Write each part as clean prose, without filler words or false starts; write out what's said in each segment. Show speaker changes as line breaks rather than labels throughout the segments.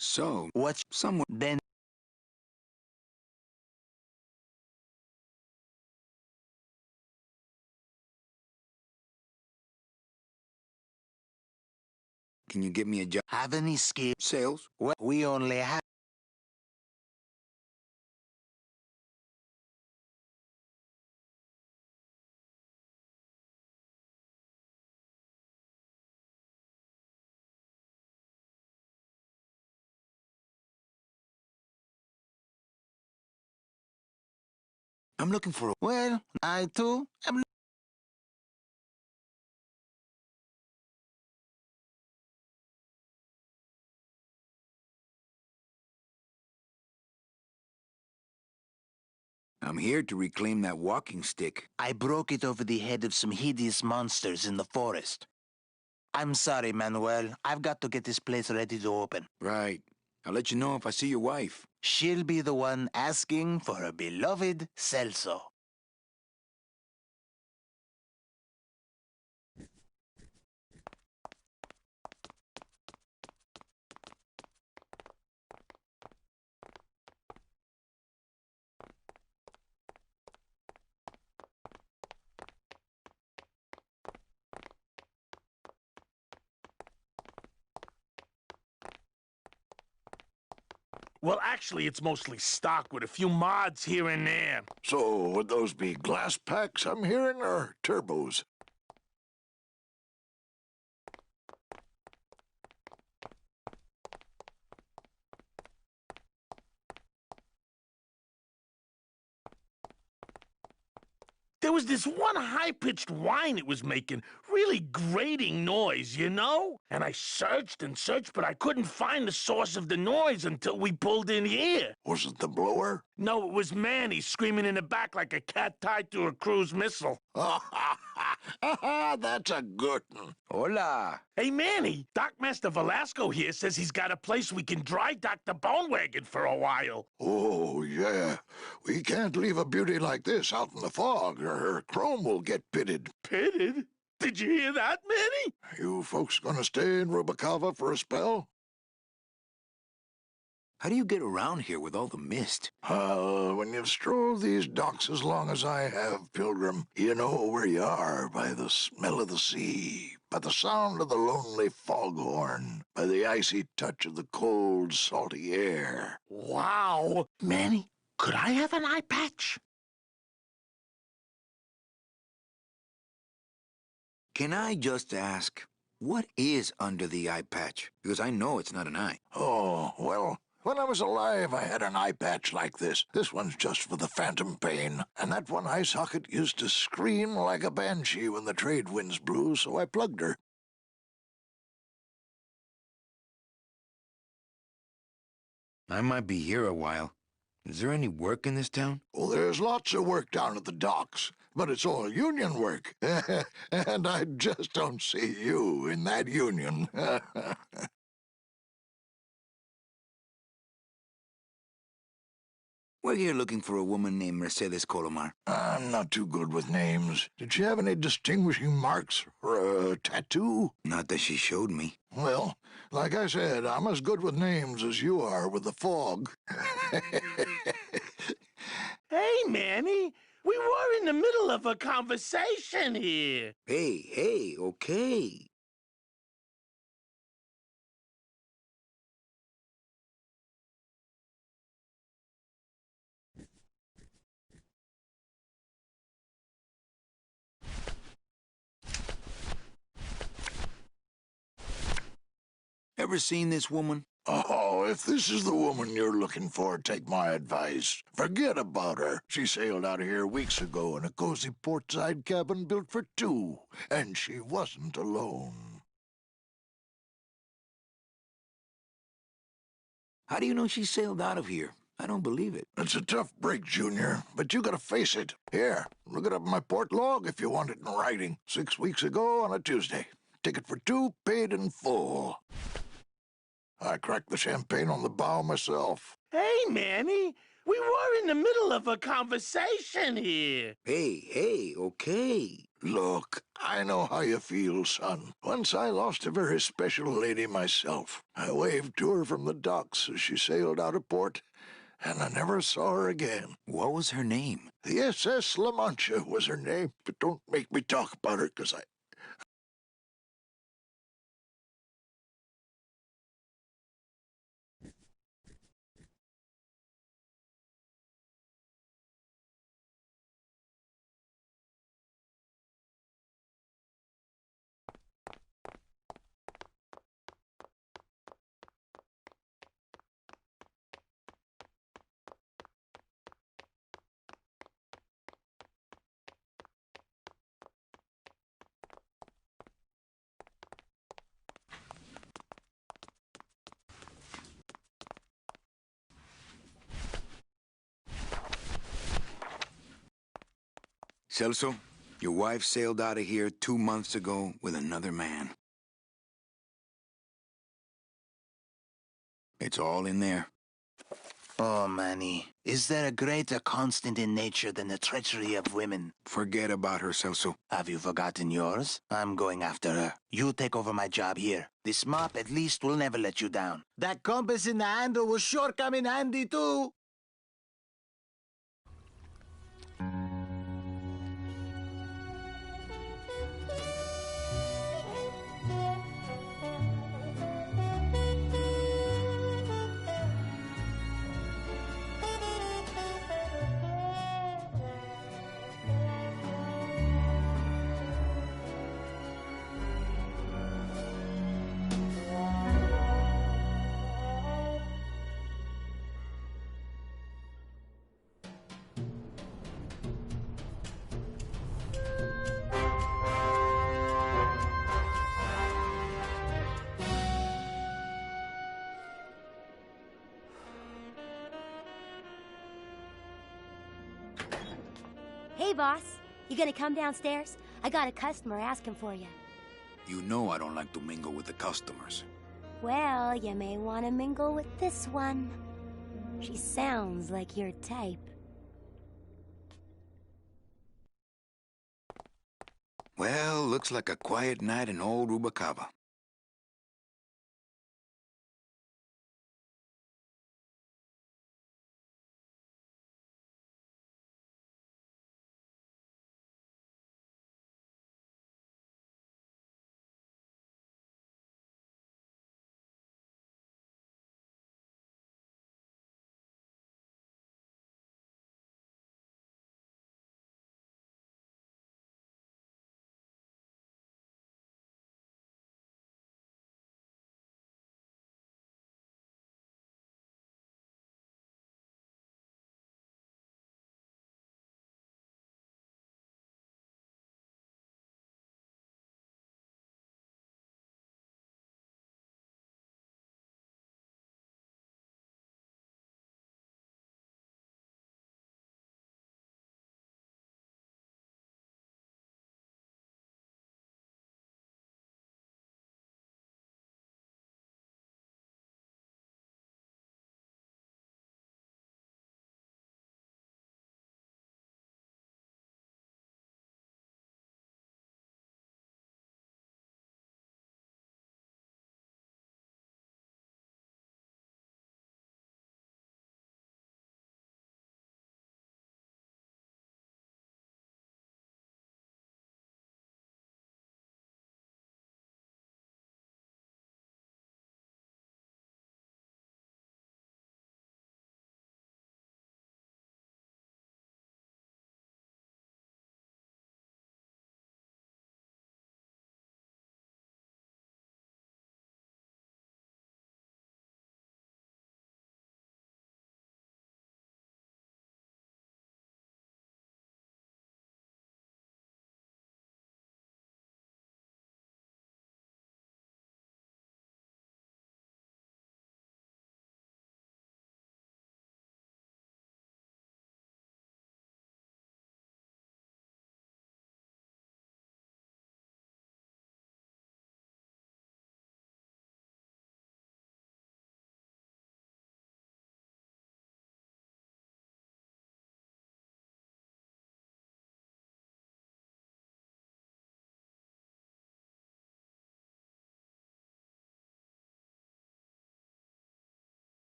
So, what's somewhere then? Can you give me a job? Have any skill? Sales? Well, we only have. I'm looking for a... Well, I too am... I'm here to reclaim that walking stick. I broke it over the head of some hideous monsters in the forest. I'm sorry, Manuel. I've got to get this place ready to open. Right. I'll let you know if I see your wife. She'll be the one asking for her beloved Celso.
Well, actually, it's mostly stock with a few mods here and there.
So, would those be glass packs I'm hearing, or turbos?
There was this one high-pitched whine it was making, really grating noise, you know? And I searched and searched, but I couldn't find the source of the noise until we pulled in here.
Was it the blower?
No, it was Manny screaming in the back like a cat tied to a cruise missile.
That's a good one.
Hola.
Hey, Manny, Dockmaster Velasco here says he's got a place we can dry dock the bone wagon for a while.
Oh, yeah. We can't leave a beauty like this out in the fog, or her chrome will get pitted.
Pitted? Did you hear that, Manny?
You folks gonna stay in Rubacava for a spell?
How do you get around here with all the mist?
When you've strolled these docks as long as I have, Pilgrim, you know where you are by the smell of the sea, by the sound of the lonely foghorn, by the icy touch of the cold, salty air.
Wow. Manny, could I have an eye patch?
Can I just ask, what is under the eye patch? Because I know it's not an eye.
Oh, well, when I was alive, I had an eye patch like this. This one's just for the phantom pain. And that one eye socket used to scream like a banshee when the trade winds blew, so I plugged her.
I might be here a while. Is there any work in this town?
Well, there's lots of work down at the docks, but it's all union work. And I just don't see you in that union.
We're here looking for a woman named Mercedes Colomar.
I'm not too good with names. Did she have any distinguishing marks or a tattoo?
Not that she showed me.
Well, like I said, I'm as good with names as you are with the fog.
Hey, Manny, we were in the middle of a conversation here.
Hey, okay. Ever seen this woman?
Oh, if this is the woman you're looking for, take my advice. Forget about her. She sailed out of here weeks ago in a cozy portside cabin built for two, and she wasn't alone.
How do you know she sailed out of here? I don't believe it.
It's a tough break, Junior, but you gotta face it. Here, look it up in my port log if you want it in writing. 6 weeks ago on a Tuesday. Ticket for two, paid in full. I cracked the champagne on the bow myself.
Hey, Manny, We were in the middle of a conversation here.
Hey, okay.
Look, I know how you feel, son. Once I lost a very special lady myself. I waved to her from the docks as she sailed out of port, and I never saw her again.
What was her name?
The SS La Mancha was her name, but don't make me talk about her, 'cause I...
Celso, your wife sailed out of here 2 months ago with another man. It's all in there.
Oh, Manny, is there a greater constant in nature than the treachery of women?
Forget about her, Celso.
Have you forgotten yours? I'm going after her. You take over my job here. This mop at least will never let you down. That compass in the handle will sure come in handy, too.
Hey, boss. You gonna come downstairs? I got a customer asking for you.
You know I don't like to mingle with the customers.
Well, you may want to mingle with this one. She sounds like your type.
Well, looks like a quiet night in old Rubacava.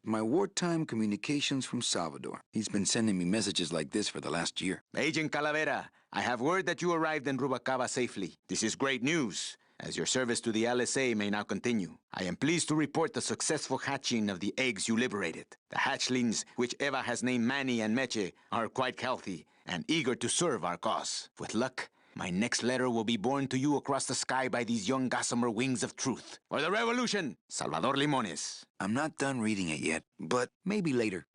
My wartime communications from Salvador. He's been sending me messages like this for the last year.
Agent Calavera, I have word that you arrived in Rubalcaba safely. This is great news, as your service to the LSA may now continue. I am pleased to report the successful hatching of the eggs you liberated. The hatchlings, which Eva has named Manny and Meche, are quite healthy and eager to serve our cause. With luck, my next letter will be borne to you across the sky by these young gossamer wings of truth. For the revolution, Salvador Limones.
I'm not done reading it yet, but maybe later.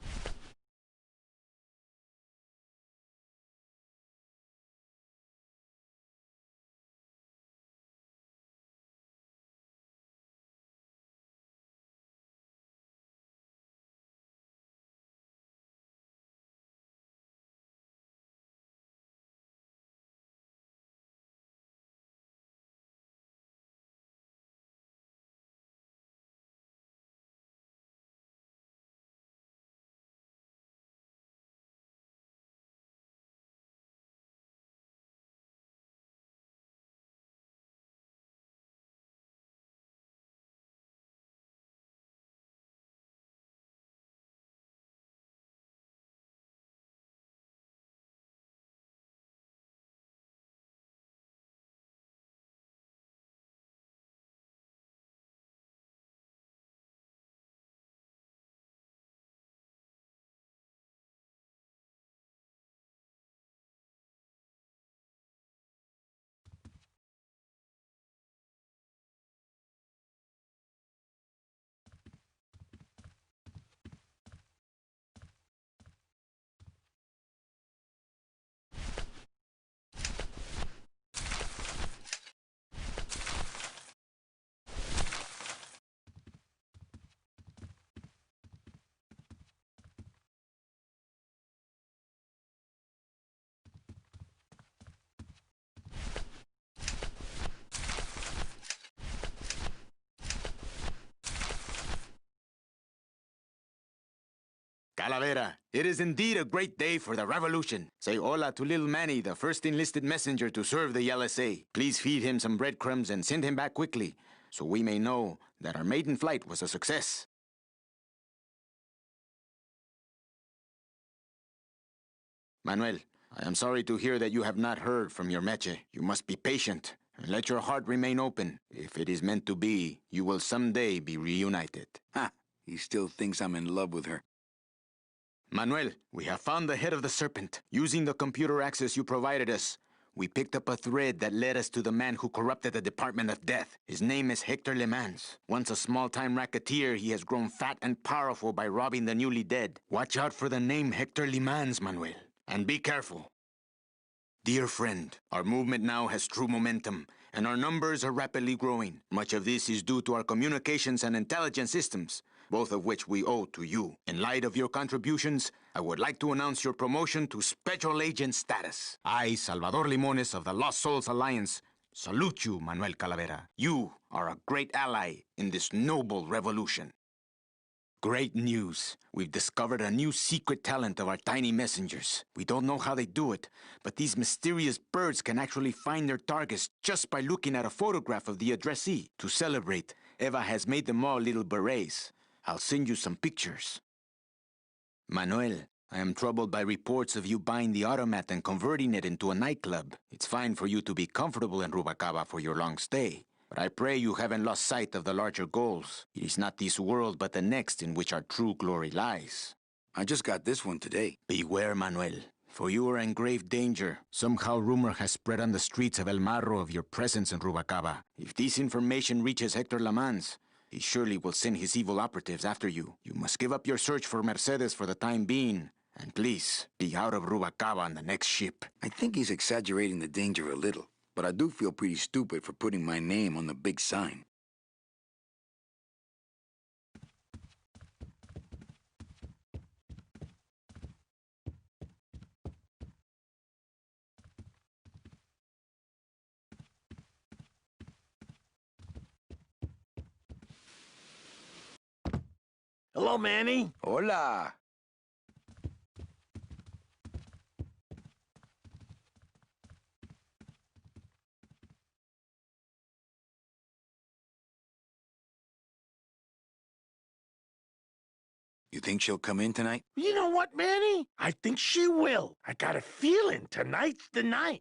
Calavera, it is indeed a great day for the revolution. Say hola to little Manny, the first enlisted messenger to serve the LSA. Please feed him some breadcrumbs and send him back quickly, so we may know that our maiden flight was a success. Manuel, I am sorry to hear that you have not heard from your Meche. You must be patient and let your heart remain open. If it is meant to be, you will someday be reunited.
Ha! He still thinks I'm in love with her.
Manuel, we have found the head of the serpent. Using the computer access you provided us, we picked up a thread that led us to the man who corrupted the Department of Death. His name is Hector Le Mans. Once a small-time racketeer, he has grown fat and powerful by robbing the newly dead. Watch out for the name Hector Le Mans, Manuel. And be careful. Dear friend, our movement now has true momentum, and our numbers are rapidly growing. Much of this is due to our communications and intelligence systems, both of which we owe to you. In light of your contributions, I would like to announce your promotion to Special Agent status. I, Salvador Limones of the Lost Souls Alliance, salute you, Manuel Calavera. You are a great ally in this noble revolution. Great news. We've discovered a new secret talent of our tiny messengers. We don't know how they do it, but these mysterious birds can actually find their targets just by looking at a photograph of the addressee. To celebrate, Eva has made them all little berets. I'll send you some pictures. Manuel, I am troubled by reports of you buying the automat and converting it into a nightclub. It's fine for you to be comfortable in Rubalcaba for your long stay, but I pray you haven't lost sight of the larger goals. It is not this world, but the next in which our true glory lies.
I just got this one today.
Beware, Manuel, for you are in grave danger. Somehow rumor has spread on the streets of El Marro of your presence in Rubalcaba. If this information reaches Hector Le Mans, he surely will send his evil operatives after you. You must give up your search for Mercedes for the time being, and please, be out of Rubalcaba on the next ship.
I think he's exaggerating the danger a little, but I do feel pretty stupid for putting my name on the big sign.
Hello, Manny.
Hola! You think she'll come in tonight?
You know what, Manny? I think she will. I got a feeling tonight's the night.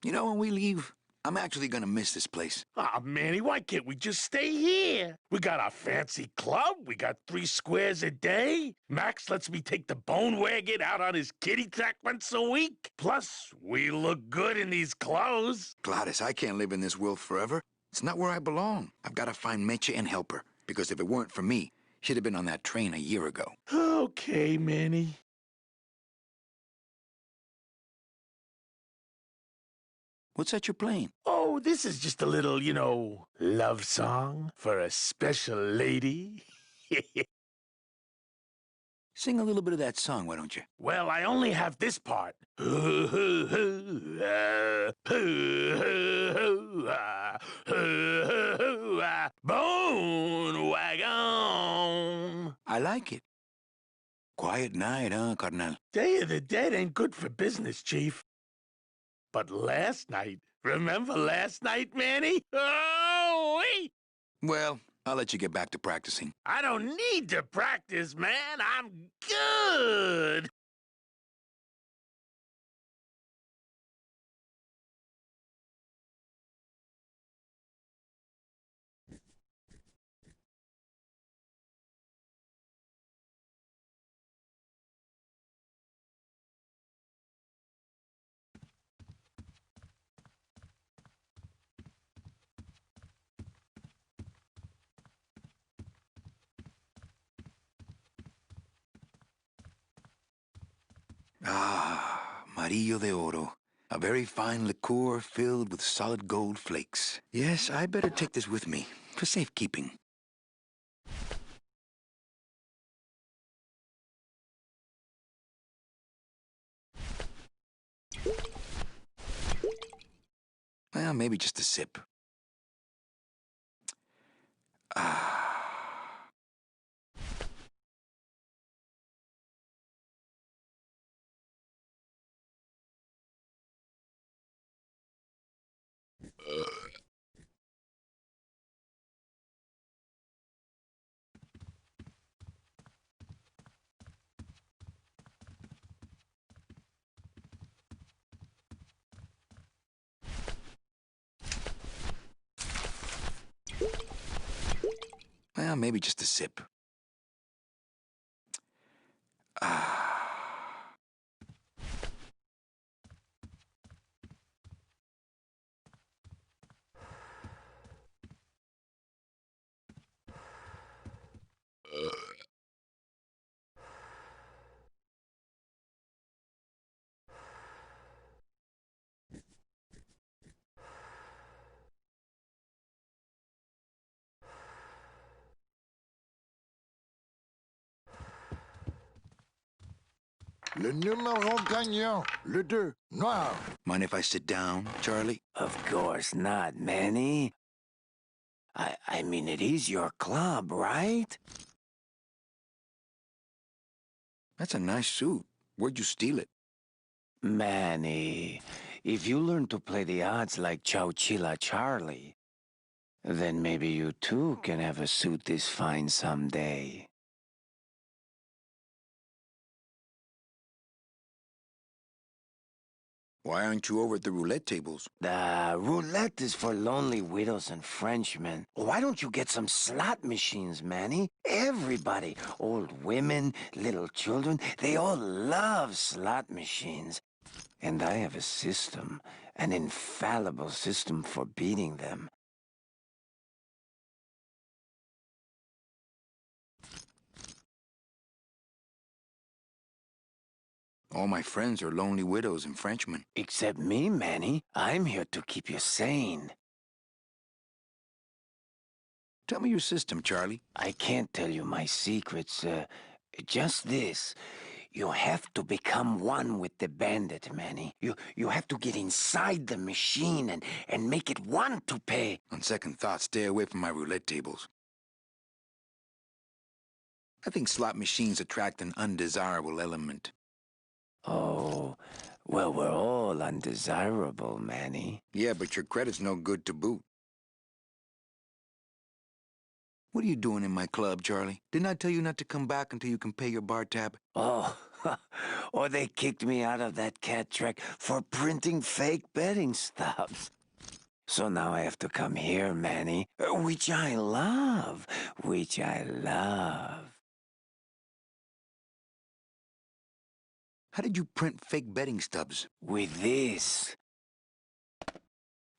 You know, when we leave, I'm actually gonna miss this place.
Aw, Manny, why can't we just stay here? We got our fancy club. We got 3 squares a day. Max lets me take the bone wagon out on his kitty track once a week. Plus, we look good in these clothes.
Gladys, I can't live in this world forever. It's not where I belong. I've got to find Meche and help her. Because if it weren't for me, she'd have been on that train a year ago.
Okay, Manny.
What's that you're playing?
Oh, this is just a little, love song for a special lady.
Sing a little bit of that song, why don't you?
Well, I only have this part. Bone wagon.
I like it. Quiet night, huh, carnal?
Day of the Dead ain't good for business, Chief. But last night, remember last night, Manny? Oh, wait!
Well, I'll let you get back to practicing.
I don't need to practice, man. I'm good.
Ah, Marillo de Oro. A very fine liqueur filled with solid gold flakes. Yes, I better take this with me for safekeeping. Well, maybe just a sip. Ah. Well, maybe just a sip. Ah.
Le numéro gagnant, le 2, noir.
Mind if I sit down, Charlie?
Of course not, Manny. I mean, it is your club, right?
That's a nice suit. Where'd you steal it?
Manny, if you learn to play the odds like Chowchilla Charlie, then maybe you too can have a suit this fine someday.
Why aren't you over at the roulette tables?
The roulette is for lonely widows and Frenchmen. Why don't you get some slot machines, Manny? Everybody, old women, little children, they all love slot machines. And I have a system, an infallible system for beating them.
All my friends are lonely widows and Frenchmen.
Except me, Manny. I'm here to keep you sane.
Tell me your system, Charlie.
I can't tell you my secrets. Just this. You have to become one with the bandit, Manny. You have to get inside the machine and make it want to pay.
On second thought, stay away from my roulette tables. I think slot machines attract an undesirable element.
Oh, well, we're all undesirable, Manny.
Yeah, but your credit's no good to boot. What are you doing in my club, Charlie? Didn't I tell you not to come back until you can pay your bar tab?
Oh, or they kicked me out of that cat track for printing fake betting stubs. So now I have to come here, Manny, which I love, which I love.
How did you print fake betting stubs?
With this.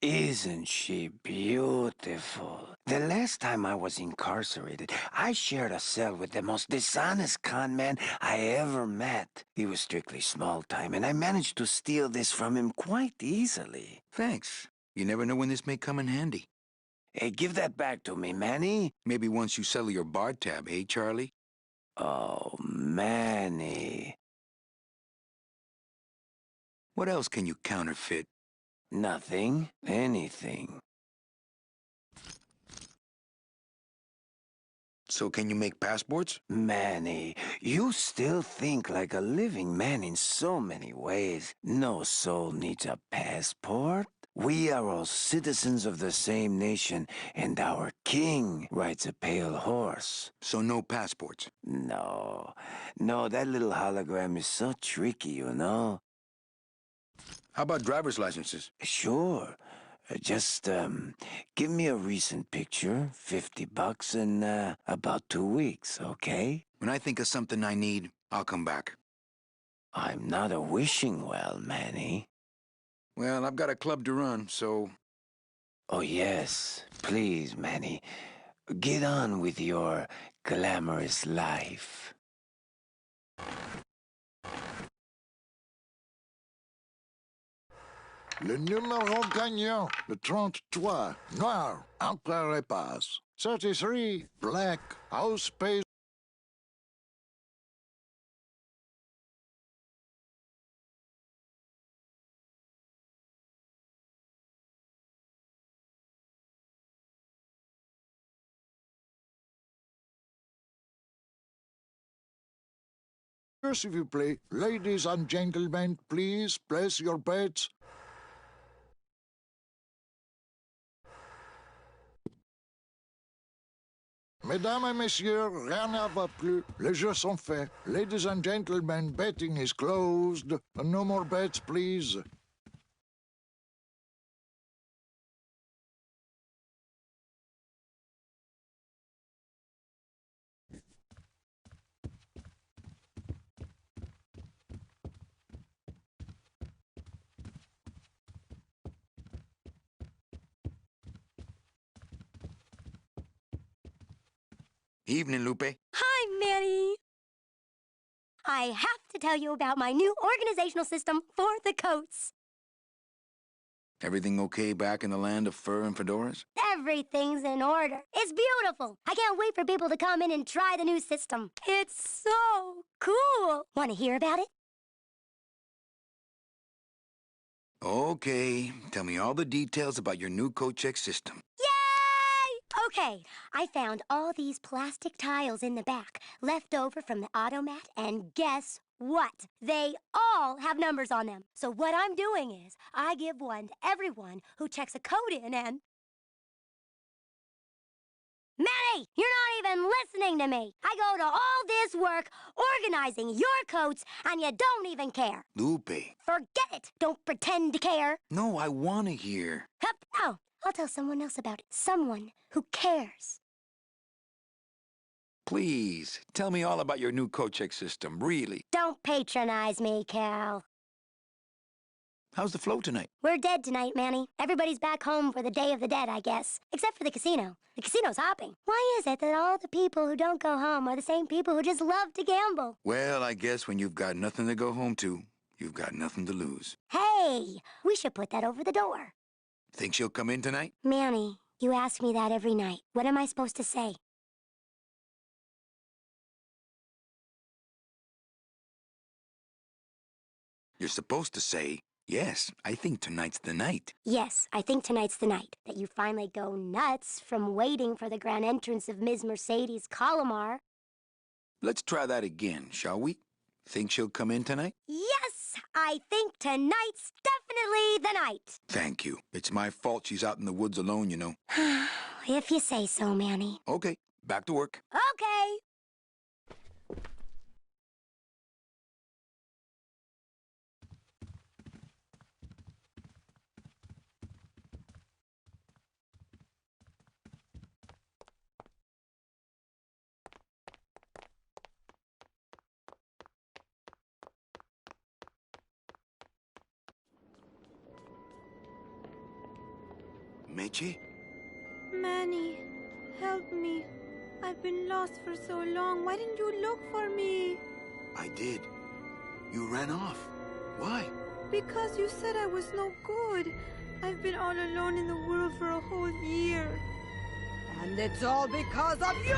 Isn't she beautiful? The last time I was incarcerated, I shared a cell with the most dishonest con man I ever met. He was strictly small time, and I managed to steal this from him quite easily.
Thanks. You never know when this may come in handy.
Hey, give that back to me, Manny.
Maybe once you settle your bar tab, eh, Charlie?
Oh, Manny.
What else can you counterfeit?
Nothing. Anything.
So can you make passports?
Manny, you still think like a living man in so many ways. No soul needs a passport. We are all citizens of the same nation, and our king rides a pale horse.
So no passports?
No, that little hologram is so tricky, you know?
How about driver's licenses?
Sure. Just, give me a recent picture, $50 in, about 2 weeks, okay?
When I think of something I need, I'll come back.
I'm not a wishing well, Manny.
Well, I've got a club to run, so...
Oh, yes. Please, Manny. Get on with your glamorous life.
Le numéro gagnant, le 33, noir, entre les passes. 33, black, house pays. S'il vous plaît, ladies and gentlemen, please place your bets. Mesdames et messieurs, rien ne va plus. Les jeux sont faits. Ladies and gentlemen, betting is closed. No more bets, please.
Evening, Lupe.
Hi, Manny. I have to tell you about my new organizational system for the coats.
Everything okay back in the land of fur and fedoras?
Everything's in order. It's beautiful. I can't wait for people to come in and try the new system. It's so cool. Want to hear about it?
Okay, tell me all the details about your new coat check system.
Yay! Okay, I found all these plastic tiles in the back, left over from the automat, and guess what? They all have numbers on them. So what I'm doing is, I give one to everyone who checks a code in and... Manny, you're not even listening to me. I go to all this work organizing your coats, and you don't even care.
Lupe.
Forget it. Don't pretend to care.
No, I want to hear.
Hup. Oh, I'll tell someone else about it. Someone who cares.
Please, tell me all about your new coat check system, really.
Don't patronize me, Cal.
How's the flow tonight?
We're dead tonight, Manny. Everybody's back home for the Day of the Dead, I guess. Except for the casino. The casino's hopping. Why is it that all the people who don't go home are the same people who just love to gamble?
Well, I guess when you've got nothing to go home to, you've got nothing to lose.
Hey, we should put that over the door.
Think she'll come in tonight?
Manny, you ask me that every night. What am I supposed to say?
You're supposed to say, yes, I think tonight's the night.
Yes, I think tonight's the night that you finally go nuts from waiting for the grand entrance of Ms. Mercedes Colomar.
Let's try that again, shall we? Think she'll come in tonight?
Yes, I think tonight's definitely the night.
Thank you. It's my fault she's out in the woods alone, you know.
If you say so, Manny.
Okay, Back to work.
Okay.
Meche?
Manny, help me. I've been lost for so long. Why didn't you look for me?
I did. You ran off. Why?
Because you said I was no good. I've been all alone in the world for a whole year. And it's all because of you!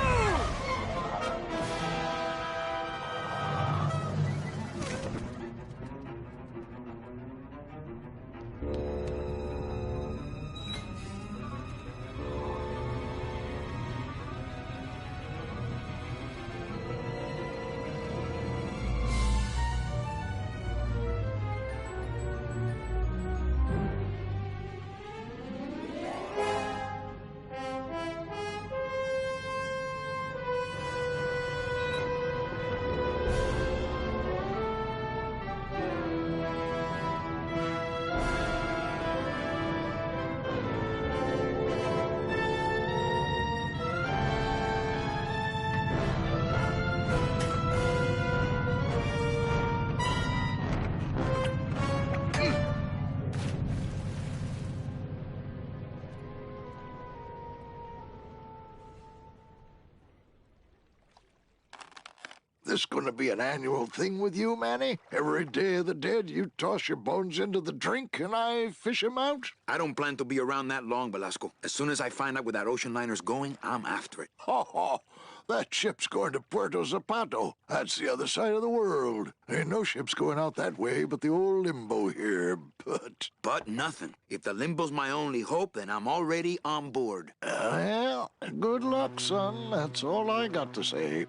This gonna be an annual thing with you, Manny? Every Day of the Dead, you toss your bones into the drink and I fish 'em out?
I don't plan to be around that long, Velasco. As soon as I find out where that ocean liner's going, I'm after it.
Ho, ho! That ship's going to Puerto Zapato. That's the other side of the world. Ain't no ships going out that way but the old Limbo here, but...
But nothing. If the Limbo's my only hope, then I'm already on board.
Well, good luck, son. That's all I got to say.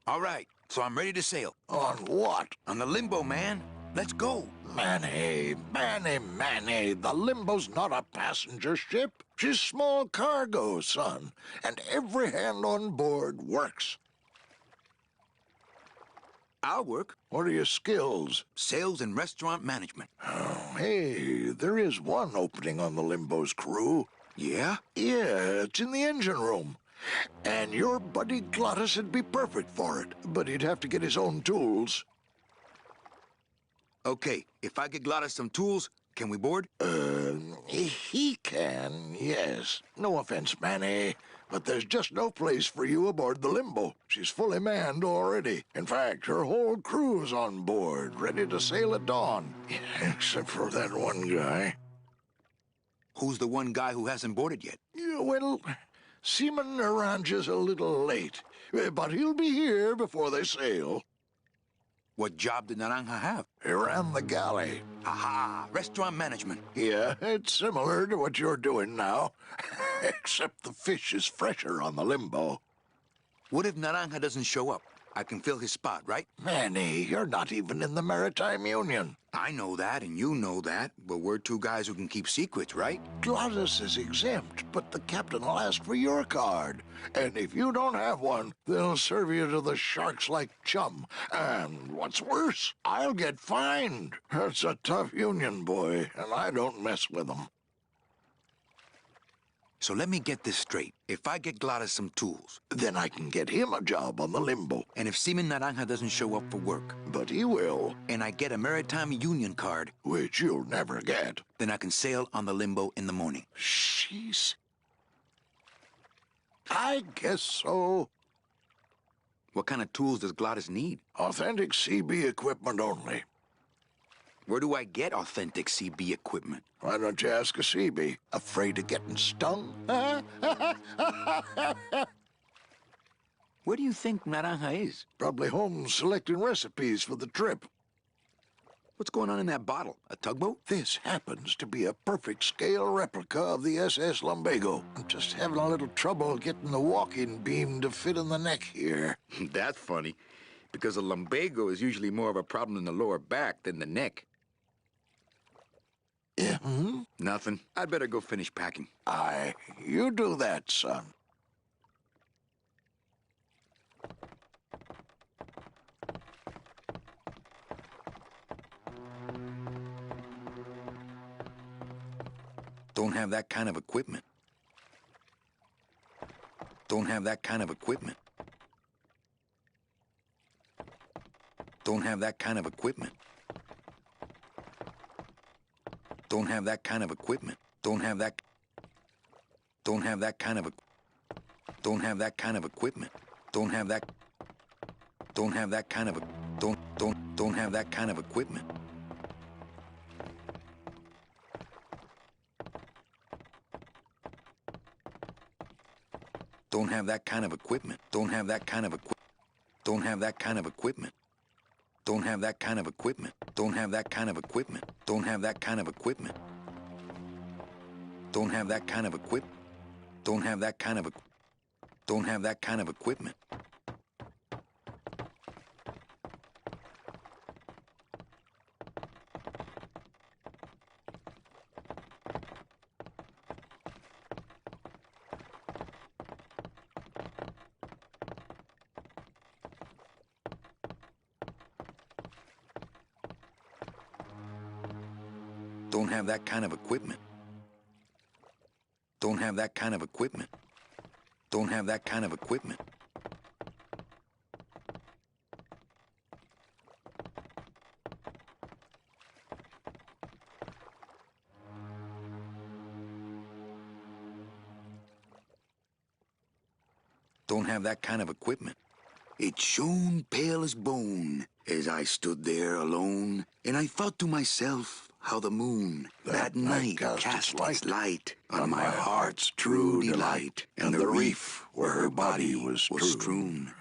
All right, so I'm ready to sail.
On what?
On the Limbo, man. Let's go.
Manny, the Limbo's not a passenger ship. She's small cargo, son. And every hand on board works.
I'll work.
What are your skills?
Sales and restaurant management.
Oh, hey, there is one opening on the Limbo's crew.
Yeah?
Yeah, it's in the engine room. And your buddy Glottis would be perfect for it, but he'd have to get his own tools.
Okay, if I get Glottis some tools, can we board?
He can, yes. No offense, Manny, but there's just no place for you aboard the Limbo. She's fully manned already. In fact, her whole crew's on board, ready to sail at dawn. Except for that one guy.
Who's the one guy who hasn't boarded yet?
Yeah, well, Seaman Naranja's a little late, but he'll be here before they sail.
What job did Naranja have?
He ran the galley.
Aha! Restaurant management.
Yeah, it's similar to what you're doing now, except the fish is fresher on the Limbo.
What if Naranja doesn't show up? I can fill his spot, right?
Manny, you're not even in the Maritime Union.
I know that, and you know that, but we're two guys who can keep secrets, right?
Glottis is exempt, but the captain will ask for your card. And if you don't have one, they'll serve you to the sharks like chum. And what's worse, I'll get fined. It's a tough union, boy, and I don't mess with them.
So let me get this straight. If I get Glottis some tools...
Then I can get him a job on the Limbo.
And if Seaman Naranja doesn't show up for work...
But he will.
And I get a Maritime Union card...
Which you'll never get.
Then I can sail on the Limbo in the morning.
Jeez. I guess so.
What kind of tools does Glottis need?
Authentic CB equipment only.
Where do I get authentic CB equipment?
Why don't you ask a CB? Afraid of getting stung?
Where do you think Naranja is?
Probably home selecting recipes for the trip.
What's going on in that bottle? A tugboat?
This happens to be a perfect scale replica of the SS Lumbago. I'm just having a little trouble getting the walking beam to fit in the neck here.
That's funny, because a lumbago is usually more of a problem in the lower back than the neck.
Yeah,
Nothing. I'd better go finish packing.
Aye, you do that, son.
Don't have that kind of equipment. Don't have that kind of equipment. Don't have that kind of equipment. Don't have that kind of equipment. Don't have that. Don't have that kind of. Don't have that kind of equipment. Don't have that. Don't have that kind of. Don't have that kind of equipment. Don't have that kind of equipment. Don't have that kind of equipment. Don't have that kind of equipment. Don't have that kind of equipment. Don't have that kind of equipment. Don't have that kind of equipment. Don't have that kind of equipment. Don't have that kind of. Don't have that kind of equipment. Don't have that kind of equipment. Don't have that kind of equipment. Don't have that kind of equipment. Don't have that kind of equipment. It shone pale as bone as I stood there alone, and I thought to myself how the moon that night cast its light on my heart's true delight, and the reef where her body was strewn.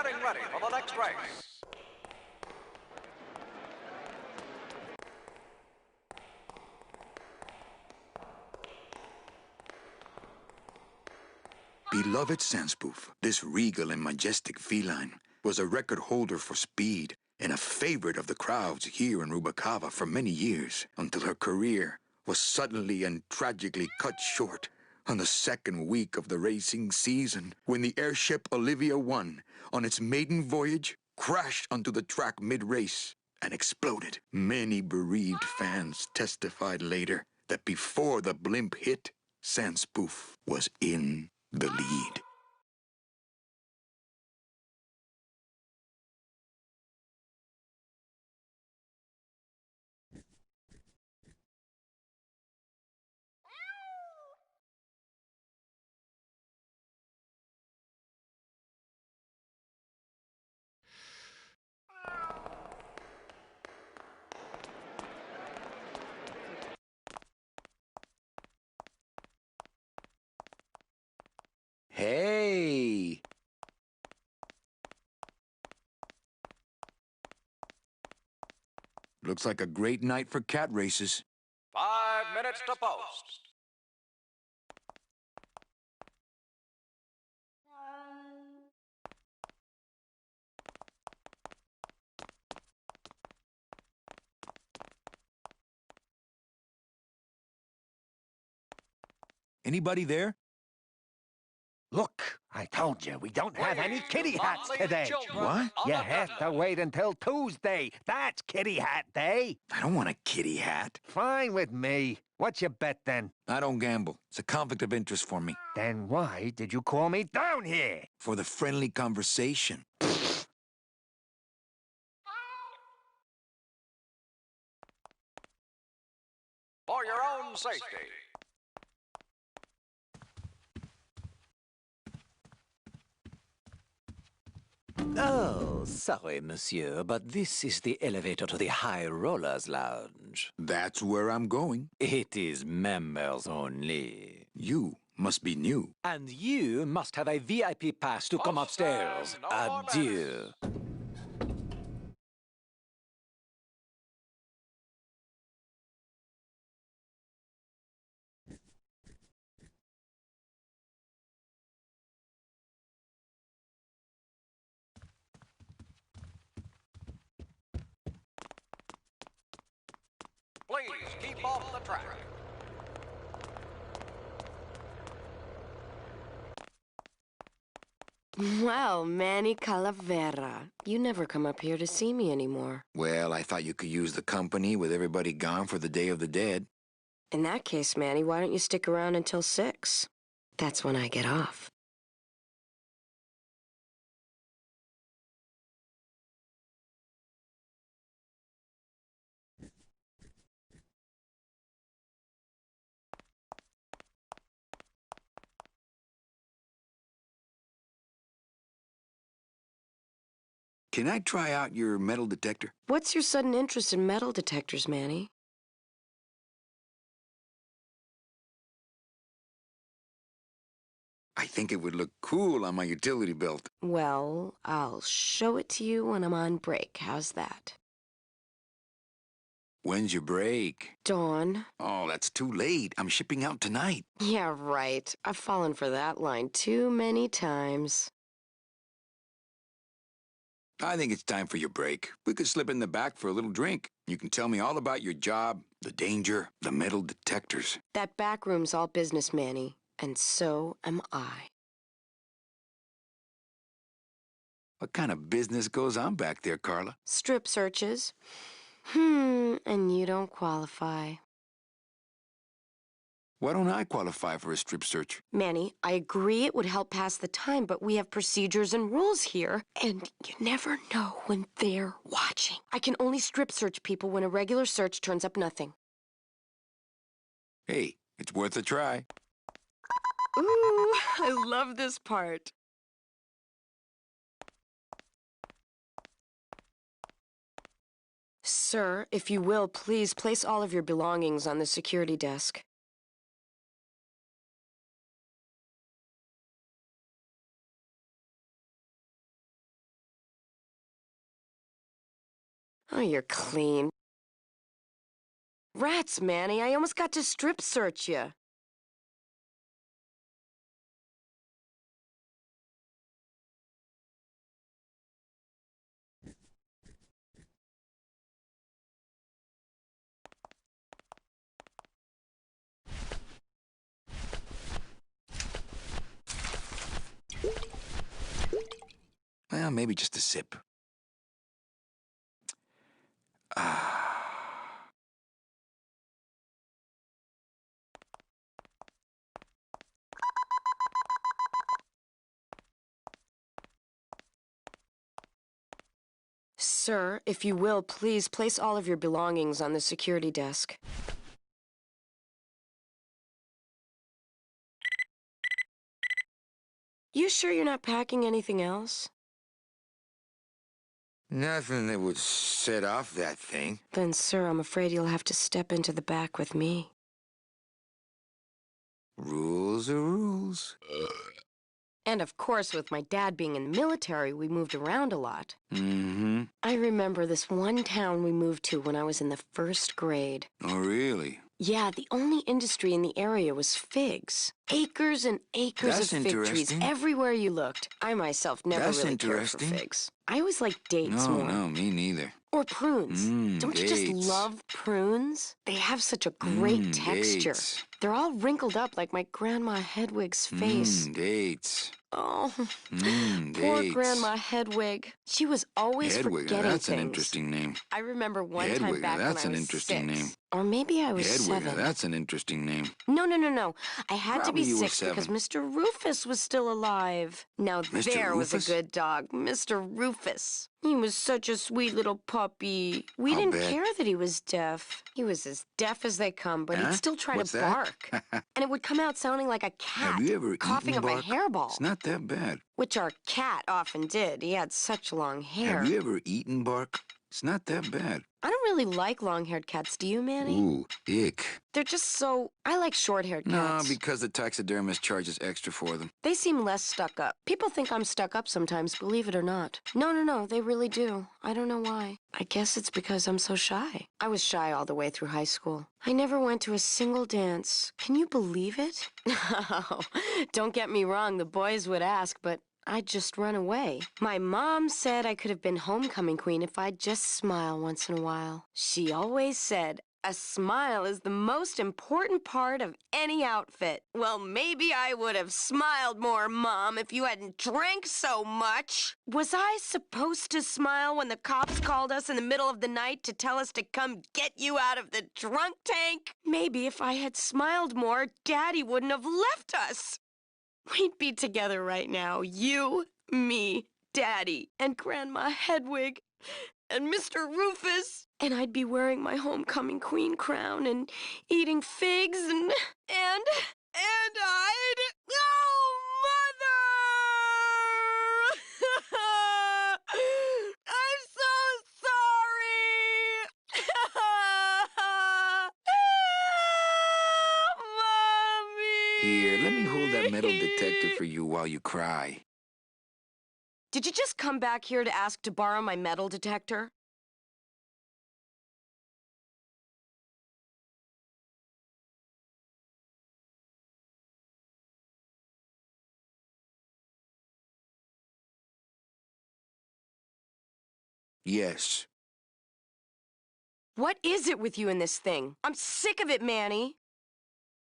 getting ready for the next race.
Beloved Sandspoof, this regal and majestic feline was a record holder for speed and a favorite of the crowds here in Rubacava for many years, until her career was suddenly and tragically cut short on the second week of the racing season, when the airship Olivia 1, on its maiden voyage, crashed onto the track mid-race and exploded. Many bereaved fans testified later that before the blimp hit, Sandspoof was in the lead.
Hey!
Looks like a great night for cat races.
5 minutes to post.
Anybody there?
Look, I told you, we don't have any kitty
Do not
hats
leave
today.
children
What?
You have to wait until Tuesday. That's kitty hat day.
I don't want a kitty hat.
Fine with me. What's your bet, then?
I don't gamble. It's a conflict of interest for me.
Then why did you call me down here?
For the friendly conversation.
For your own safety.
Oh, sorry, monsieur, but this is the elevator to the High Rollers Lounge.
That's where I'm going.
It is members only.
You must be new.
And you must have a VIP pass to come upstairs.
No more
Adieu.
Please keep off the track.
Well, Manny Calavera, you never come up here to see me anymore.
Well, I thought you could use the company with everybody gone for the Day of the Dead.
In that case, Manny, why don't you stick around until 6? That's when I get off.
Can I try out your metal detector?
What's your sudden interest in metal detectors, Manny?
I think it would look cool on my utility belt.
Well, I'll show it to you when I'm on break. How's that?
When's your break?
Dawn.
Oh, that's too late. I'm shipping out tonight.
Yeah, right. I've fallen for that line too many times.
I think it's time for your break. We could slip in the back for a little drink. You can tell me all about your job, the danger, the metal detectors.
That back room's all business, Manny. And so am I.
What kind of business goes on back there, Carla?
Strip searches. And you don't qualify.
Why don't I qualify for a strip search?
Manny, I agree it would help pass the time, but we have procedures and rules here, and you never know when they're watching. I can only strip search people when a regular search turns up nothing.
Hey, it's worth a try.
Ooh, I love this part. Sir, if you will, please place all of your belongings on the security desk. Oh, you're clean. Rats, Manny, I almost got to strip search you.
Well, maybe just a sip.
Sir, if you will, please place all of your belongings on the security desk. You sure you're not packing anything else?
Nothing that would set off that thing.
Then, sir, I'm afraid you'll have to step into the back with me.
Rules are rules.
And of course, with my dad being in the military, we moved around a lot.
Mm-hmm.
I remember this one town we moved to when I was in the 1st grade.
Oh, really?
Yeah, the only industry in the area was figs. Acres and acres
That's
of fig trees
interesting.
everywhere you looked. I myself never
That's
really cared for
interesting.
figs. I always liked dates more.
No, me neither.
Or prunes. Don't you just
Dates.
love prunes? They have such a great texture.
Dates.
They're all wrinkled up like my Grandma Hedwig's face.
Dates.
Oh, poor
Dates.
Grandma Hedwig. She was always
Hedwig,
forgetting
that's
things.
an interesting name.
I remember one
Hedwig,
time back
that's
when
an
I was
interesting
6.
name.
Or maybe I was
Hedwig,
7.
that's an interesting name.
No. I had
Probably
to be
you were
6 because
7.
Mr. Rufus was still alive. Now
Mr.
there was a
Rufus?
good dog, Mr. Rufus. He was such a sweet little puppy. We
I'll
didn't
bet.
care that he was deaf. He was as deaf as they come, but
Huh?
he'd still try
What's
to
that?
bark. And it would come out sounding like a cat,
Have you ever
coughing
eaten
up
bark?
a hairball.
It's not that bad.
Which our cat often did. He had such long hair.
Have you ever eaten bark? It's not that bad.
I don't really like long-haired cats, do you, Manny?
Ooh, ick.
They're just so... I like short-haired
No,
cats.
because the taxidermist charges extra for them.
They seem less stuck up. People think I'm stuck up sometimes, believe it or not. No, they really do. I don't know why. I guess it's because I'm so shy. I was shy all the way through high school. I never went to a single dance. Can you believe it? No, don't get me wrong, the boys would ask, but I'd just run away. My mom said I could have been homecoming queen if I'd just smile once in a while. She always said, a smile is the most important part of any outfit. Well, maybe I would have smiled more, Mom, if you hadn't drank so much. Was I supposed to smile when the cops called us in the middle of the night to tell us to come get you out of the drunk tank? Maybe if I had smiled more, Daddy wouldn't have left us. We'd be together right now, you, me, Daddy, and Grandma Hedwig, and Mr. Rufus. And I'd be wearing my homecoming queen crown and eating figs and I'd... Oh, Mother! I'm so sorry! Mommy!
Here, let me hold that metal detector for you while you cry.
Did you just come back here to ask to borrow my metal detector?
Yes.
What is it with you in this thing? I'm sick of it, Manny.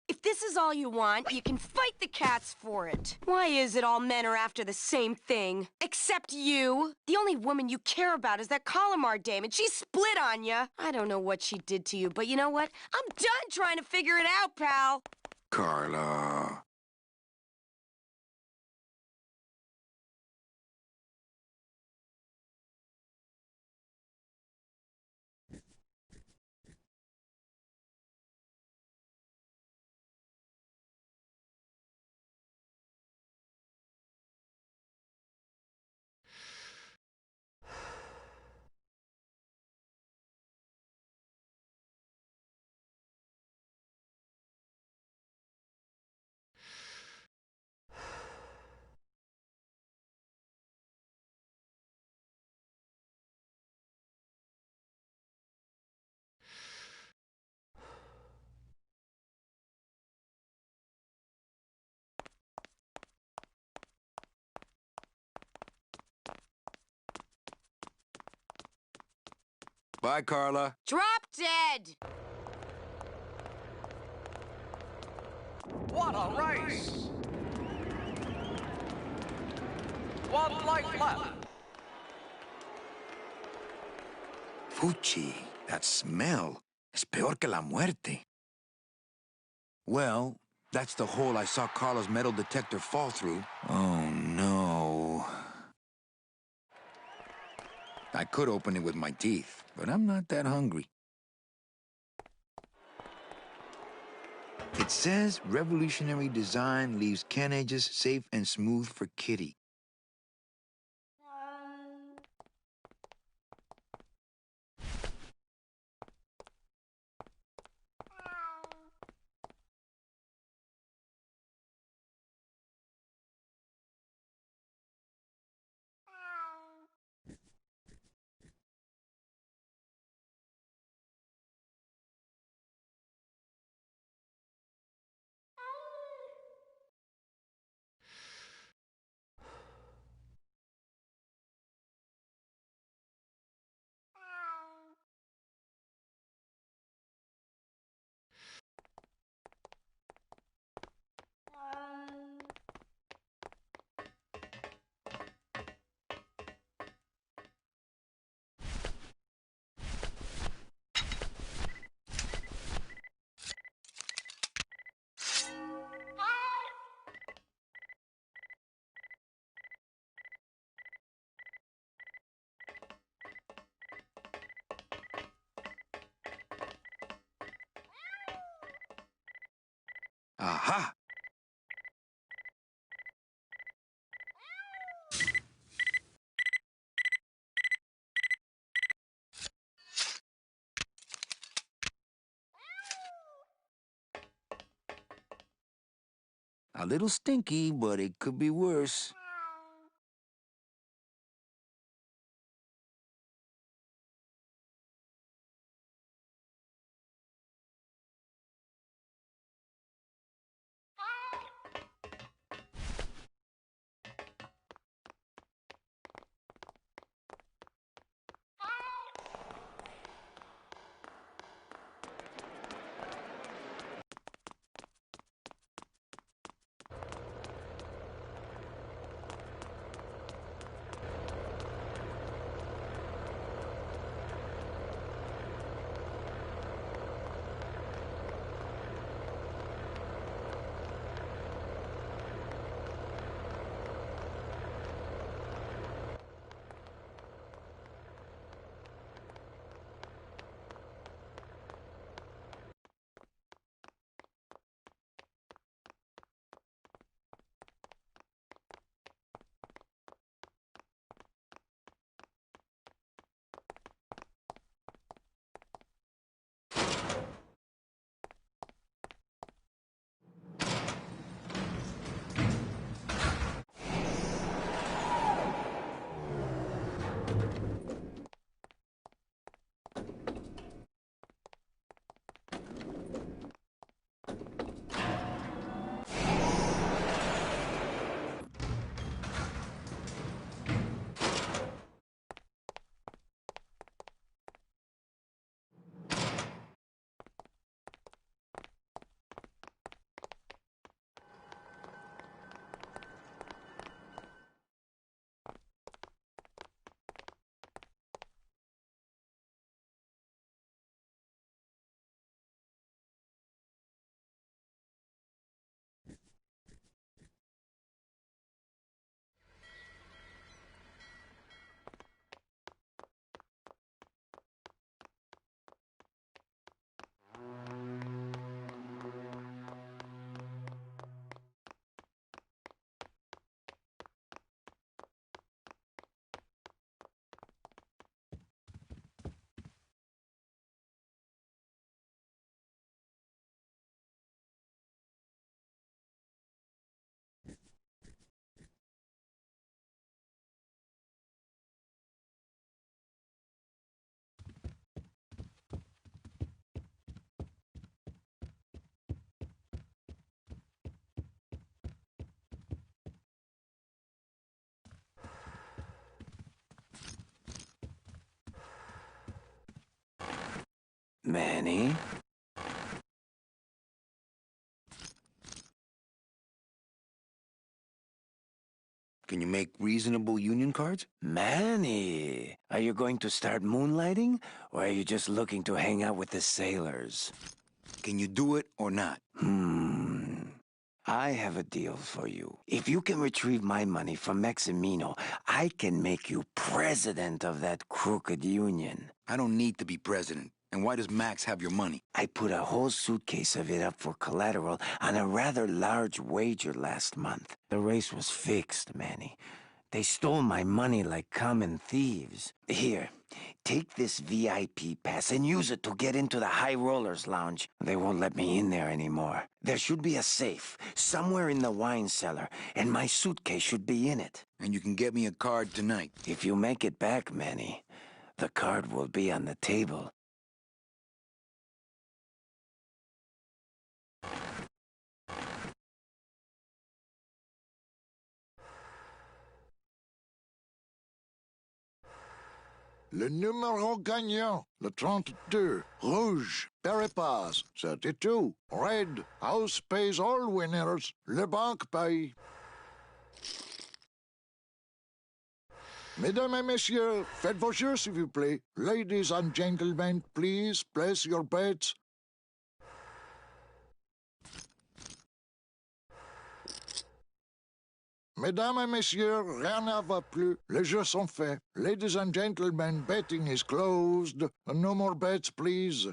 If this is all you want, you can fight the cats for it. Why is it all men are after the same thing? Except you. The only woman you care about is that Calamar dame, and she split on you. I don't know what she did to you, but you know what? I'm done trying to figure it out, pal.
Carla. Bye, Carla.
Drop dead!
What a race! One life left.
Fuchi, that smell. Es peor que la muerte. Well, that's the hole I saw Carla's metal detector fall through. Oh, no. I could open it with my teeth, but I'm not that hungry. It says revolutionary design leaves can edges safe and smooth for Kitty. Aha! A little stinky, but it could be worse.
Manny?
Can you make reasonable union cards?
Manny, are you going to start moonlighting, or are you just looking to hang out with the sailors?
Can you do it or not?
I have a deal for you. If you can retrieve my money from Maximino, I can make you president of that crooked union.
I don't need to be president. And why does Max have your money?
I put a whole suitcase of it up for collateral on a rather large wager last month. The race was fixed, Manny. They stole my money like common thieves. Here, take this VIP pass and use it to get into the High Rollers Lounge. They won't let me in there anymore. There should be a safe somewhere in the wine cellar, and my suitcase should be in it.
And you can get me a card tonight.
If you make it back, Manny, the card will be on the table.
Le numéro gagnant, le 32, rouge, Peripass, 32, red, house pays all winners, le banque paye. Mesdames et messieurs, faites vos jeux s'il vous plaît. Ladies and gentlemen, please place your bets. Mesdames et messieurs, rien ne va plus. Les jeux sont faits. Ladies and gentlemen, betting is closed. No more bets, please.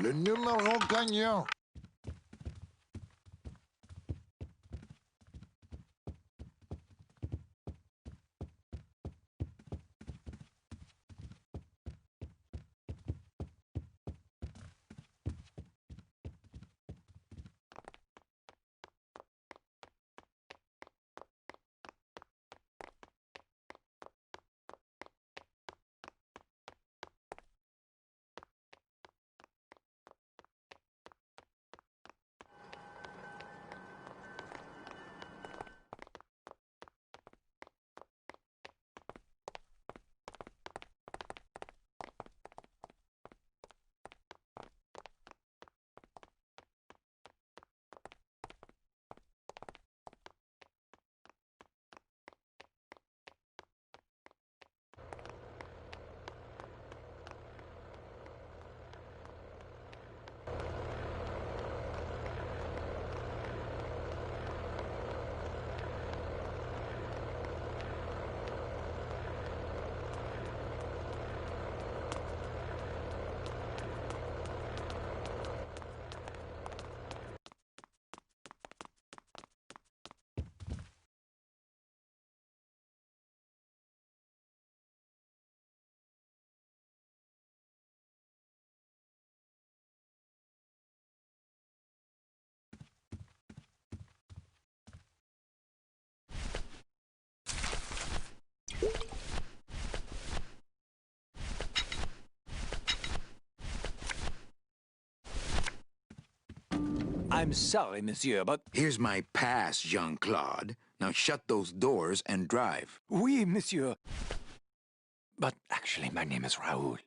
Le numéro gagnant.
I'm sorry, monsieur, but...
Here's my pass, Jean-Claude. Now shut those doors and drive.
Oui, monsieur. But actually, my name is Raoul.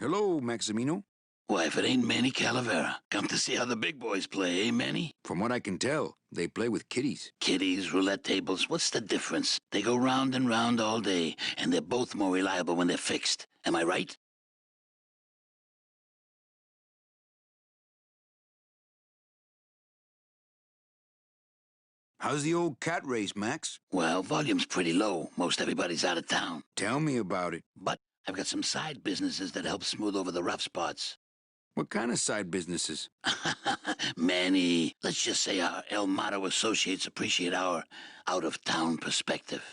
Hello, Maximino.
Why, if it ain't Manny Calavera. Come to see how the big boys play, eh, Manny?
From what I can tell, they play with kiddies.
Kiddies, roulette tables, what's the difference? They go round and round all day, and they're both more reliable when they're fixed. Am I right?
How's the old cat race, Max?
Well, volume's pretty low. Most everybody's out of town.
Tell me about it.
But I've got some side businesses that help smooth over the rough spots.
What kind of side businesses?
Manny, let's just say our El Mato associates appreciate our out-of-town perspective.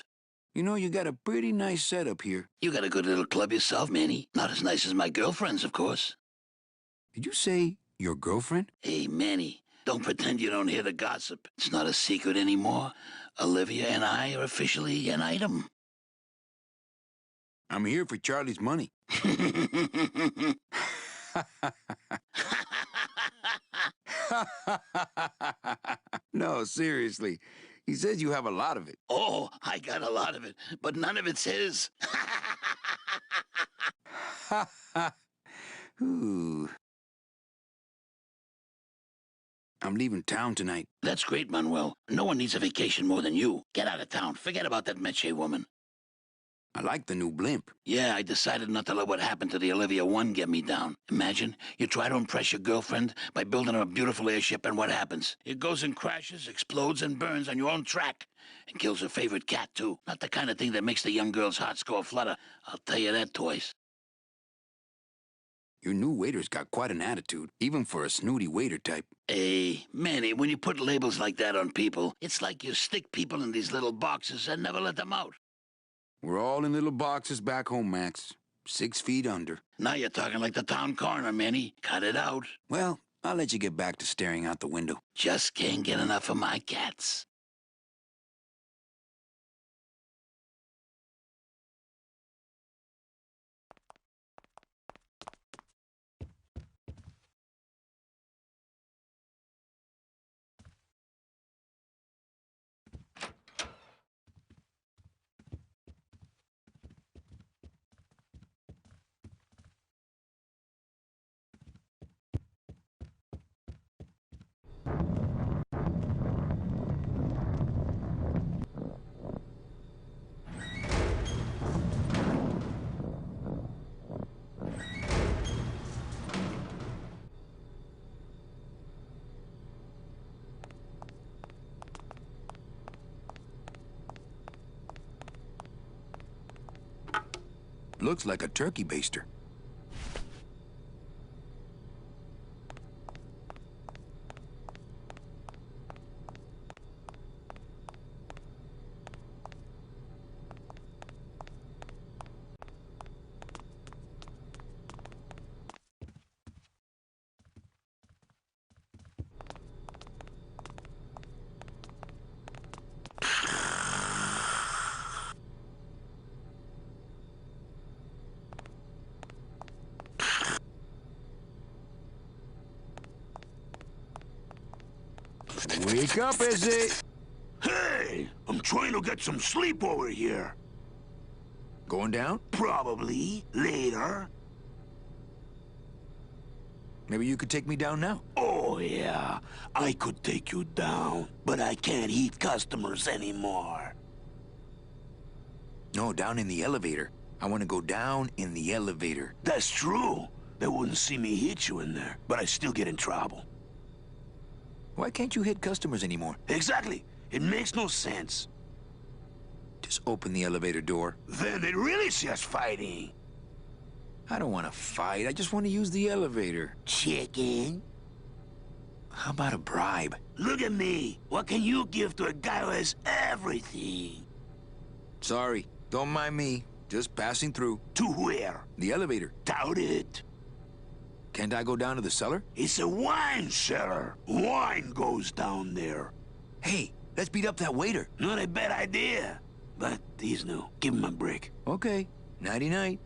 You know, you got a pretty nice setup here.
You got a good little club yourself, Manny. Not as nice as my girlfriend's, of course.
Did you say your girlfriend?
Hey, Manny, don't pretend you don't hear the gossip. It's not a secret anymore. Olivia and I are officially an item.
I'm here for Charlie's money. No, seriously. He says you have a lot of it.
Oh, I got a lot of it, but none of it's his.
Ooh. I'm leaving town tonight.
That's great, Manuel. No one needs a vacation more than you. Get out of town. Forget about that Meche woman.
I like the new blimp.
Yeah, I decided not to let what happened to the Olivia 1 get me down. Imagine, you try to impress your girlfriend by building her a beautiful airship, and what happens? It goes and crashes, explodes, and burns on your own track. And kills her favorite cat, too. Not the kind of thing that makes the young girl's heart go flutter. I'll tell you that, Toys.
Your new waiter's got quite an attitude, even for a snooty waiter type.
Hey, Manny, when you put labels like that on people, it's like you stick people in these little boxes and never let them out.
We're all in little boxes back home, Max. 6 feet under.
Now you're talking like the town coroner, Manny. Cut it out.
Well, I'll let you get back to staring out the window.
Just can't get enough of my cats.
Looks like a turkey baster. Wake up, is it?
Hey, I'm trying to get some sleep over here.
Going down?
Probably later.
Maybe you could take me down now.
Oh, yeah. I could take you down, but I can't eat customers anymore.
No, down in the elevator. I want to go down in the elevator.
That's true. They wouldn't see me hit you in there, but I still get in trouble.
Why can't you hit customers anymore?
Exactly. It makes no sense.
Just open the elevator door.
Then they really see us fighting.
I don't want to fight. I just want to use the elevator.
Chicken?
How about a bribe?
Look at me. What can you give to a guy who has everything?
Sorry. Don't mind me. Just passing through.
To where?
The elevator.
Doubt it.
Can't I go down to the cellar?
It's a wine cellar. Wine goes down there.
Hey, let's beat up that waiter.
Not a bad idea. But he's new. Give him a break.
Okay. Nighty-night.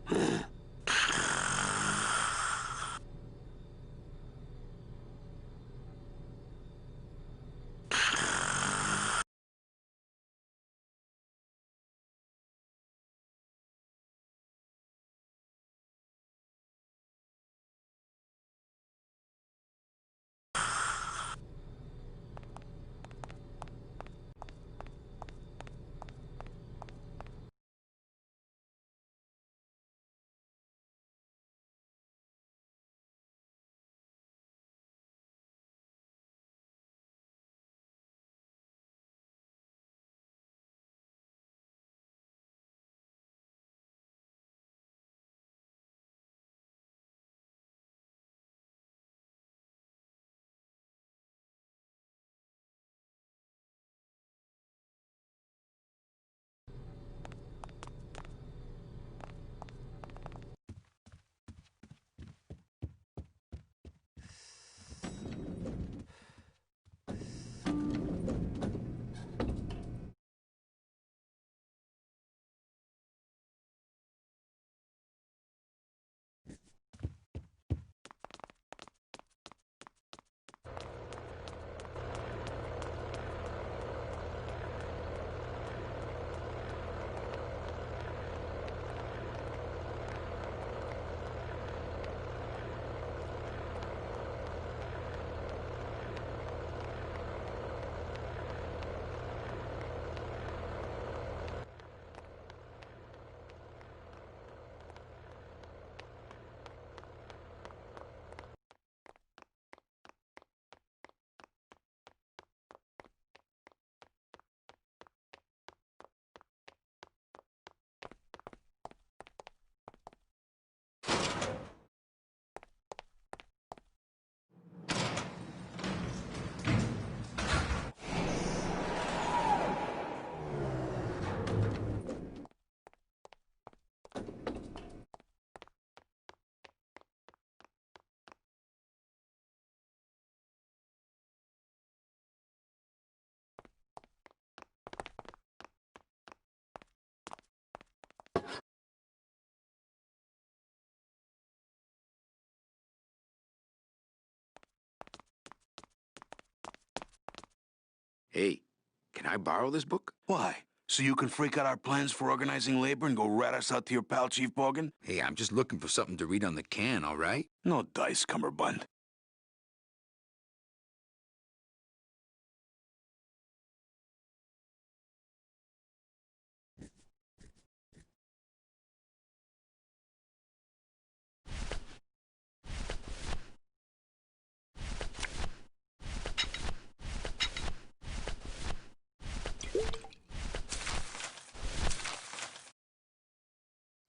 Hey, can I borrow this book?
Why? So you can freak out our plans for organizing labor and go rat us out to your pal, Chief Bogan?
Hey, I'm just looking for something to read on the can, all right?
No dice, Cummerbund.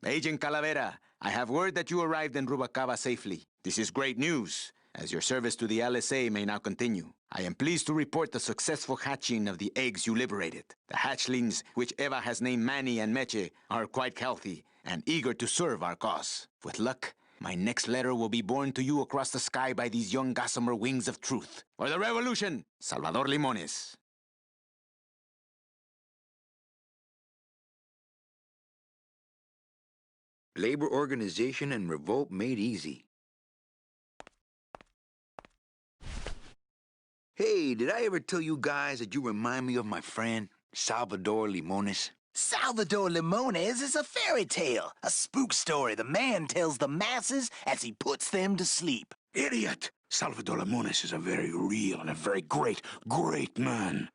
Agent Calavera, I have word that you arrived in Rubacava safely. This is great news, as your service to the LSA may now continue. I am pleased to report the successful hatching of the eggs you liberated. The hatchlings, which Eva has named Manny and Meche, are quite healthy and eager to serve our cause. With luck, my next letter will be borne to you across the sky by these young gossamer wings of truth. For the revolution, Salvador Limones.
Labor organization and revolt made easy. Hey, did I ever tell you guys that you remind me of my friend, Salvador Limones?
Salvador Limones is a fairy tale, a spook story the man tells the masses as he puts them to sleep.
Idiot! Salvador Limones is a very real and a very great, great man.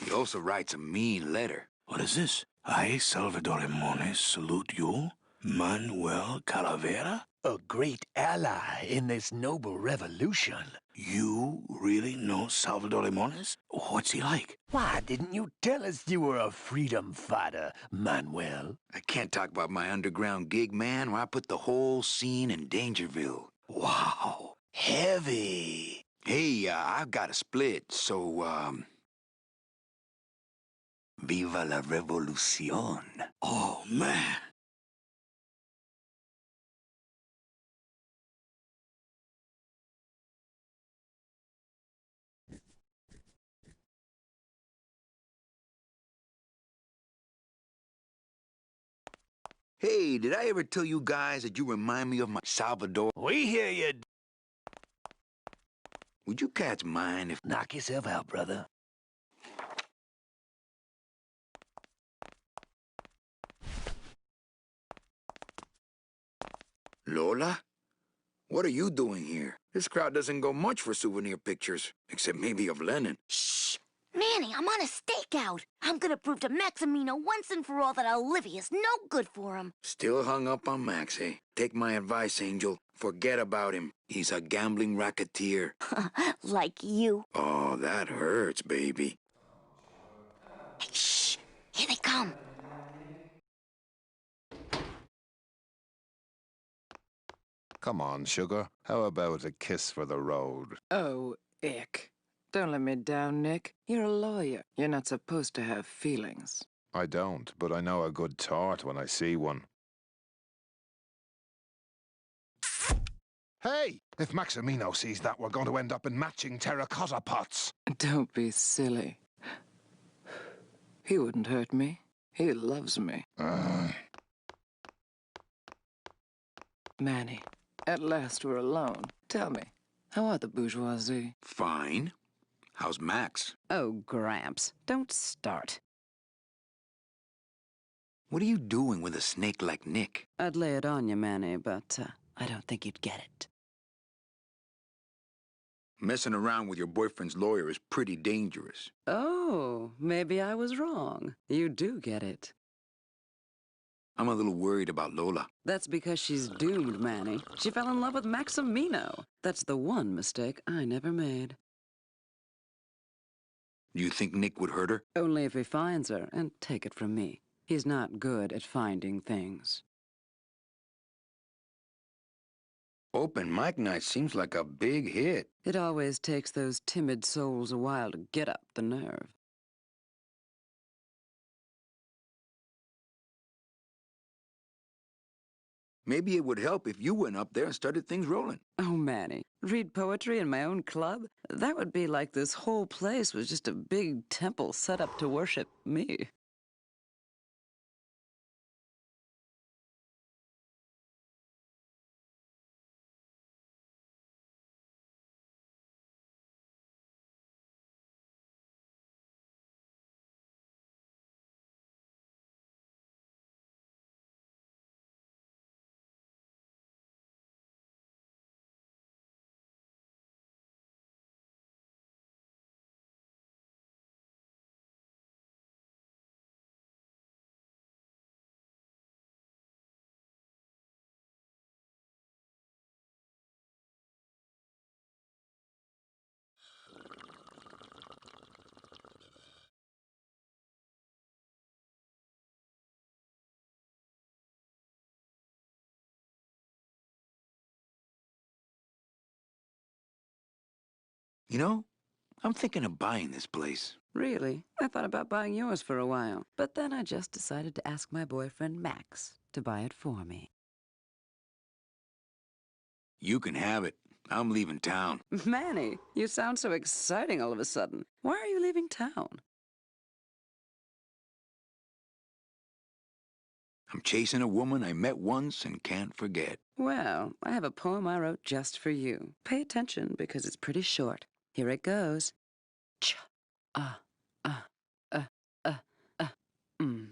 He also writes a mean letter.
What is this? I, Salvador Limones, salute you, Manuel Calavera?
A great ally in this noble revolution.
You really know Salvador Limones? What's he like?
Why didn't you tell us you were a freedom fighter, Manuel?
I can't talk about my underground gig, man, where I put the whole scene in Dangerville.
Wow, heavy.
Hey, I've got a split, so,
Viva la revolución.
Oh, man.
Hey, did I ever tell you guys that you remind me of my Salvador?
We hear you.
Would you cats mind if...
Knock yourself out, brother.
Lola? What are you doing here? This crowd doesn't go much for souvenir pictures, except maybe of Lenin.
Shh! Manny, I'm on a stakeout. I'm gonna prove to Maximino once and for all that Olivia's no good for him.
Still hung up on Max, eh? Take my advice, Angel. Forget about him. He's a gambling racketeer.
Like you.
Oh, that hurts, baby.
Hey, shh! Here they come.
Come on, sugar. How about a kiss for the road?
Oh, ick. Don't let me down, Nick. You're a lawyer. You're not supposed to have feelings.
I don't, but I know a good tart when I see one. Hey! If Maximino sees that, we're going to end up in matching terracotta pots.
Don't be silly. He wouldn't hurt me. He loves me. Manny, at last we're alone. Tell me, how are the bourgeoisie?
Fine. How's Max?
Oh, Gramps, don't start.
What are you doing with a snake like Nick?
I'd lay it on you, Manny, but I don't think you'd get it.
Messing around with your boyfriend's lawyer is pretty dangerous.
Oh, maybe I was wrong. You do get it.
I'm a little worried about Lola.
That's because she's doomed, Manny. She fell in love with Maximino. That's the one mistake I never made.
Do you think Nick would hurt her?
Only if he finds her, and take it from me. He's not good at finding things.
Open mic night seems like a big hit.
It always takes those timid souls a while to get up the nerve.
Maybe it would help if you went up there and started things rolling.
Oh, Manny, read poetry in my own club? That would be like this whole place was just a big temple set up to worship me.
You know, I'm thinking of buying this place.
Really? I thought about buying yours for a while, but then I just decided to ask my boyfriend Max to buy it for me.
You can have it. I'm leaving town.
Manny, you sound so exciting all of a sudden. Why are you leaving town?
I'm chasing a woman I met once and can't forget.
Well, I have a poem I wrote just for you. Pay attention because it's pretty short. Here it goes. Ch ah ah mm.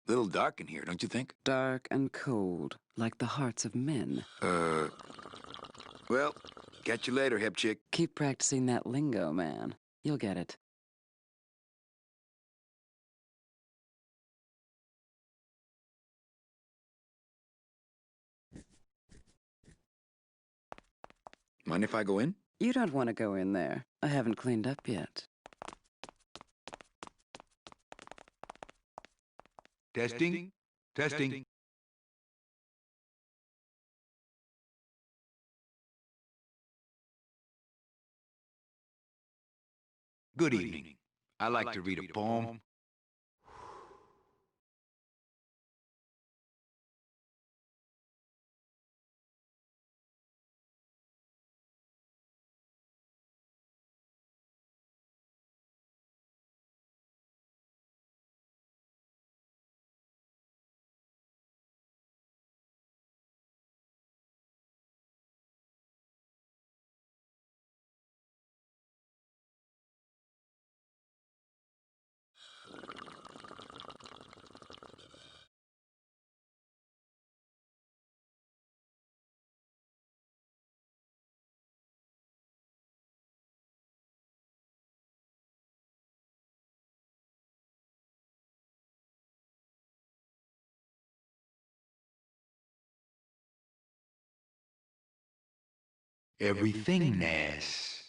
Little dark in here, don't you think?
Dark and cold, like the hearts of men.
Well, catch you later, hip chick.
Keep practicing that lingo, man. You'll get it.
Mind if I go in?
You don't want to go in there. I haven't cleaned up yet.
Testing. Testing. Good evening. I like to read a poem. Everythingness.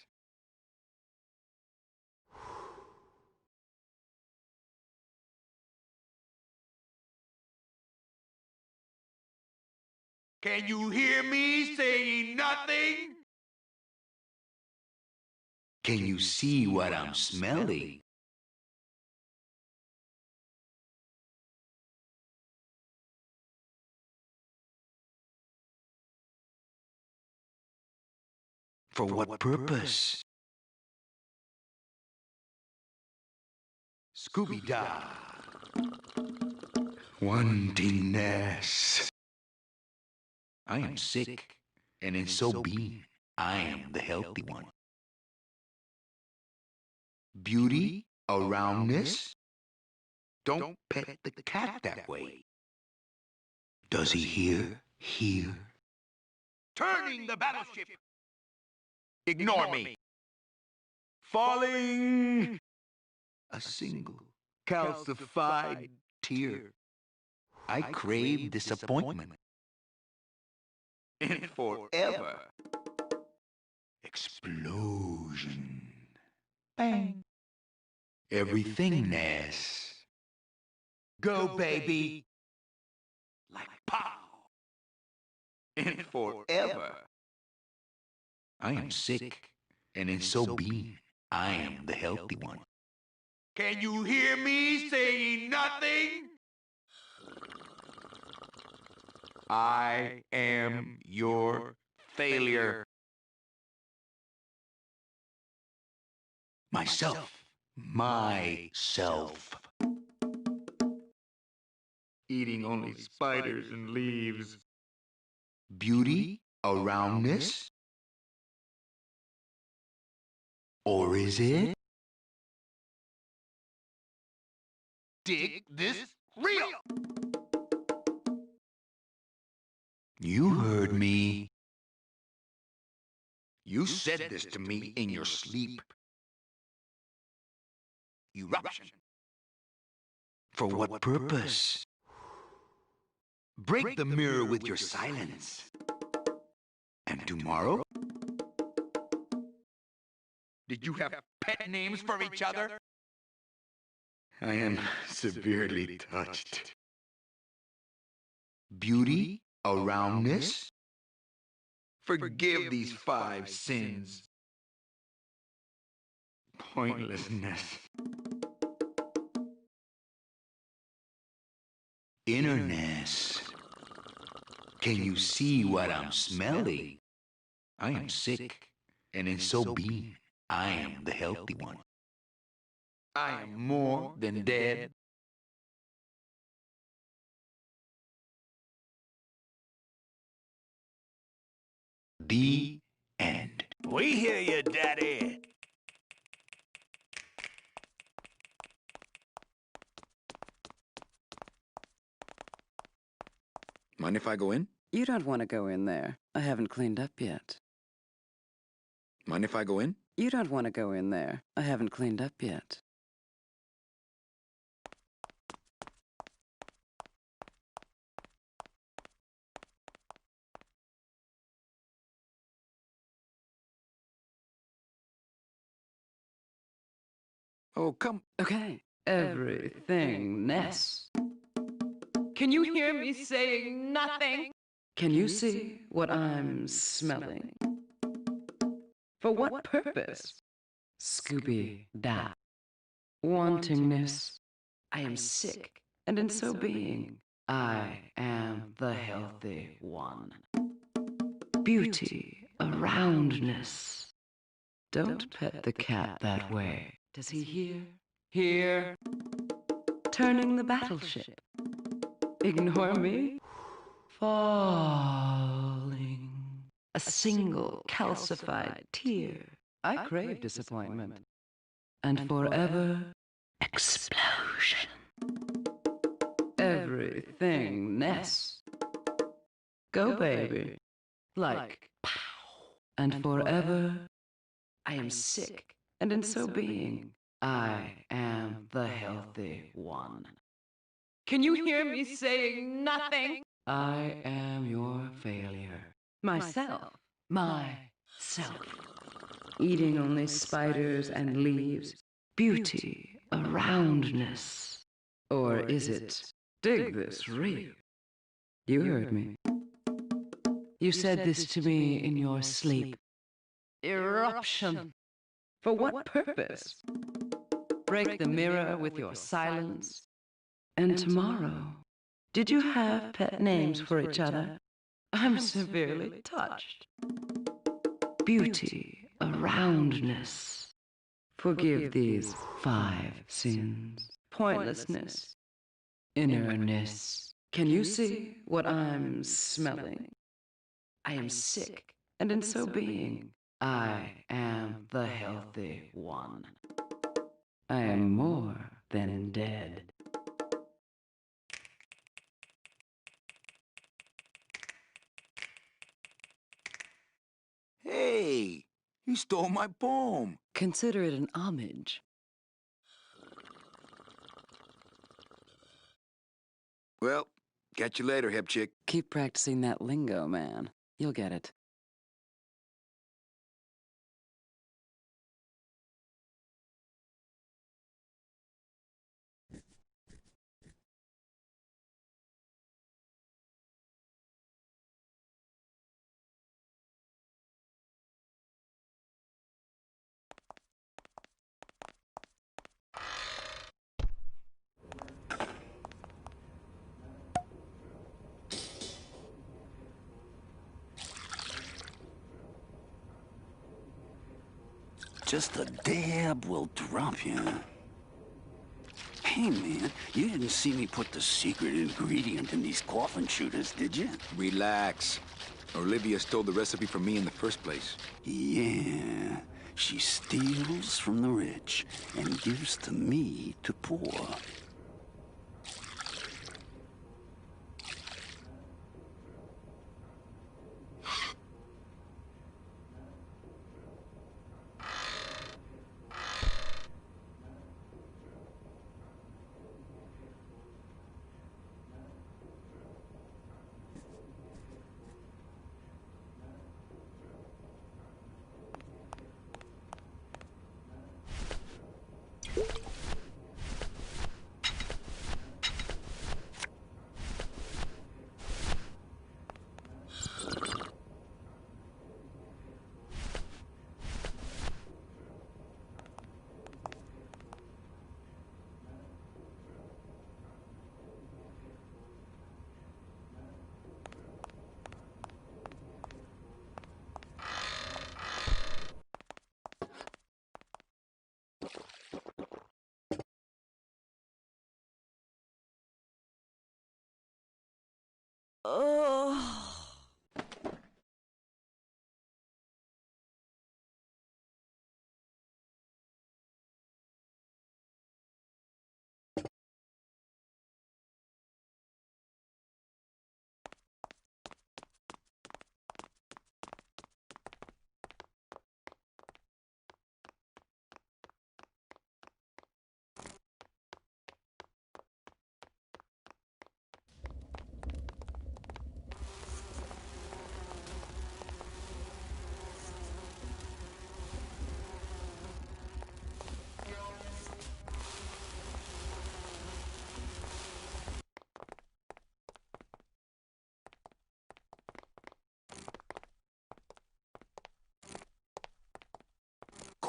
Can you hear me saying nothing? Can you see what I'm smelling? For what purpose? Scooby-Dah. Wantingness. I am sick, and in so being, I am the healthy one. Beauty, aroundness. Don't pet the cat that way. Does he hear? Hear? Turning the battleship. Ignore me. Falling. A single calcified tear. I crave disappointment. And forever. Explosion. Bang. Everythingness. Go, baby. Like pow. And forever. I am sick, and in so being, I am the healthy one. Can you hear me saying nothing? I am your failure. Myself. Eating only spiders and leaves. Beauty, aroundness? Or is it? Dig this real! You heard me. You said this to me in your sleep. Eruption. For what purpose? Break the mirror with your silence. And tomorrow? Did you have pet names for each other? I am severely touched. Beauty, aroundness?
Forgive these 5 sins. Pointlessness.
Interness. Can you see what I'm smelling? I am sick, and in so being, I am the healthy one.
I am more than dead.
The end.
We hear you, Daddy.
Mind if I go in?
You don't want to go in there. I haven't cleaned up yet.
Mind if I go in?
You don't want to go in there. I haven't cleaned up yet.
Oh, come.
Okay. Everything, Ness.
Can you hear me saying nothing?
Can you see what I'm smelling? For what purpose? Scooby-Doo. Wantingness. I am sick, and in so being, I am the healthy one. Beauty, aroundness. Don't pet the cat that way. Does he hear? Hear? Turning the battleship. Ignore me? Falling. A single calcified tear. I crave disappointment. And forever, explosion. Everything, Ness. Go, baby. Like, pow. And forever, I am sick, and in so being, I am the healthy one.
Can you hear me saying nothing?
I am your failure. Myself. Eating only spiders and leaves. Beauty, aroundness. Or is it, dig this real? You heard me. You said this to me in your sleep. Eruption. For what purpose? Break the mirror with your silence. And tomorrow, did you have pet names for each other? I'm severely touched. Beauty, aroundness. Forgive these 5 sins. Pointlessness. Innerness. Can you see what I'm smelling? I am sick, and in so being, I am the healthy one. I am more than dead.
Hey, you stole my poem.
Consider it an homage.
Well, catch you later, hip chick.
Keep practicing that lingo, man. You'll get it.
Just a dab will drop you. Hey, man, you didn't see me put the secret ingredient in these coffin shooters, did you?
Relax. Olivia stole the recipe from me in the first place.
Yeah, she steals from the rich and gives to me to poor.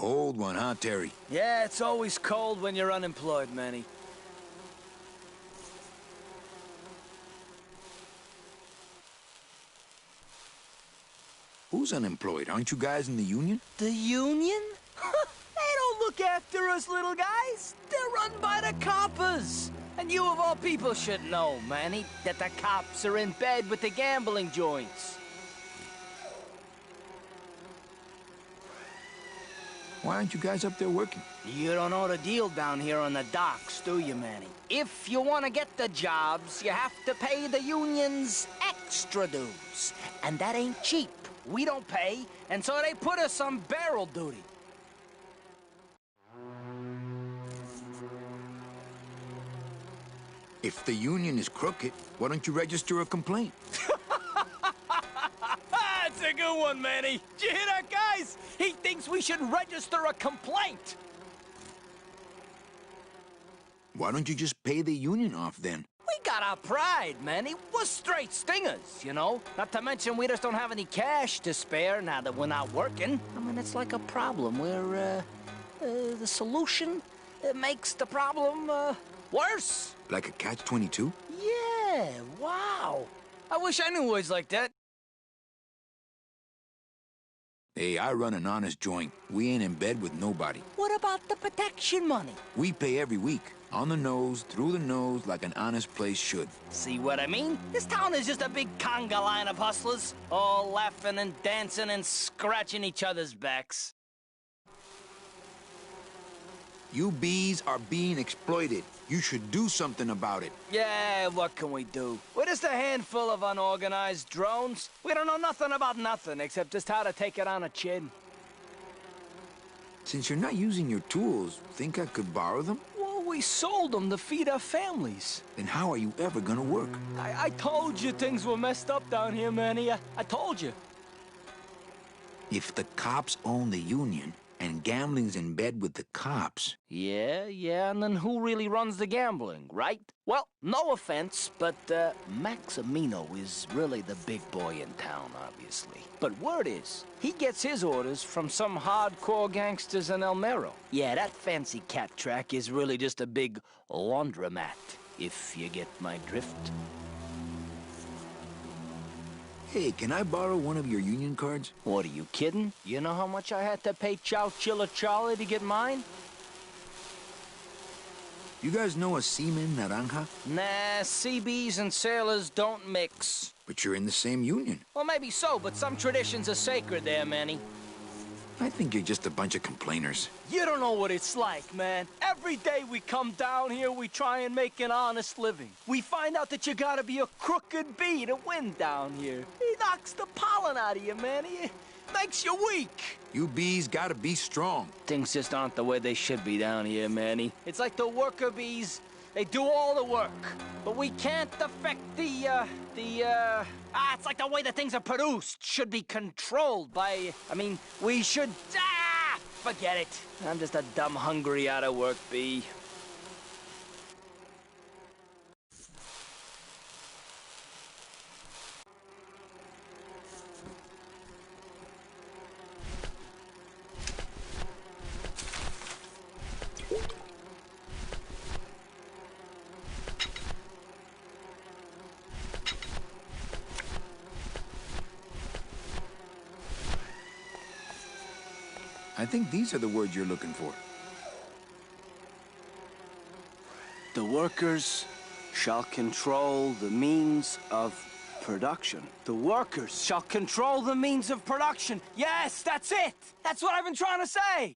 cold one, huh, Terry?
Yeah, it's always cold when you're unemployed, Manny.
Who's unemployed? Aren't you guys in the union?
The union? They don't look after us little guys. They're run by the coppers. And you of all people should know, Manny, that the cops are in bed with the gambling joints.
Why aren't you guys up there working?
You don't know the deal down here on the docks, do you, Manny? If you want to get the jobs, you have to pay the unions extra dues. And that ain't cheap. We don't pay, and so they put us on barrel duty.
If the union is crooked, why don't you register a complaint?
That's a good one, Manny. Did you hear that, guys? He thinks we should register a complaint.
Why don't you just pay the union off then?
We got our pride, Manny. We're straight stingers, you know? Not to mention we just don't have any cash to spare now that we're not working. I mean, it's like a problem where, the solution makes the problem, worse.
Like a catch-22?
Yeah, wow. I wish I knew words like that.
Hey, I run an honest joint. We ain't in bed with nobody.
What about the protection money?
We pay every week. On the nose, through the nose, like an honest place should.
See what I mean? This town is just a big conga line of hustlers, all laughing and dancing and scratching each other's backs.
You bees are being exploited. You should do something about it.
Yeah, what can we do? We're just a handful of unorganized drones. We don't know nothing about nothing except just how to take it on a chin.
Since you're not using your tools, think I could borrow them?
Well, we sold them to feed our families.
Then how are you ever gonna work?
I told you things were messed up down here, Manny. I told you.
If the cops own the union, and gambling's in bed with the cops.
Yeah, and then who really runs the gambling, right? Well, no offense, but Maximino is really the big boy in town, obviously. But word is, he gets his orders from some hardcore gangsters in El Mero. Yeah, that fancy cat track is really just a big laundromat, if you get my drift.
Hey, can I borrow one of your union cards?
What, are you kidding? You know how much I had to pay Chow Chilla Charlie to get mine?
You guys know a seaman, Naranja?
Nah, CBs and sailors don't mix.
But you're in the same union.
Well, maybe so, but some traditions are sacred there, Manny.
I think you're just a bunch of complainers.
You don't know what it's like, man. Every day we come down here, we try and make an honest living. We find out that you gotta be a crooked bee to win down here. He knocks the pollen out of you, man. He makes you weak.
You bees gotta be strong.
Things just aren't the way they should be down here, Manny. It's like the worker bees. They do all the work, but we can't affect it's like the way that things are produced should be controlled by, we should, forget it. I'm just a dumb, hungry, out-of-work bee.
I think these are the words you're looking for.
The workers shall control the means of production.
The workers shall control the means of production. Yes, that's it. That's what I've been trying to say.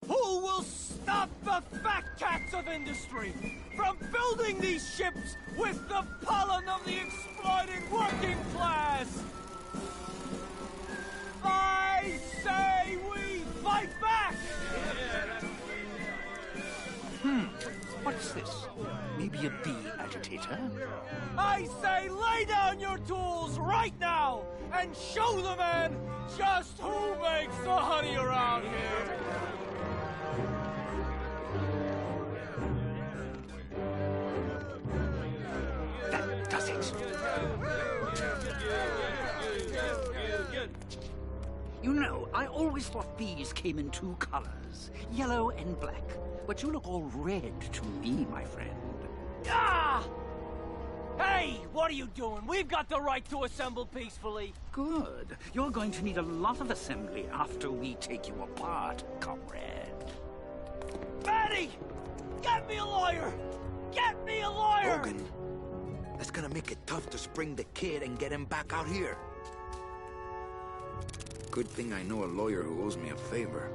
Who will stop the fat cats of industry from building these ships with the pollen of the exploited working class? I say we fight back!
What's this? Maybe a bee agitator?
I say lay down your tools right now and show the man just who makes the honey around here!
That does it. You know, I
always thought these came in two colors, yellow and black. But you look all red to me, my friend.
Ah! Hey, what are you doing? We've got the right to assemble peacefully.
Good. You're going to need a lot of assembly after we take you apart, comrade.
Betty! Get me a lawyer! Get me a lawyer!
Logan, that's gonna make it tough to spring the kid and get him back out here. Good thing I know a lawyer who owes me a favor.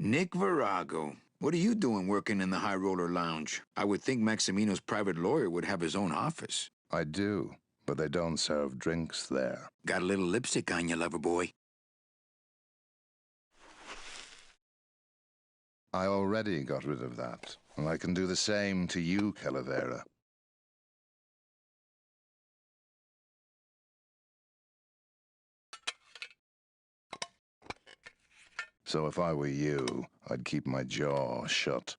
Nick Virago. What are you doing working in the High Roller Lounge? I would think Maximino's private lawyer would have his own office.
I do, but they don't serve drinks there.
Got a little lipstick on you, lover boy.
I already got rid of that, and I can do the same to you, Calavera. So if I were you, I'd keep my jaw shut.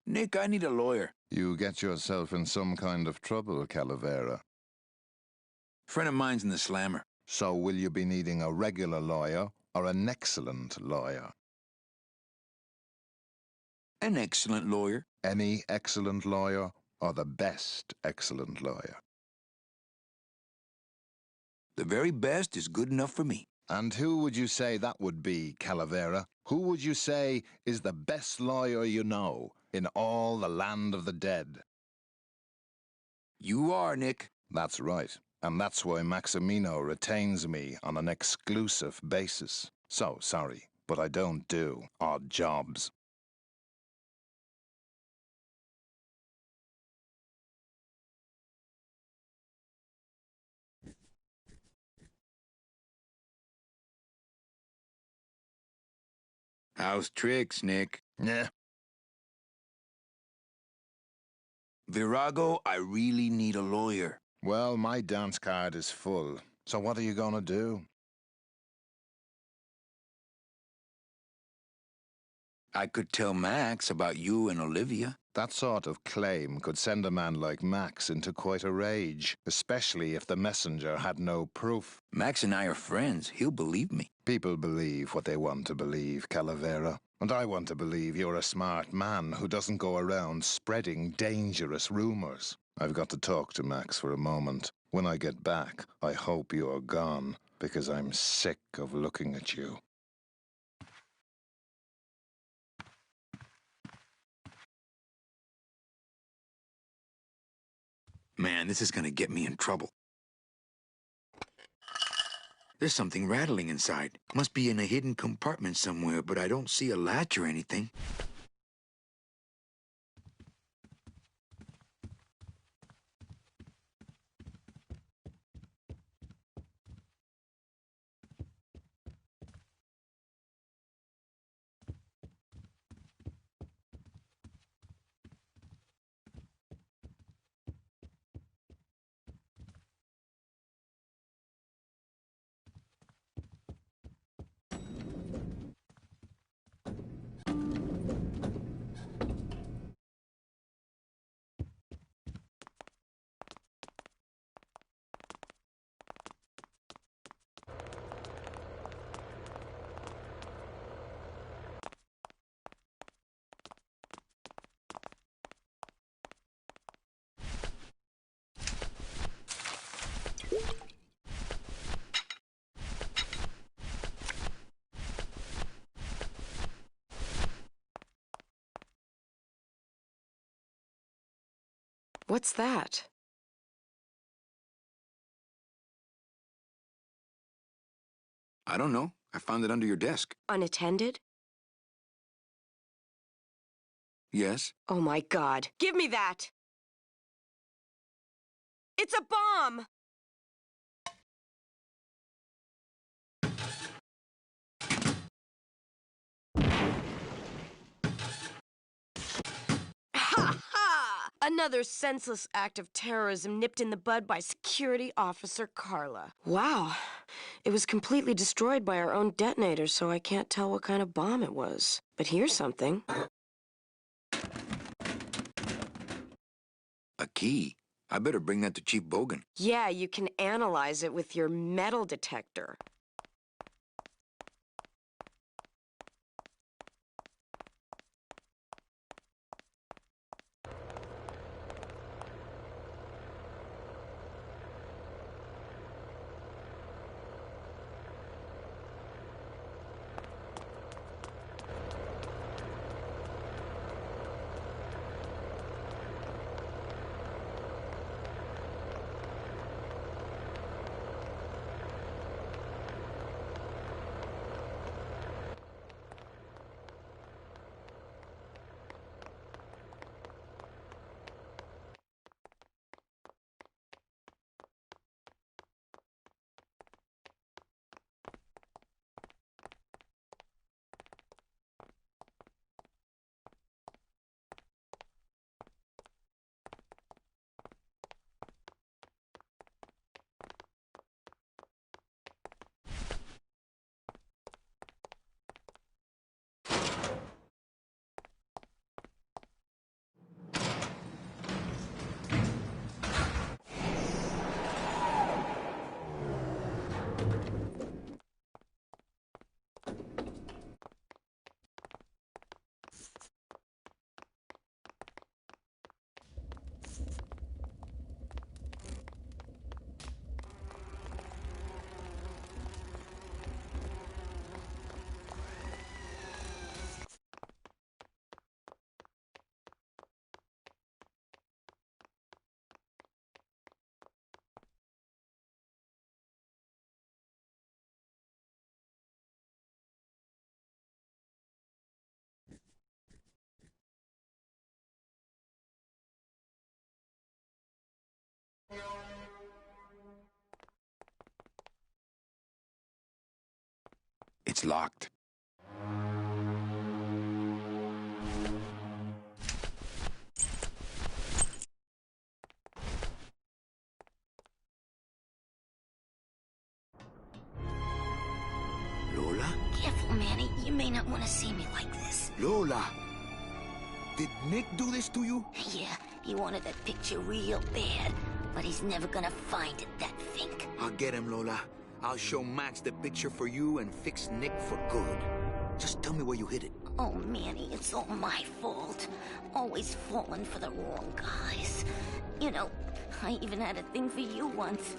Nick, I need a lawyer.
You get yourself in some kind of trouble, Calavera.
Friend of mine's in the slammer.
So will you be needing a regular lawyer or an excellent lawyer?
An excellent lawyer.
Any excellent lawyer or the best excellent lawyer?
The very best is good enough for me.
And who would you say that would be, Calavera? Who would you say is the best lawyer you know in all the land of the dead?
You are, Nick.
That's right. And that's why Maximino retains me on an exclusive basis. So, sorry, but I don't do odd jobs.
How's tricks, Nick?
Yeah.
Virago, I really need a lawyer.
Well, my dance card is full. So what are you gonna do?
I could tell Max about you and Olivia.
That sort of claim could send a man like Max into quite a rage, especially if the messenger had no proof.
Max and I are friends. He'll believe me.
People believe what they want to believe, Calavera. And I want to believe you're a smart man who doesn't go around spreading dangerous rumors. I've got to talk to Max for a moment. When I get back, I hope you're gone, because I'm sick of looking at you.
Man, this is gonna get me in trouble. There's something rattling inside. Must be in a hidden compartment somewhere, but I don't see a latch or anything.
What's that?
I don't know. I found it under your desk.
Unattended?
Yes?
Oh my God. Give me that! It's a bomb! Ha ha! Another senseless act of terrorism nipped in the bud by Security Officer Carla. Wow. It was completely destroyed by our own detonator, so I can't tell what kind of bomb it was. But here's something.
A key? I better bring that to Chief Bogan.
Yeah, you can analyze it with your metal detector.
It's locked. Lola?
Careful, Manny. You may not want to see me like this.
Lola! Did Nick do this to you?
Yeah, he wanted that picture real bad, but he's never gonna find it, that Fink.
I'll get him, Lola. I'll show Max the picture for you and fix Nick for good. Just tell me where you hid it.
Oh, Manny, it's all my fault. Always falling for the wrong guys. You know, I even had a thing for you once.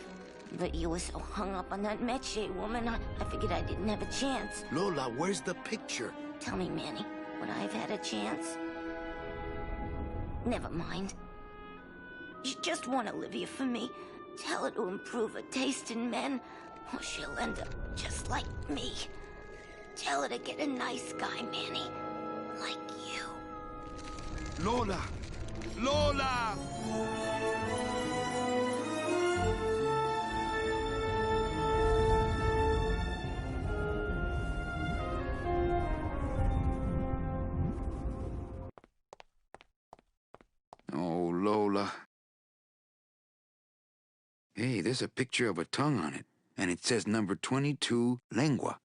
But you were so hung up on that Meche woman, I figured I didn't have a chance.
Lola, where's the picture?
Tell me, Manny, would I have had a chance? Never mind.
Just want Olivia for me. Tell her to improve her taste in men, or she'll end up just like me. Tell her to get a nice guy, Manny. Like you.
Lola! Lola! Oh, Lola. Hey, there's a picture of a tongue on it, and it says number 22, lengua.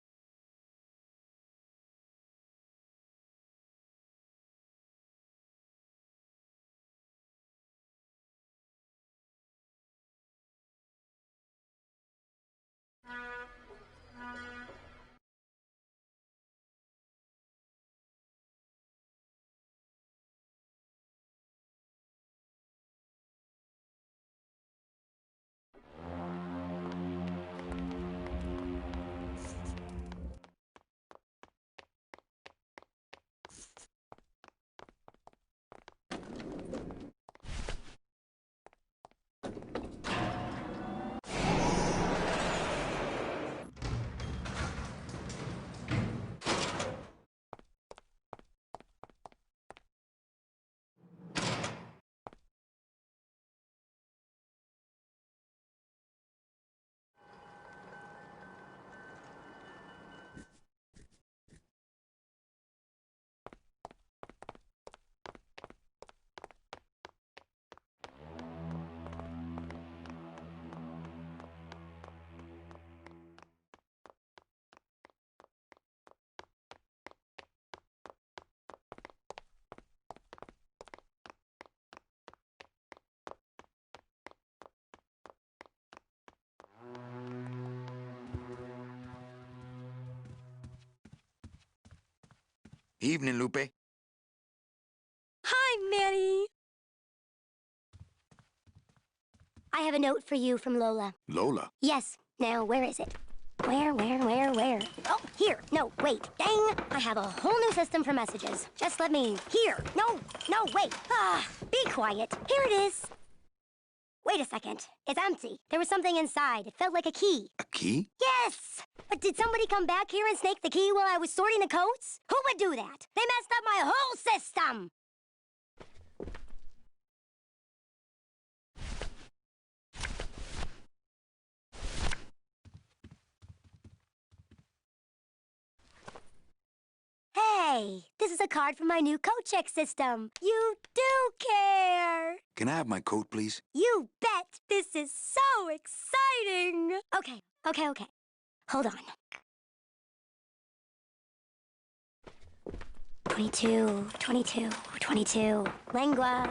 Evening, Lupe.
Hi, Manny. I have a note for you from Lola.
Lola?
Yes. Now, where is it? Where? Oh, here. No, wait. Dang. I have a whole new system for messages. Just let me... Here. No, wait. Be quiet. Here it is. Wait a second. It's empty. There was something inside. It felt like a key.
A key?
Yes! But did somebody come back here and snake the key while I was sorting the coats? Who would do that? They messed up my whole system! Hey, this is a card from my new coat check system. You do care!
Can I have my coat, please?
You bet! This is so exciting! Okay. Hold on. 22. Lengua.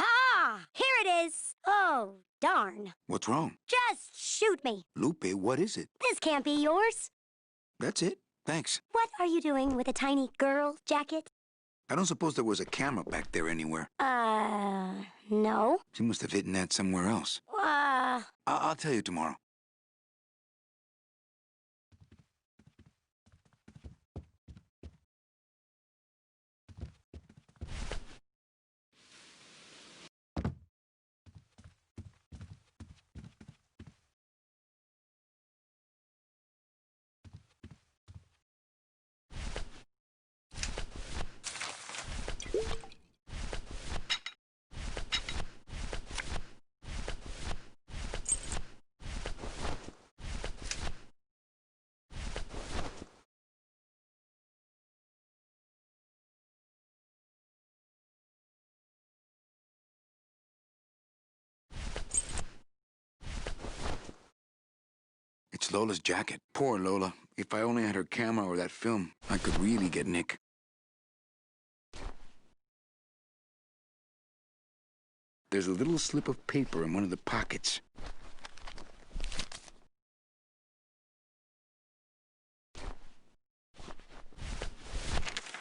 Ha! Here it is! Oh, darn.
What's wrong?
Just shoot me.
Lupe, what is it?
This can't be yours.
That's it. Thanks.
What are you doing with a tiny girl jacket?
I don't suppose there was a camera back there anywhere.
No.
She must have hidden that somewhere else. I'll tell you tomorrow. It's Lola's jacket. Poor Lola. If I only had her camera or that film, I could really get Nick. There's a little slip of paper in one of the pockets.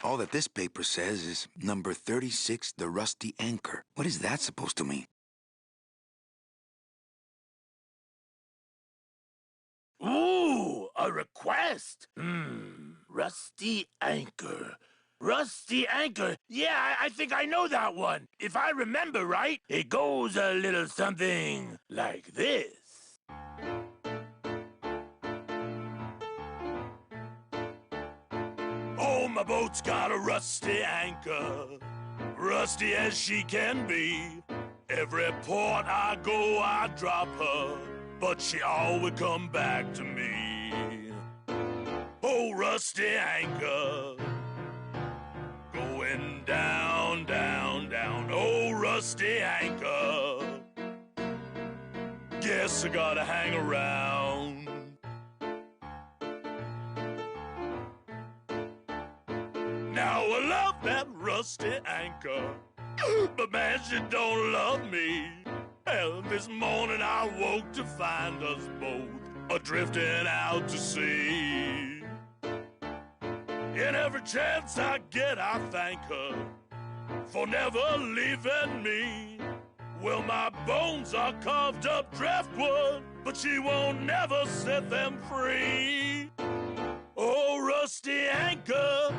All that this paper says is number 36, the rusty anchor. What is that supposed to mean?
Ooh, a request. Rusty anchor. Rusty anchor. Yeah, I think I know that one. If I remember right, it goes a little something like this. Oh, my boat's got a rusty anchor, rusty as she can be. Every port I go, I drop her, but she always come back to me. Oh, rusty anchor, going down, down, down. Oh, rusty anchor, guess I gotta hang around. Now I love that rusty anchor, but man, she don't love me. Hell, this morning I woke to find us both a-drifting out to sea. And every chance I get, I thank her for never leaving me. Well, my bones are carved up driftwood, but she won't never set them free. Oh, rusty anchor,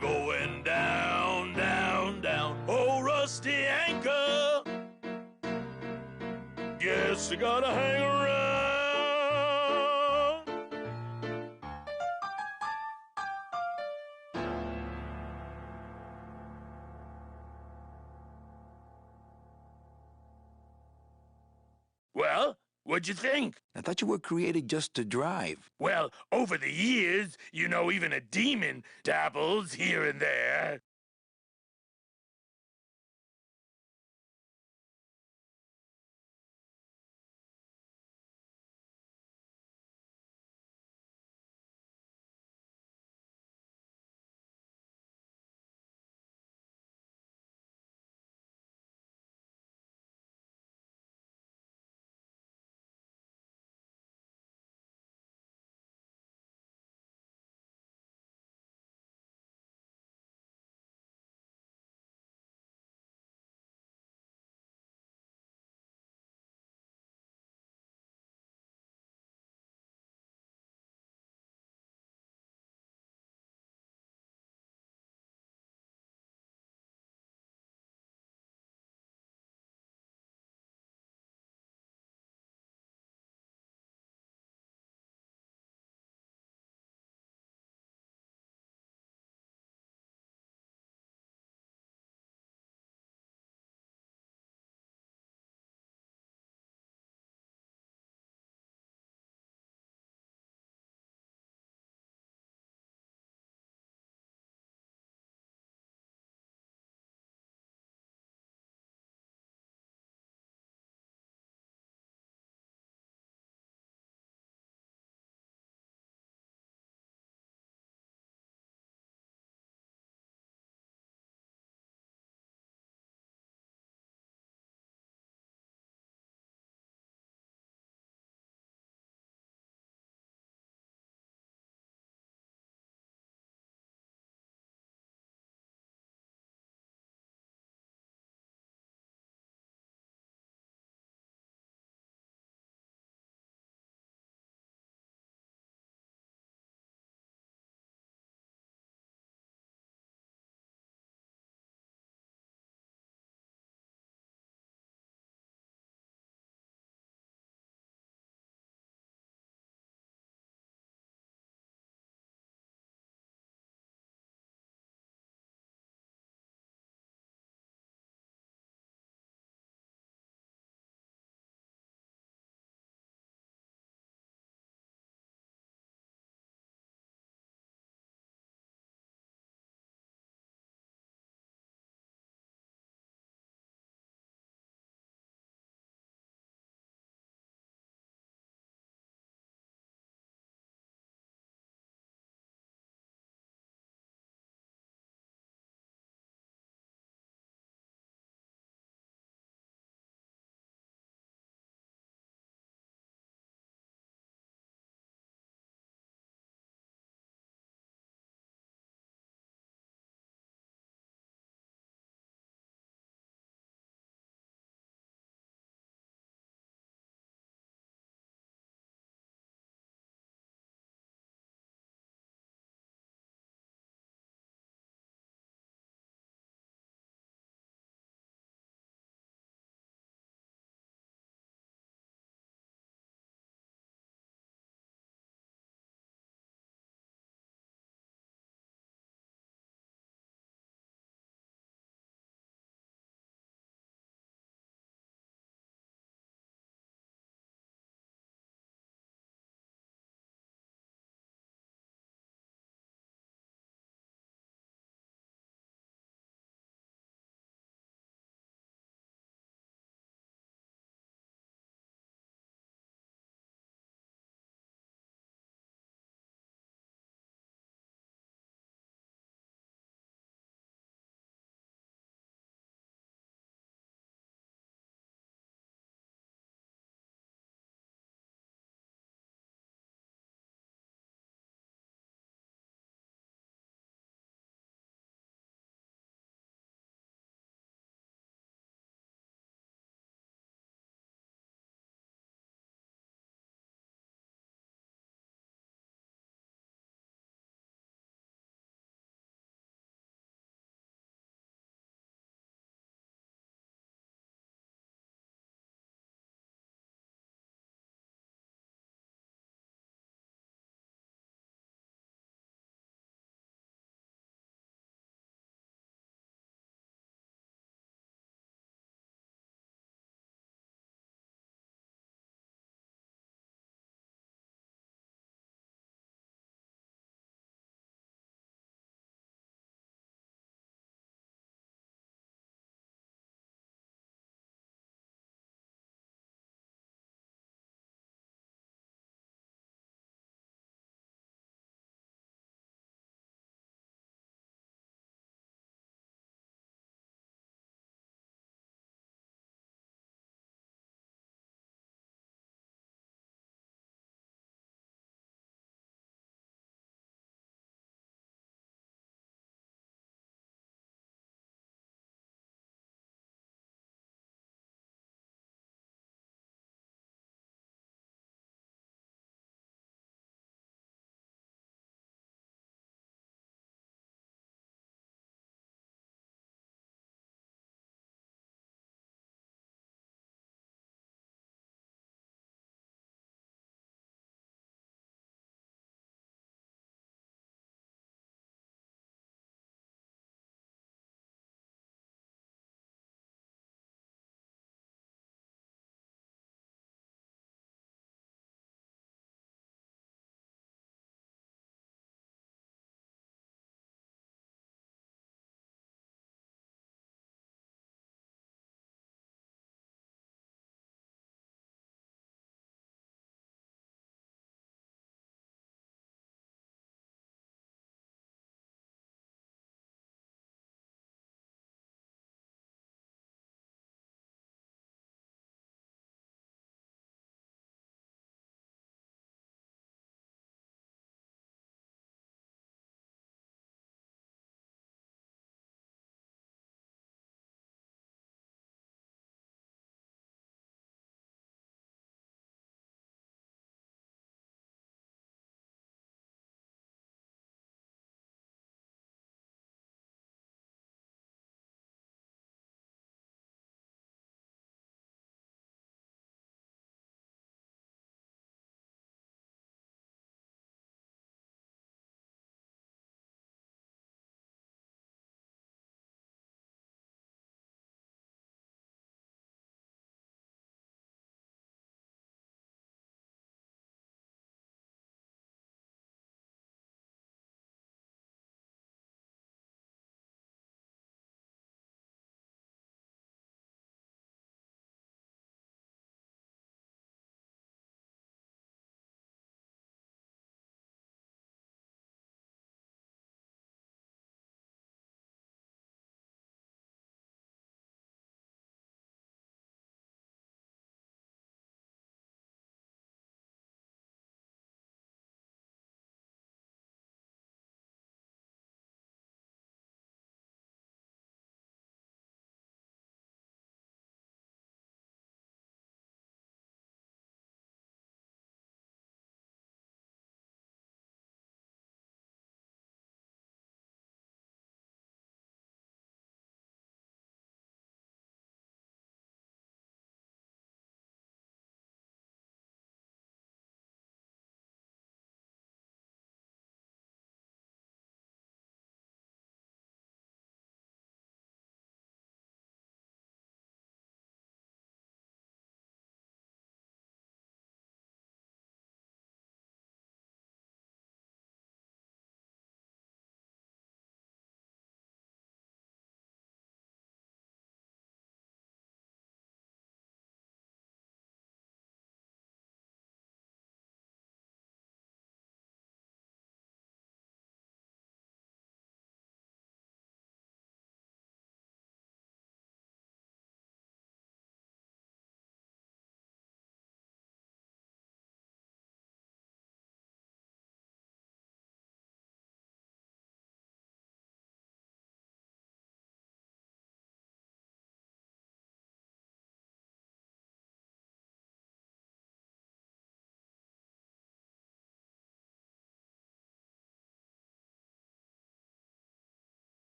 going down, down, down. Oh, rusty anchor, guess I gotta hang around. Well, what'd you think?
I thought you were created just to drive.
Well, over the years, you know, even a demon dabbles here and there.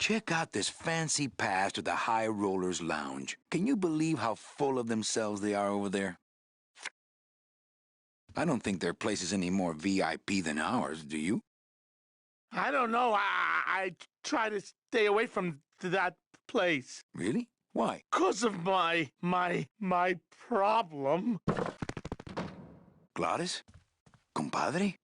Check out this fancy pass to the High Rollers Lounge. Can you believe how full of themselves they are over there? I don't think their place is any more VIP than ours, do you?
I don't know. I try to stay away from that place.
Really? Why?
'Cause of my problem.
Gladys? Compadre?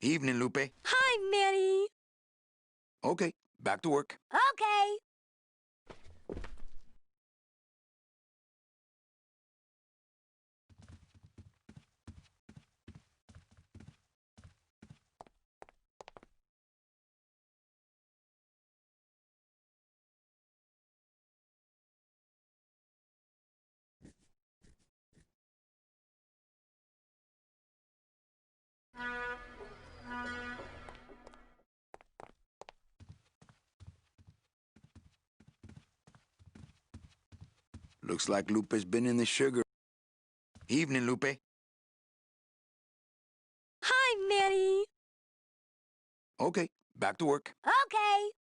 Evening, Lupe.
Hi, Manny.
Okay, back to work.
Okay.
Looks like Lupe's been in the sugar. Evening, Lupe.
Hi, Manny.
Okay, back to work.
Okay.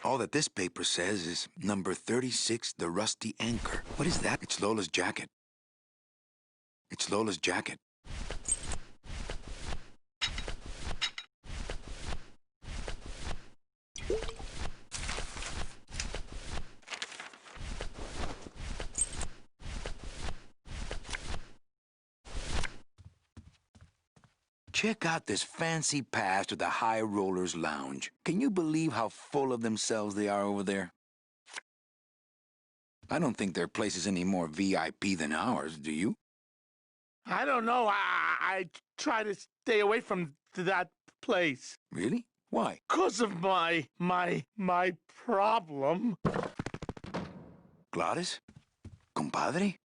All that this paper says is number 36, the Rusty Anchor. What is that? It's Lola's jacket. It's Lola's jacket. Check out this fancy pass to the High Rollers Lounge. Can you believe how full of themselves they are over there? I don't think their place is any more VIP than ours, do you?
I don't know. I try to stay away from that place.
Really? Why?
'Cause of my problem.
Gladys? Compadre?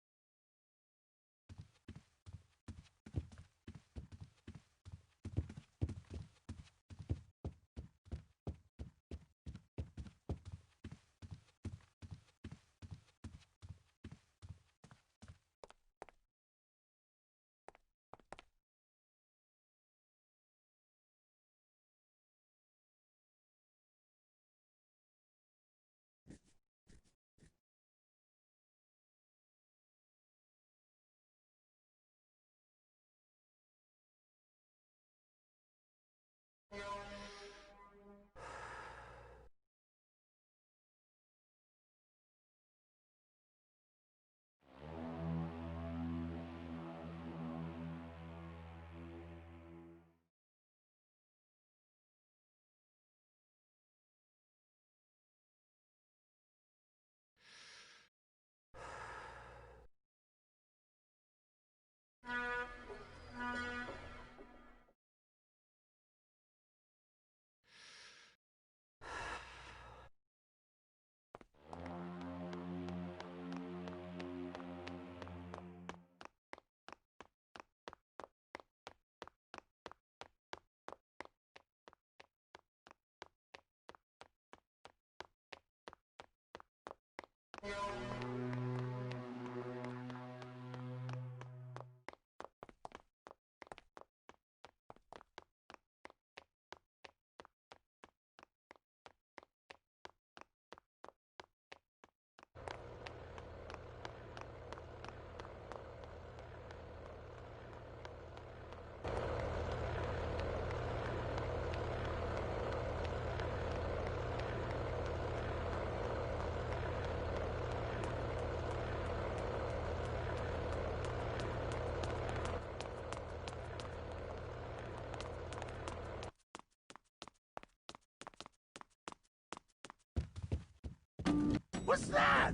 What's that?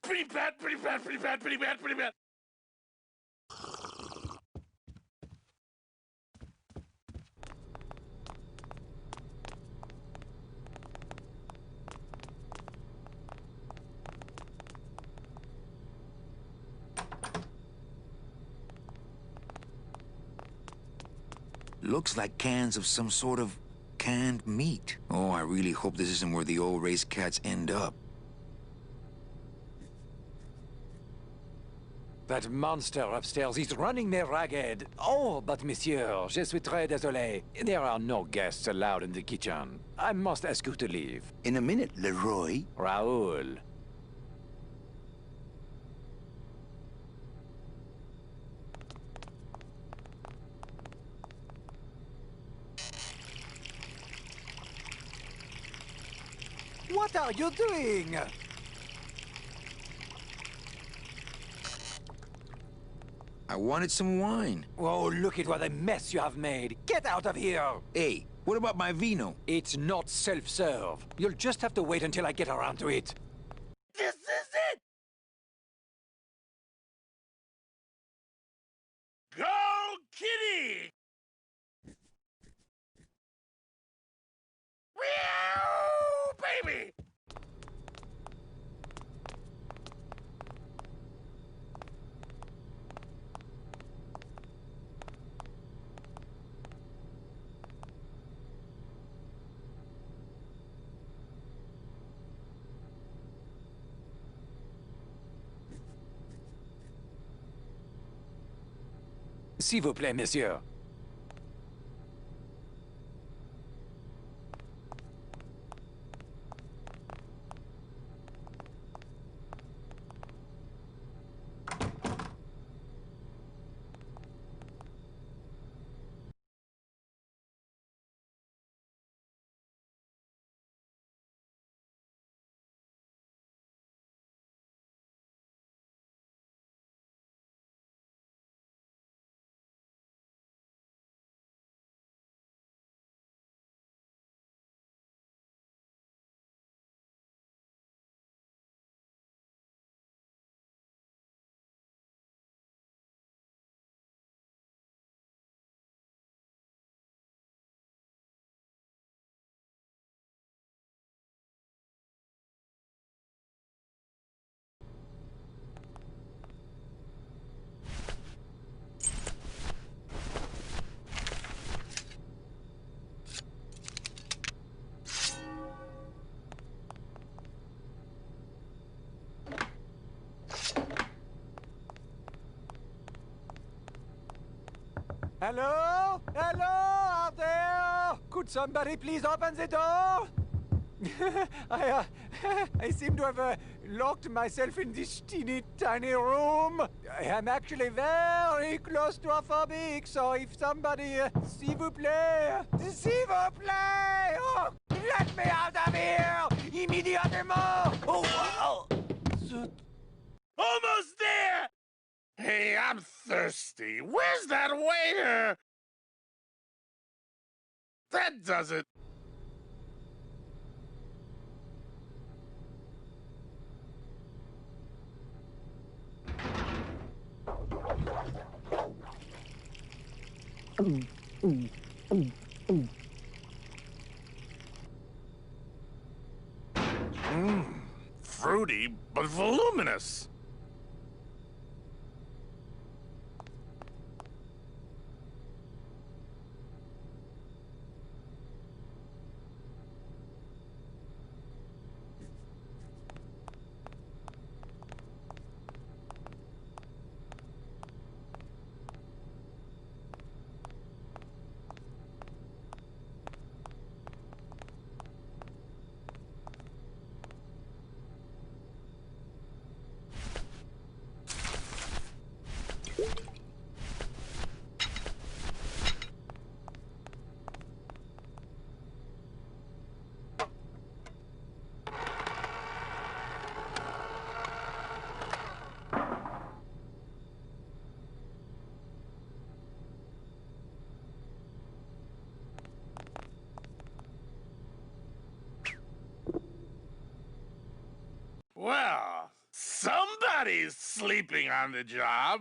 Pretty bad, pretty bad, pretty bad, pretty bad, pretty bad.
Looks like cans of some sort of canned meat. Oh, I really hope this isn't where the old race cats end up.
That monster upstairs is running me ragged. Oh, but monsieur, je suis très désolé. There are no guests allowed in the kitchen. I must ask you to leave.
In a minute, Leroy.
Raoul. What are you doing?
I wanted some wine.
Oh, look at what a mess you have made. Get out of here!
Hey, what about my vino?
It's not self-serve. You'll just have to wait until I get around to it.
This is it! Go, kitty! Meow, baby!
S'il vous plaît, monsieur. Hello? Hello out there? Could somebody please open the door? I seem to have locked myself in this teeny tiny room. I am actually very claustrophobic, so if somebody, s'il vous plaît, s'il vous plaît, oh, let me out of here, immédiatement. Oh.
Almost there! Hey, I'm thirsty. Where's that waiter? That does it. Fruity, but voluminous. Somebody's sleeping on the job.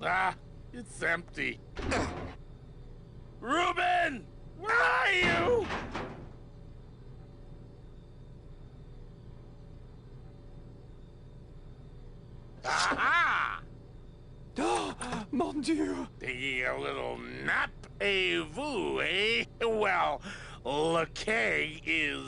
Ah, it's empty. Reuben! Where are you? Aha!
Oh, mon Dieu!
Taking a little nap, vous, eh? Well, le keg is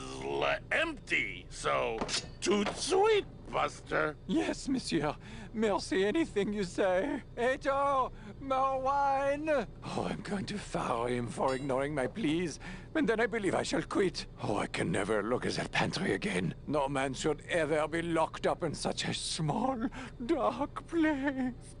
empty, so toot sweet, Buster.
Yes, monsieur. Merci, anything you say. Eto, more wine. Oh, I'm going to fire him for ignoring my pleas, and then I believe I shall quit. Oh, I can never look at that pantry again. No man should ever be locked up in such a small, dark place.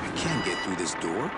I can't get through this door.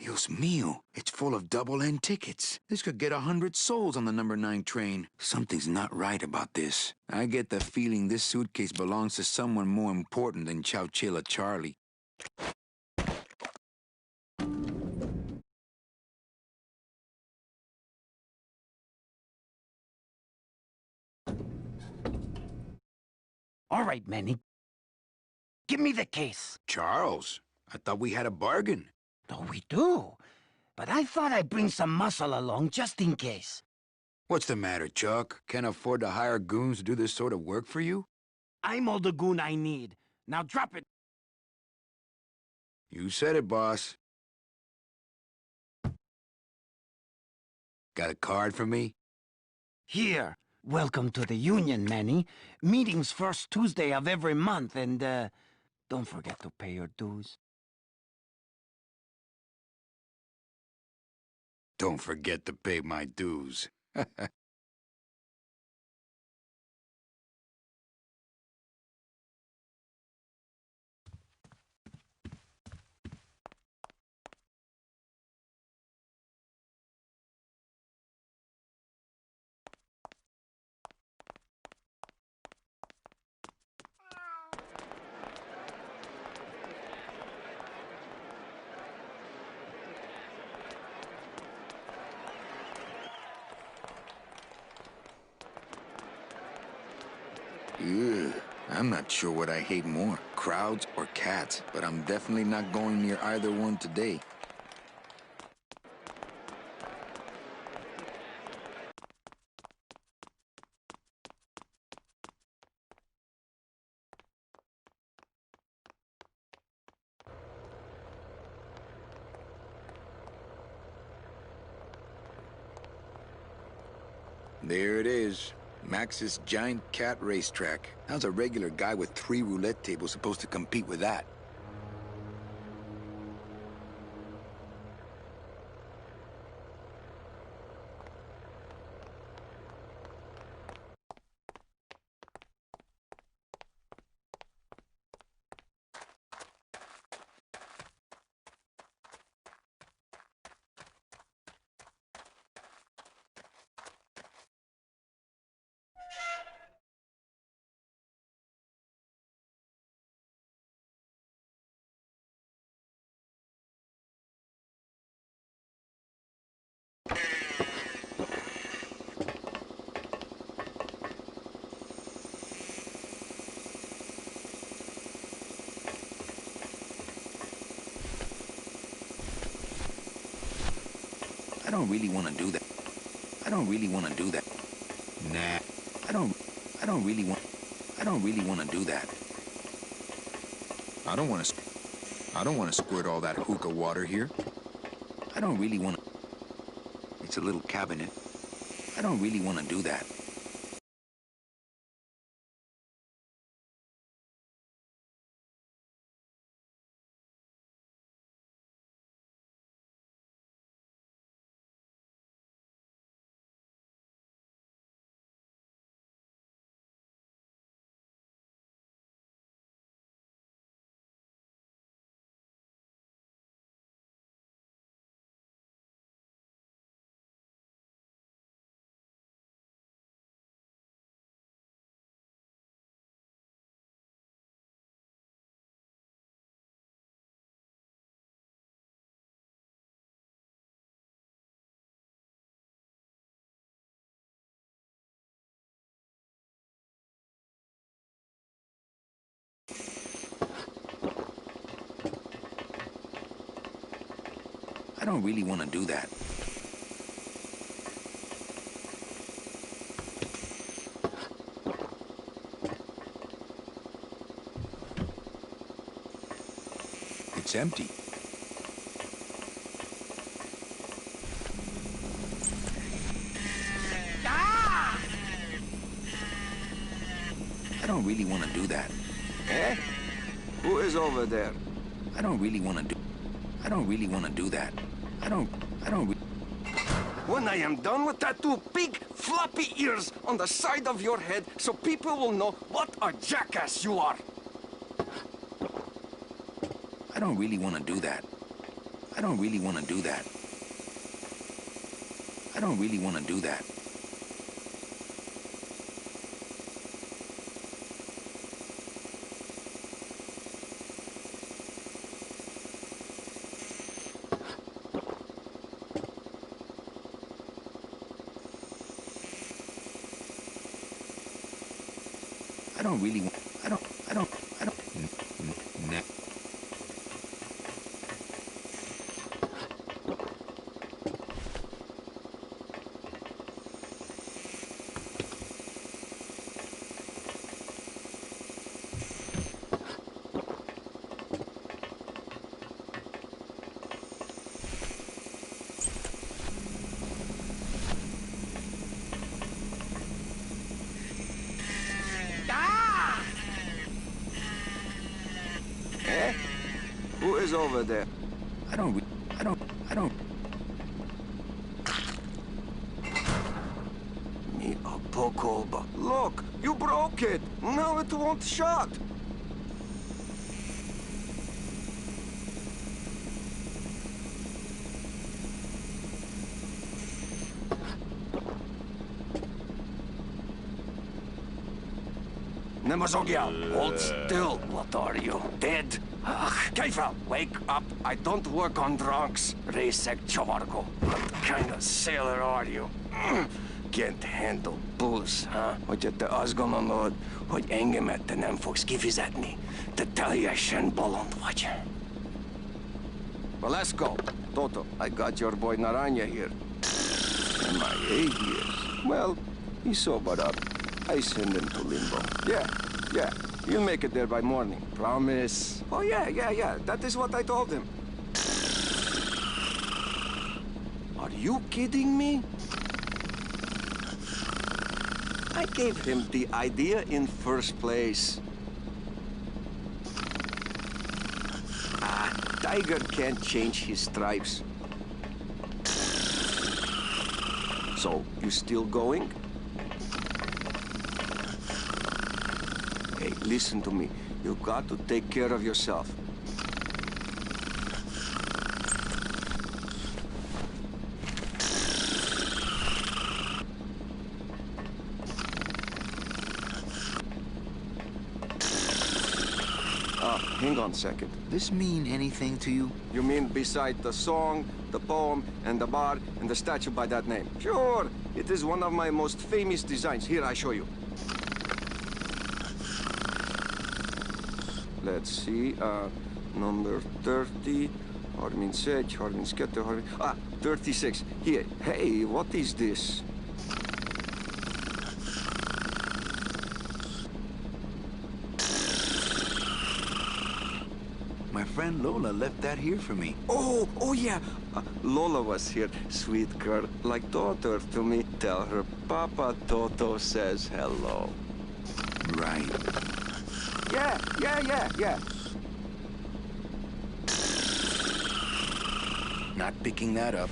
Dios mío, it's full of double-end tickets. This could get 100 souls on the number 9 train. Something's not right about this. I get the feeling this suitcase belongs to someone more important than Chowchilla Charlie.
All right, Manny. Give me the case.
Charles, I thought we had a bargain.
Oh, we do. But I thought I'd bring some muscle along just in case.
What's the matter, Chuck? Can't afford to hire goons to do this sort of work for you?
I'm all the goon I need. Now drop it.
You said it, boss. Got a card for me?
Here. Welcome to the union, Manny. Meeting's first Tuesday of every month, and, don't forget to pay your dues.
Don't forget to pay my dues. Ugh, I'm not sure what I hate more, crowds or cats, but I'm definitely not going near either one today. There it is. Max's giant cat racetrack. How's a regular guy with 3 roulette tables supposed to compete with that? I don't really want to do that. I don't really want to do that. Nah. I don't really want to do that. I don't want to squirt all that hookah water here. I don't really want to. It's a little cabinet. I don't really want to do that. I don't really want to do that. It's empty. I don't really want to do that.
Eh? Who is over there?
I don't really want to do that.
When I am done with that, 2 big floppy ears on the side of your head so people will know what a jackass you are.
I don't really want to do that. I don't really want to do that. I don't really want to do that. I don't really want... I don't... Nah.
Who is over there?
I don't...
Me a poco, but look, you broke it. Now it won't shut. Nemazogia, hold still. What are you, dead? Keifa, wake up. I don't work on drunks. Resek Chavargo. What kind of sailor are you? Can't handle booze, huh? Hogy te azt gondolod, hogy engemet te nem fogsz kifizetni? Te teljesen bolond vagy. Well, let's go. Toto, I got your boy Naranja here. MIA years. Well, he sobered up. I send him to Limbo. Yeah. You'll make it there by morning. Promise. Oh, yeah. That is what I told him. Are you kidding me? I gave him the idea in first place. Tiger can't change his stripes. So, you still going? Hey, listen to me. You got to take care of yourself. Hang on a second.
This mean anything to you?
You mean beside the song, the poem, and the bar, and the statue by that name? Sure. It is one of my most famous designs. Here, I show you. Let's see, number 30, Harmin Sech, Harmin Skette, Harmin... 36. Here. Hey, what is this?
My friend Lola left that here for me.
Oh yeah. Lola was here, sweet girl, like daughter to me. Tell her Papa Toto says hello.
Right.
Yeah.
Not picking that up.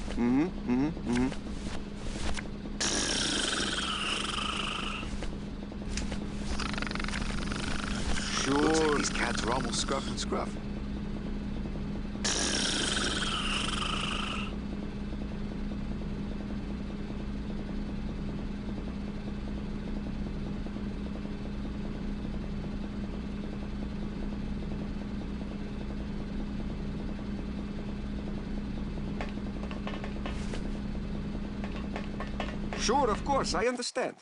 Sure.
Looks like these cats are almost scruff and scruff.
Sure, of course, I understand.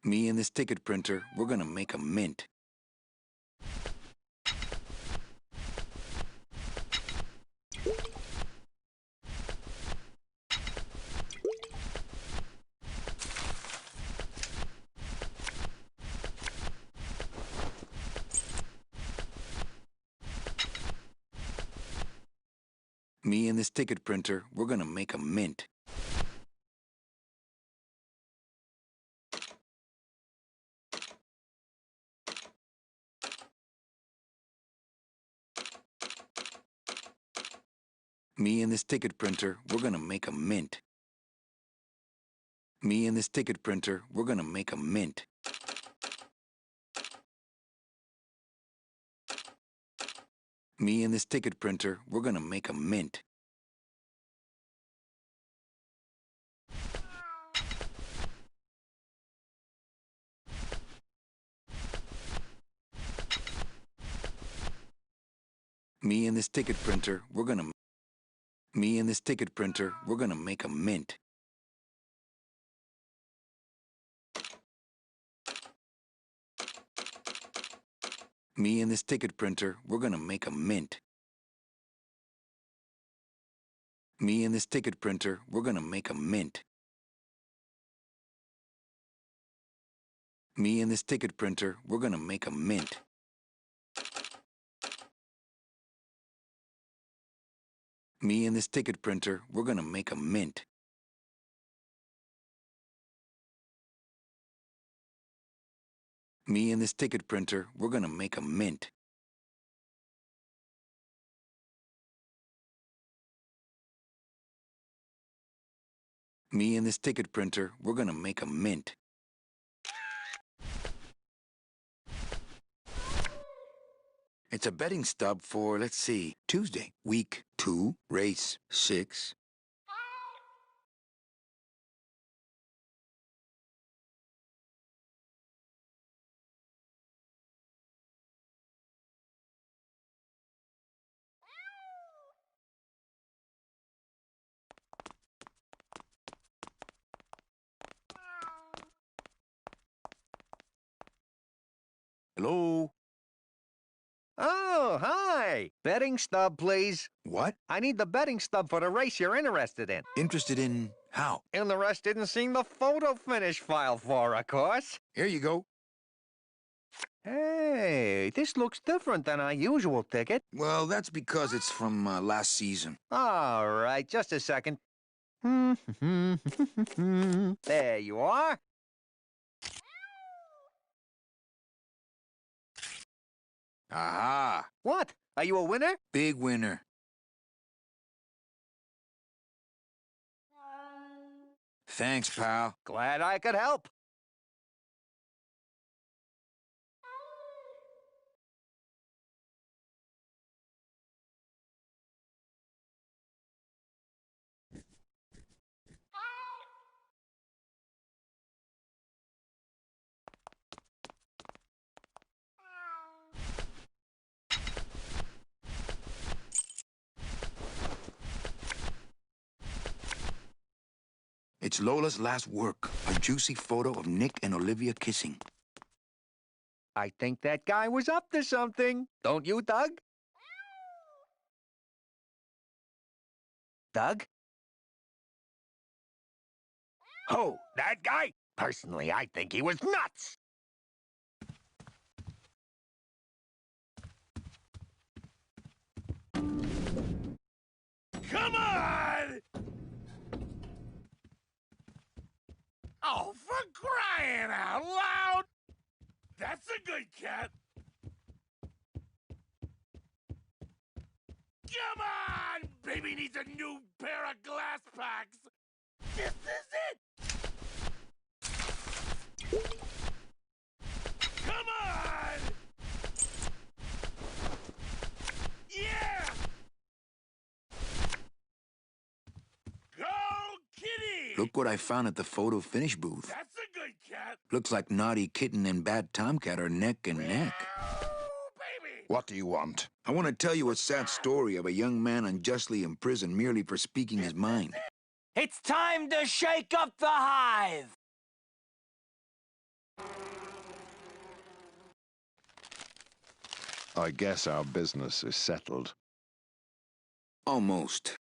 Me and this ticket printer, we're gonna make a mint. Me and this ticket printer, we're gonna make a mint. Me and this ticket printer, we're gonna make a mint. Me and this ticket printer, we're gonna make a mint. Me and this ticket printer, we're gonna make a mint. Me and this ticket printer, we're gonna... Me and this ticket printer, we're gonna make a mint. Me and this ticket printer, we're gonna make a mint. Me and this ticket printer, we're gonna make a mint. Me and this ticket printer, we're gonna make a mint. Me and this ticket printer, we're gonna make a mint. Me and this ticket printer, we're gonna make a mint. Me and this ticket printer, we're gonna make a mint. It's a betting stub for, let's see, Tuesday, week 2, race 6. Hello?
Oh, hi! Betting stub, please.
What?
I need the betting stub for the race you're interested in.
Interested in how?
Interested didn't see the photo finish file for, of course.
Here you go.
Hey, this looks different than our usual ticket.
Well, that's because it's from last season.
All right, just a second. There you are.
Aha!
What? Are you a winner?
Big winner. Thanks, pal.
Glad I could help.
It's Lola's last work, a juicy photo of Nick and Olivia kissing.
I think that guy was up to something. Don't you, Doug? Doug?
Who? That guy? Personally, I think he was nuts. Come on! Oh, for crying out loud! That's a good cat. Come on! Baby needs a new pair of glass packs. This is it! Come on! Yeah! Go, kitty!
Look what I found at the photo finish booth.
That's a good cat.
Looks like Naughty Kitten and Bad Tomcat are neck and neck.
What do you want?
I want to tell you a sad story of a young man unjustly imprisoned merely for speaking his mind.
It's time to shake up the hive!
I guess our business is settled.
Almost.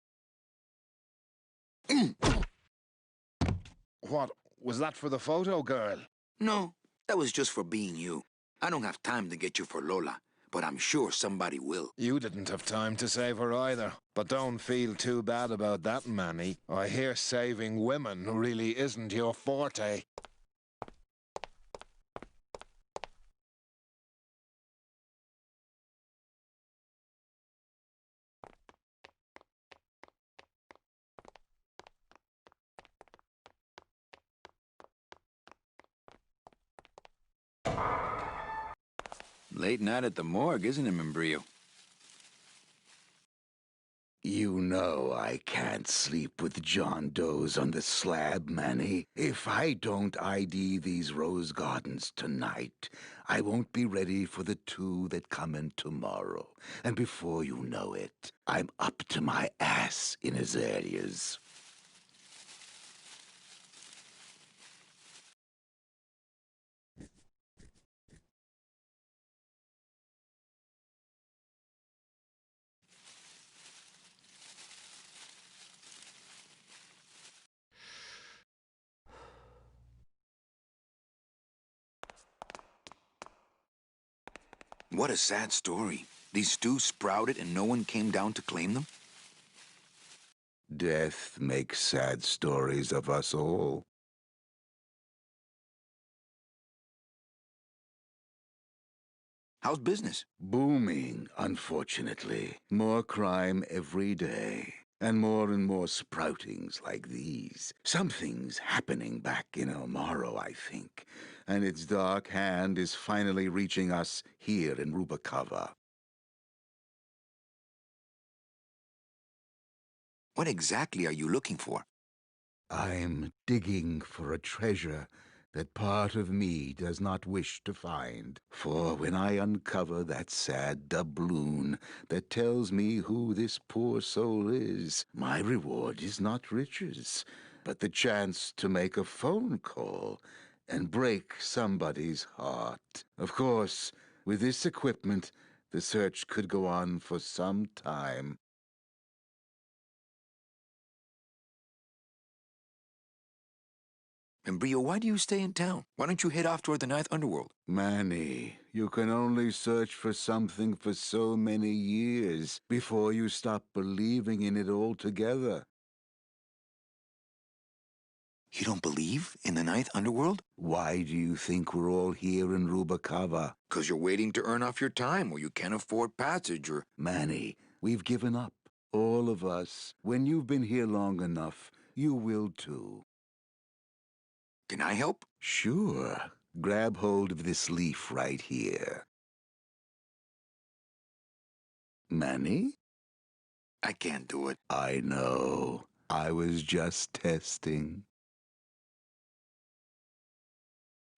What? Was that for the photo girl?
No, that was just for being you. I don't have time to get you for Lola, but I'm sure somebody will.
You didn't have time to save her either. But don't feel too bad about that, Manny. I hear saving women really isn't your forte.
Late night at the morgue, isn't it, Membrillo?
You know I can't sleep with John Doe's on the slab, Manny. If I don't ID these rose gardens tonight, I won't be ready for the two that come in tomorrow. And before you know it, I'm up to my ass in azaleas.
What a sad story. These stews sprouted and no one came down to claim them?
Death makes sad stories of us all.
How's business?
Booming, unfortunately. More crime every day. And more sproutings like these. Something's happening back in El Morro, I think. And its dark hand is finally reaching us here in Rubacava.
What exactly are you looking for?
I'm digging for a treasure that part of me does not wish to find. For when I uncover that sad doubloon that tells me who this poor soul is, my reward is not riches, but the chance to make a phone call and break somebody's heart. Of course, with this equipment, the search could go on for some time.
Membrillo, why do you stay in town? Why don't you head off toward the Ninth Underworld?
Manny, you can only search for something for so many years before you stop believing in it altogether.
You don't believe in the Ninth Underworld?
Why do you think we're all here in Rubacava?
'Cause you're waiting to earn off your time, or you can't afford passage, or...
Manny, we've given up. All of us. When you've been here long enough, you will too.
Can I help?
Sure. Grab hold of this leaf right here. Manny?
I can't do it.
I know. I was just testing.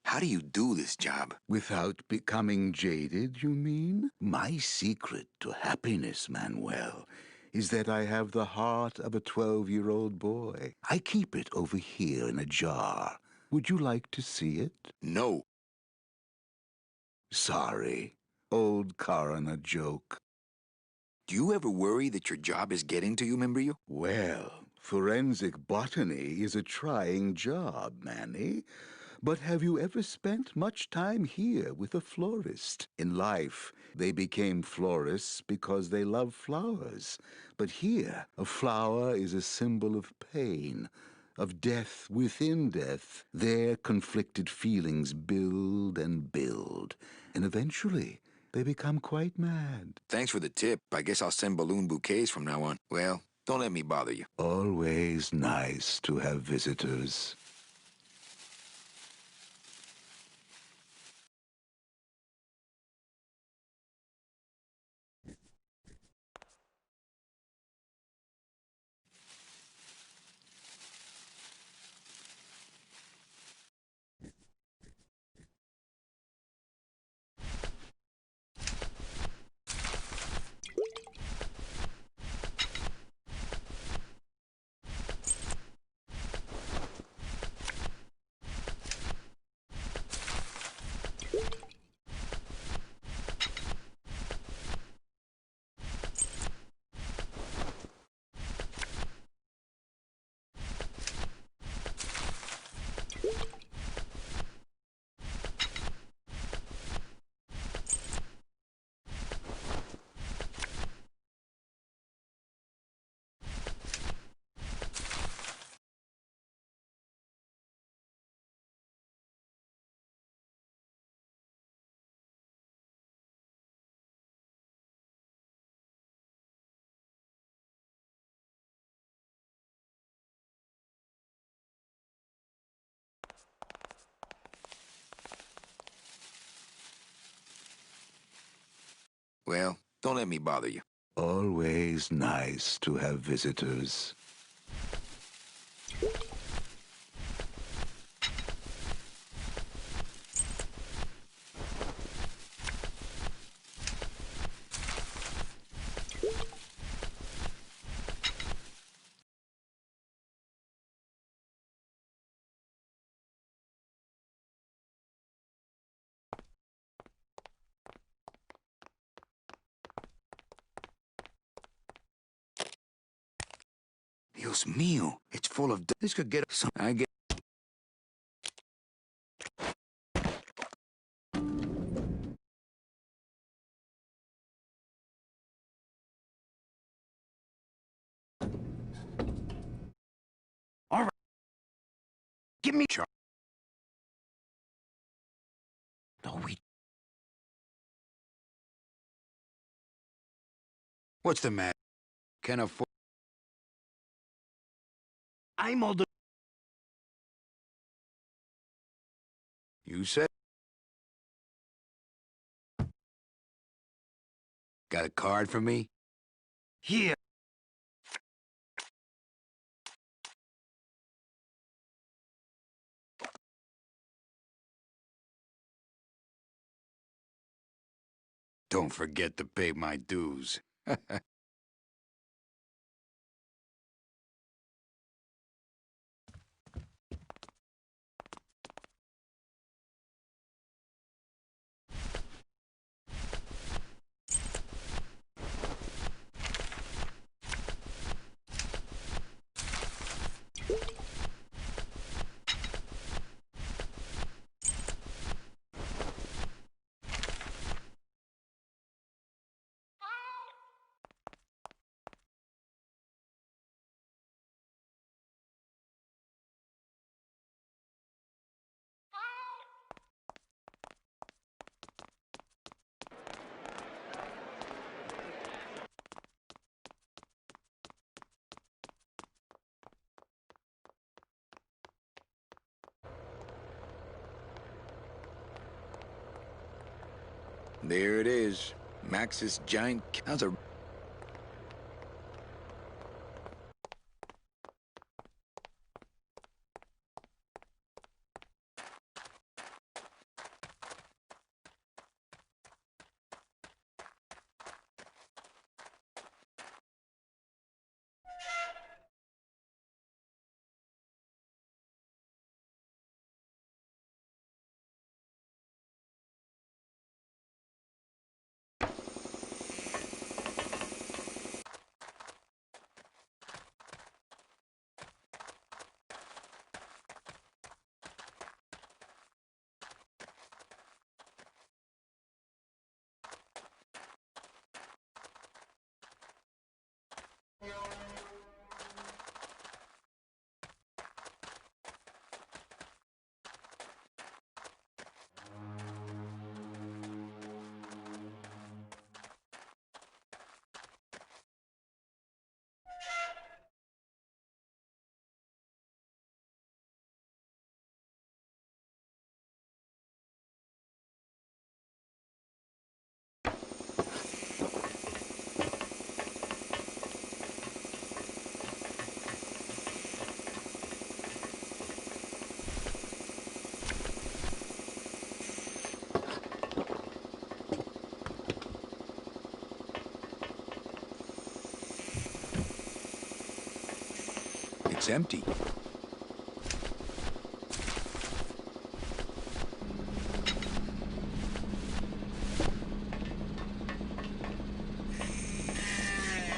How do you do this job?
Without becoming jaded, you mean? My secret to happiness, Manuel, is that I have the heart of a 12-year-old boy. I keep it over here in a jar. Would you like to see it?
No.
Sorry. Old coroner joke.
Do you ever worry that your job is getting to you, Membrillo?
Well, forensic botany is a trying job, Manny. But have you ever spent much time here with a florist? In life, they became florists because they love flowers. But here, a flower is a symbol of pain, of death within death. Their conflicted feelings build and build, and eventually they become quite mad.
Thanks for the tip. I guess I'll send balloon bouquets from now on. Well, don't let me bother you.
Always nice to have visitors.
Well, don't let me bother you.
Always nice to have visitors.
Dios mío, it's full of... This could get some... I get...
All right. Give me... No, we...
What's the matter? Can't afford...
I'm older.
You said... Got a card for me?
Here.
Don't forget to pay my dues. There it is. Max's giant counter. It's empty.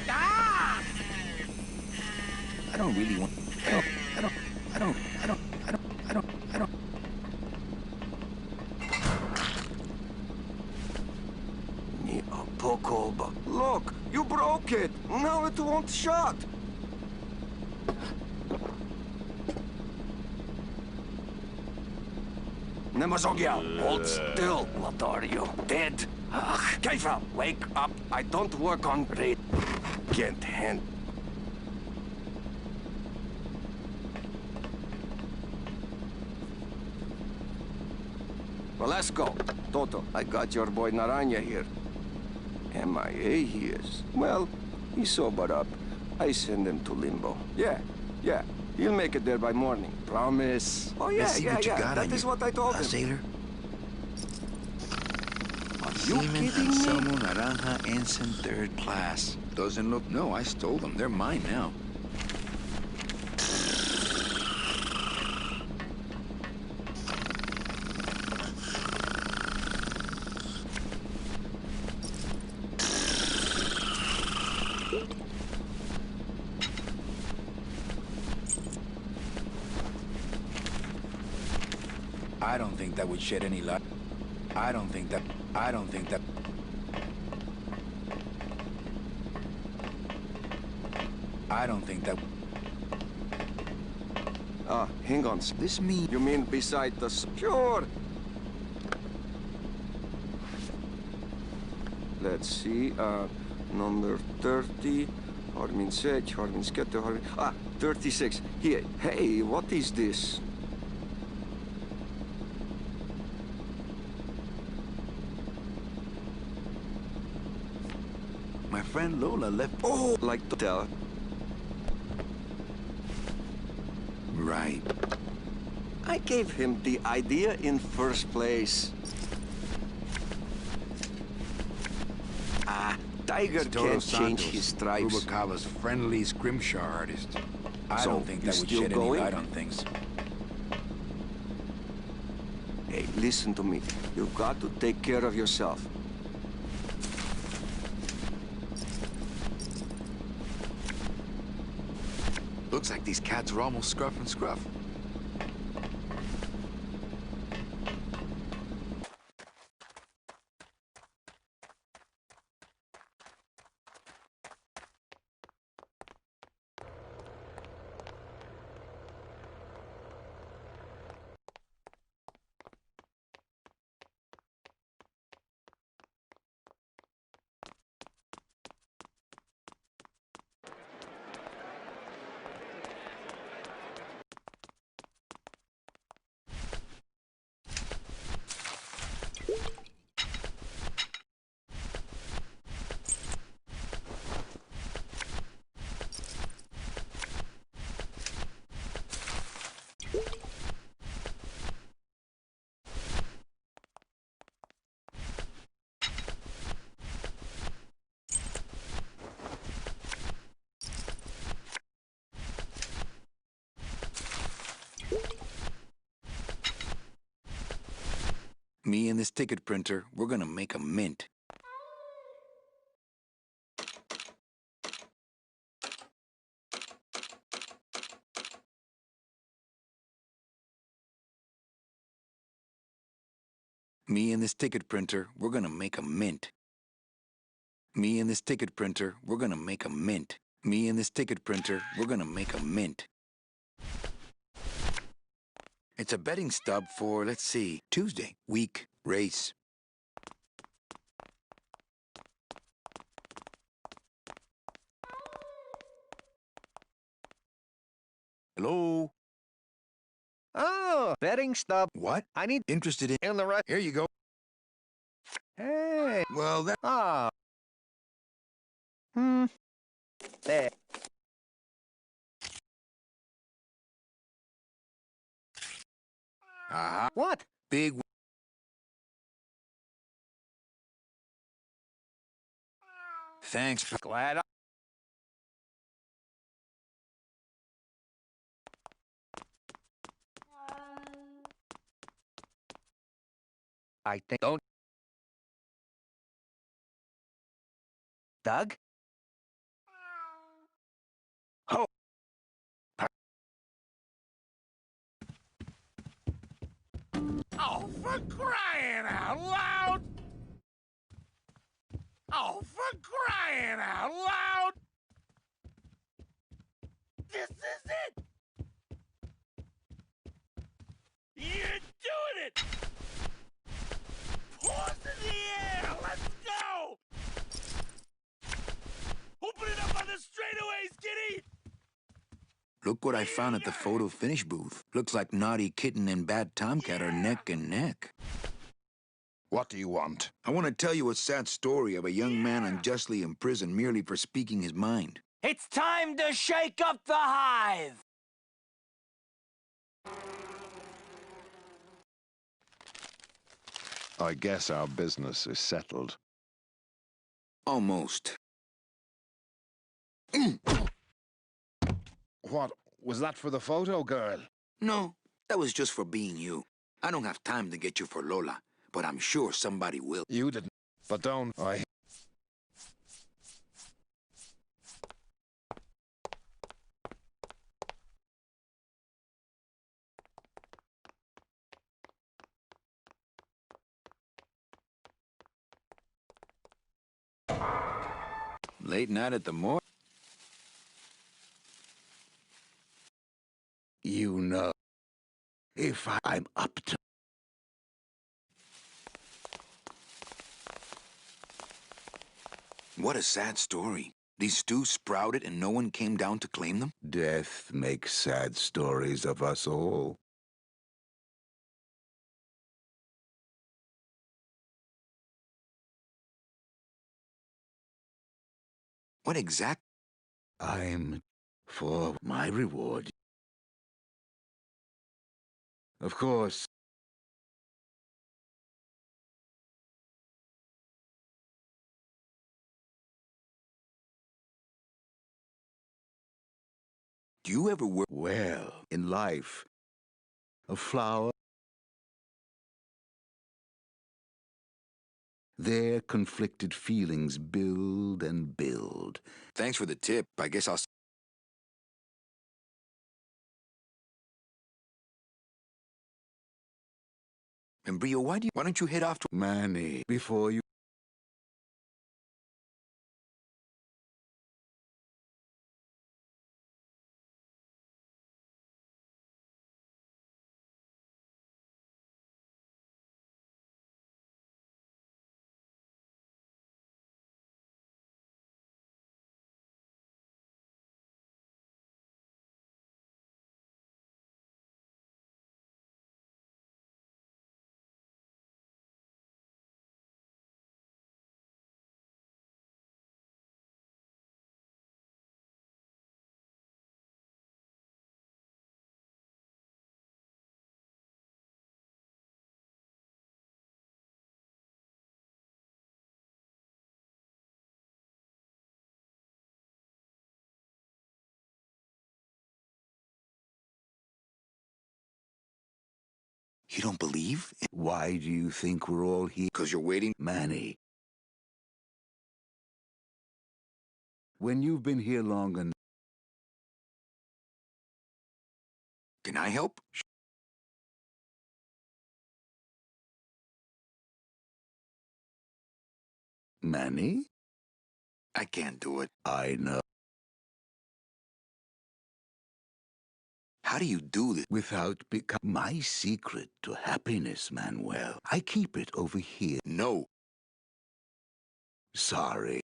I don't really want... I don't...
Look, you broke it. Now it won't shut. Nemazogia, hold still. What are you, dead? Kefra, wake up. I don't work on raid. Can't hand. Well, let's go. Toto, I got your boy Naranja here.
MIA he is. Well, he sobered up. I send him to limbo. Yeah. He'll make it there by morning. Promise. Oh, yeah,
Let's see what you got
That
on
is
you.
what I told him.
Sailor?
You kidding me?
Salmo, Naranja, Ensign, 3rd class. Doesn't look... No, I stole them. They're mine now. I don't think that would shed any light. I don't think that...
Hang on.
This mean...
You mean beside the... Sure. Let's see, number 30. Harmin Sech, Harmin Skette, Harmin... 36. Here. Hey, what is this?
My friend Lola left...
Oh, like the tell.
Right.
I gave him the idea in first place. Tiger can't change his stripes.
Rubalcava's friendly scrimshaw artist. I
So,
don't think
you
that would
still
shed
going?
any light on things.
Hey, listen to me. You've got to take care of yourself.
Looks like these cats are almost scruff and scruff. Me and this ticket printer, we're gonna make a mint. Me and this ticket printer, we're gonna make a mint. Me and this ticket printer, we're gonna make a mint. Me and this ticket printer, we're gonna make a mint. It's a betting stub for, let's see, Tuesday, week, race. Hello?
Oh, betting stub.
What?
I need
Interested in
the right.
Here you go.
Hey.
Well, that...
There. What?
Big... Thanks for...
Glad I think... Don't... Doug? Oh.
Oh, for crying out loud! Oh, for crying out loud! This is it! You're doing it! Paws in the air! Let's go! Open it up on the straightaways, kitty!
Look what I found at the photo finish booth. Looks like Naughty Kitten and Bad Tomcat are neck and neck.
What do you want?
I want to tell you a sad story of a young man unjustly imprisoned merely for speaking his mind.
It's time to shake up the hive!
I guess our business is settled.
Almost.
What? Was that for the photo, girl?
No, that was just for being you. I don't have time to get you for Lola, but I'm sure somebody will.
You didn't. But don't.
Late night at the morgue?
You know, if I'm up to...
What a sad story. These stews sprouted and no one came down to claim them?
Death makes sad stories of us all.
What exact?
I'm for my reward. Of course.
Do you ever work?
Well, in life, a flower. Their conflicted feelings build and build.
Thanks for the tip. I guess I'll... And Brio, why don't you head off to...
Manny, before you...
You don't believe?
Why do you think we're all here?
Because you're waiting?
Manny. When you've been here long enough...
Can I help?
Manny?
I can't do it.
I know.
How do you do this?
Without my secret to happiness, Manuel. I keep it over here.
No.
Sorry.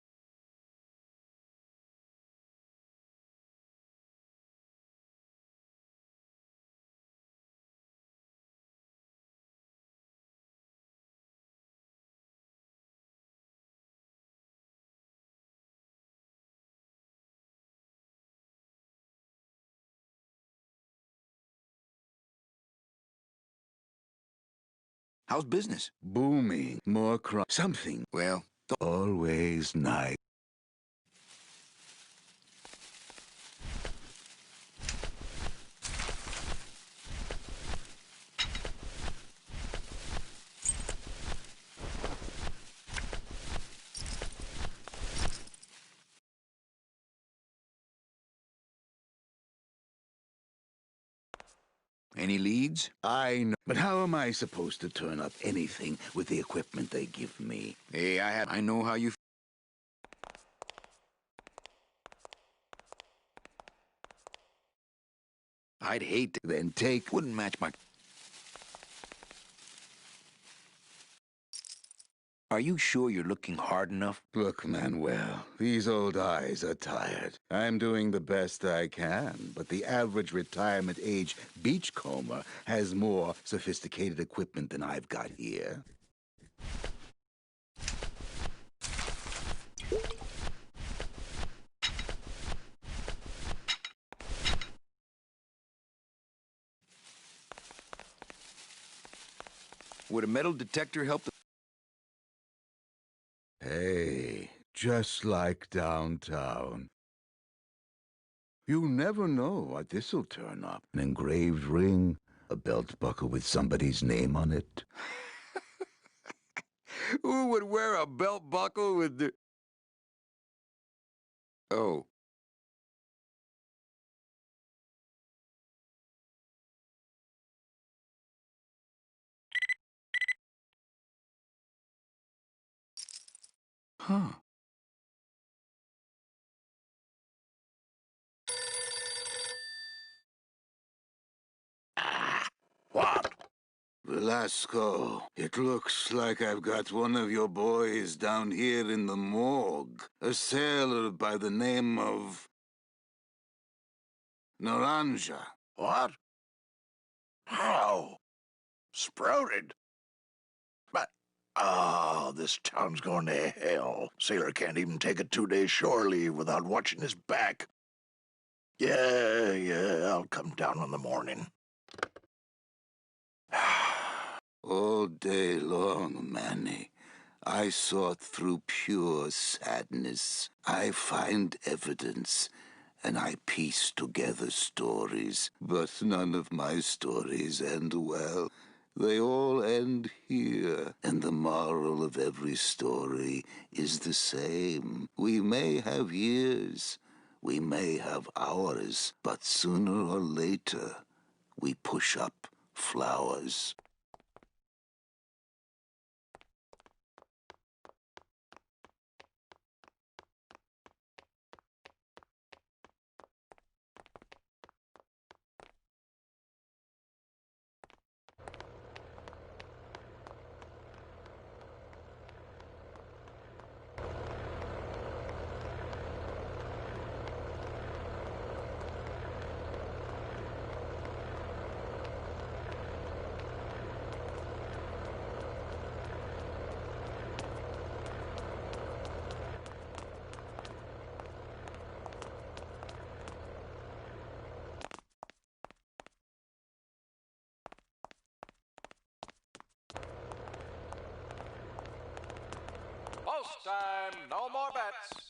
How's business?
Booming. More something.
Well,
always nice.
Any leads?
I know. But how am I supposed to turn up anything with the equipment they give me?
Hey, I know how you... I'd hate to...
Then take...
Wouldn't match my... Are you sure you're looking hard enough?
Look, Manuel, these old eyes are tired. I'm doing the best I can, but the average retirement age beachcomber has more sophisticated equipment than I've got here.
Would a metal detector help the...
Hey, just like downtown. You never know what this'll turn up. An engraved ring, a belt buckle with somebody's name on it.
Who would wear a belt buckle with the... Oh. Huh.
What? Velasco, it looks like I've got one of your boys down here in the morgue. A sailor by the name of... Naranja.
What? How? Sprouted? But, oh, this town's going to hell. Sailor can't even take a 2-day shore leave without watching his back. Yeah, I'll come down in the morning.
All day long, Manny, I sought through pure sadness. I find evidence, and I piece together stories. But none of my stories end well. They all end here, and the moral of every story is the same. We may have years, we may have hours, but sooner or later, we push up flowers.
Post time, no more bets.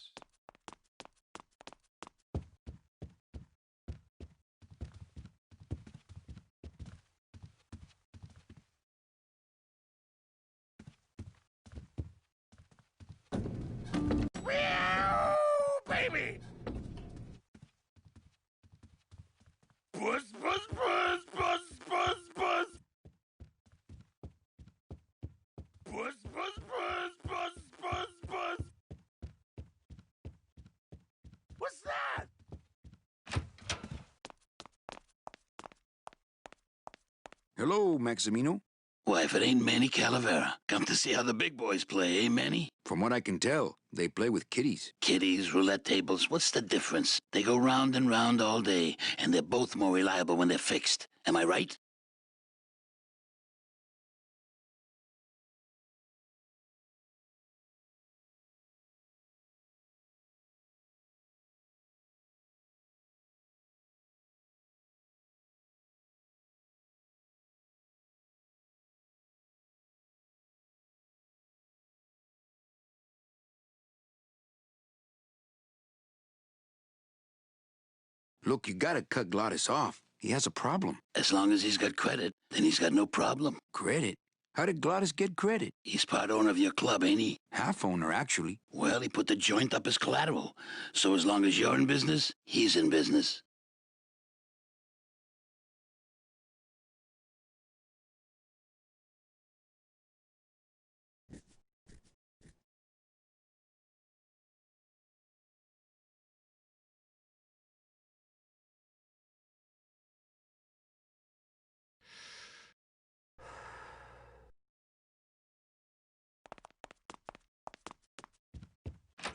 Baby! Buzz, buzz, buzz, buzz, buzz, buzz! Buzz, buzz, buzz, buzz, buzz, buzz! What's that?
Hello, Maximino.
Why, if it ain't Manny Calavera, come to see how the big boys play, eh, Manny?
From what I can tell, they play with kiddies.
Kiddies, roulette tables, what's the difference? They go round and round all day, and they're both more reliable when they're fixed. Am I right?
Look, you gotta cut Glottis off. He has a problem.
As long as he's got credit, then he's got no problem.
Credit? How did Glottis get credit?
He's part owner of your club, ain't he?
Half owner, actually.
Well, he put the joint up as collateral. So as long as you're in business, he's in business.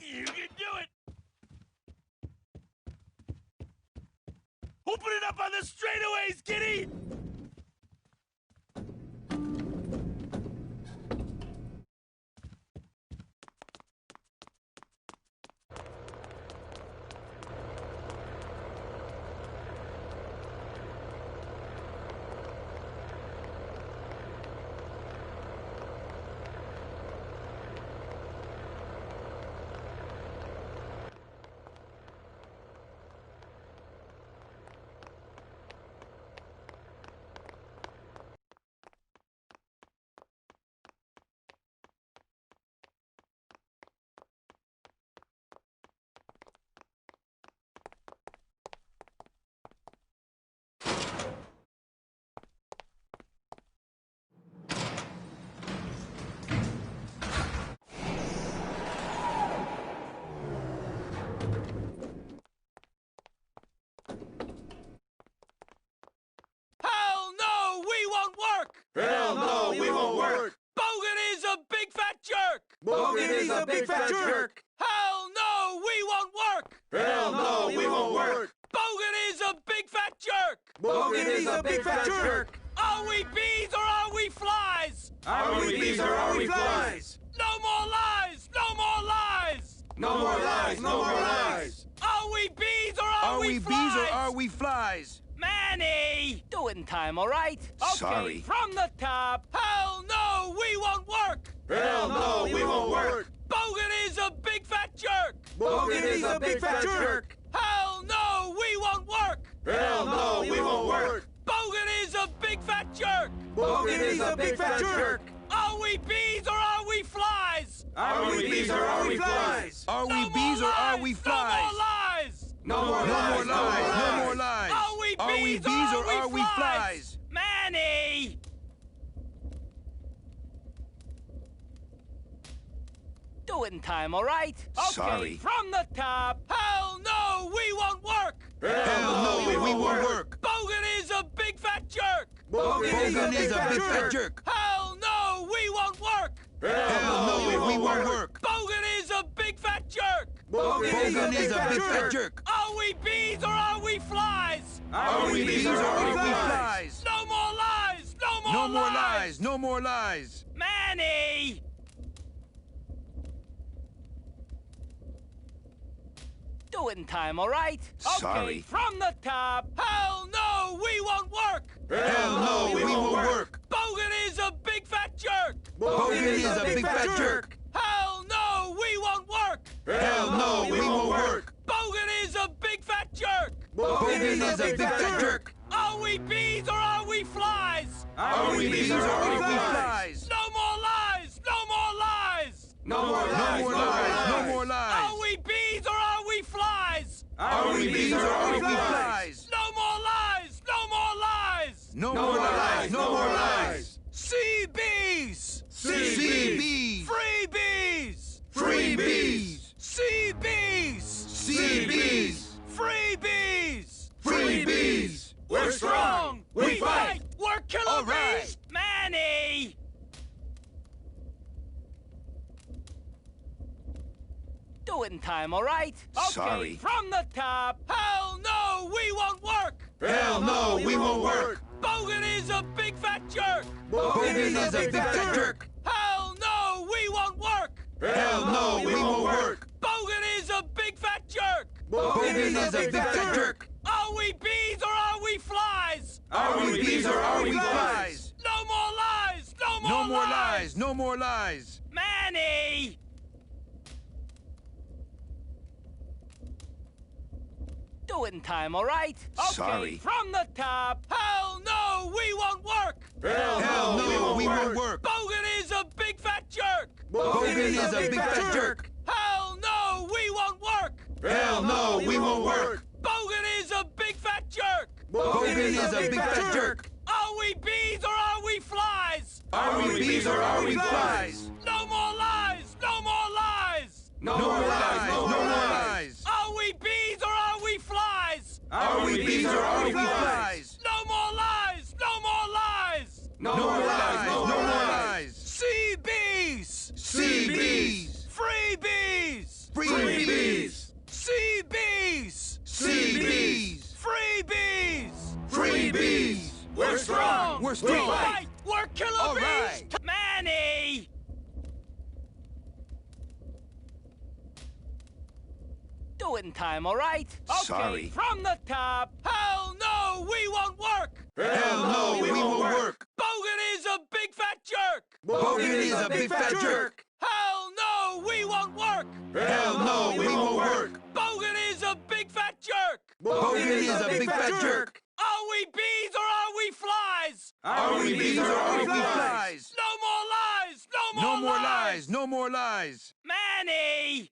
You can do it! Open it up on the straightaways, kitty!
big fat jerk!
Hell no, we won't work!
Hell no, we won't work!
Bogan is a big fat jerk!
Bogan is a big fat jerk!
Are we bees or are we flies?
Are we bees or are we flies?
No more lies! No more lies!
No more lies! No more lies!
Are we bees or are we flies?
Are we bees or are we flies?
Manny! Do it in time, all right? Okay,
Sorry.
From the top. Hell no, we won't work!
Hell no, we won't work!
Bogan is a big fat jerk!
Bogan is a big fat jerk!
Hell no, we won't work!
Hell no, we won't work!
Bogan is a big fat jerk!
Bogan is a big fat jerk!
Are we bees or are we flies?
Are we bees or are we flies?
Are we bees or are we flies?
No more lies!
No more lies!
No more lies!
Are we bees or are we flies? Manny! Do it in time, all right? Okay,
Sorry.
From the top. Hell no, we won't work!
Hell no, we won't work!
Bogan is a big fat jerk!
Bogan is a big fat jerk!
Hell no, we won't work!
Hell no, we won't work!
Bogan is a big fat jerk!
Bogan is a big fat jerk!
Are we bees or are we flies?
Are we bees or are we flies?
No more lies! No more
No more lies! No more lies!
Manny! Do it in time, all right?
Sorry.
Okay, from the top. Hell no, we won't work!
Hell no, we won't work!
Bogan is a big fat jerk!
Bogan is a big fat jerk!
Hell no, we won't work!
Hell no, we won't work!
Bogan is a big fat jerk!
Bogan is a big fat jerk!
Are we bees or are we flies?
Are we bees or are we flies?
No more lies! No more lies!
No more lies!
No more lies! No more lies!
Are we bees or are we flies?
Are we bees or are we flies?
No more lies! No more lies!
No more lies! No more lies!
Sea bees!
Sea bees!
Free bees!
Free bees!
Sea bees!
Sea bees!
Free bees!
Free bees!
We're strong!
We fight!
We're killer
All right.
bees! Manny! Do it in time, all right? Okay,
Sorry.
From the top. Hell no, we won't work!
Hell no, we won't work!
Bogan is a big fat jerk!
Bogan is a big fat jerk!
Hell no, we won't work!
Hell no, we won't work!
Bogan is a big fat jerk!
Bogan is a big fat jerk!
Are we bees or are we flies?
Are we bees or are we flies?
No more lies! No more
No more lies! No more lies!
Manny! Do it in time, all right? Okay,
Sorry.
From the top. Hell no, we won't work!
Hell no, we won't work!
Bogan is a big fat jerk!
Bogan is a big fat jerk!
Hell no, we won't work!
Hell no, we won't work!
Bogan is a big fat jerk!
Bogan is a big fat jerk!
Are we bees or are we flies?
Are we bees or are we flies?
No more lies! No more lies!
No more lies! No more lies!
Are we bees or are we flies?
Are we bees or are we flies?
No more lies! No more lies!
No more lies! No more lies!
Sea bees!
Sea bees!
Free bees!
Free bees!
Sea bees!
Sea bees!
Free bees!
Free bees!
We're strong!
We're strong!
We fight! We're killer
All
bees!
right.
Manny! Do it in time, all right? Okay,
Sorry.
From the top. Hell no, we won't work!
Hell no, we won't work!
Bogan is a big fat jerk!
Bogan is a big fat jerk!
Hell no, we won't work!
Hell no, we won't work!
Bogan is a big fat jerk!
Bogan is a big fat jerk!
Are we bees or are we flies?
Are we bees or are we flies?
No more lies! No more
No more lies! No more lies!
Manny!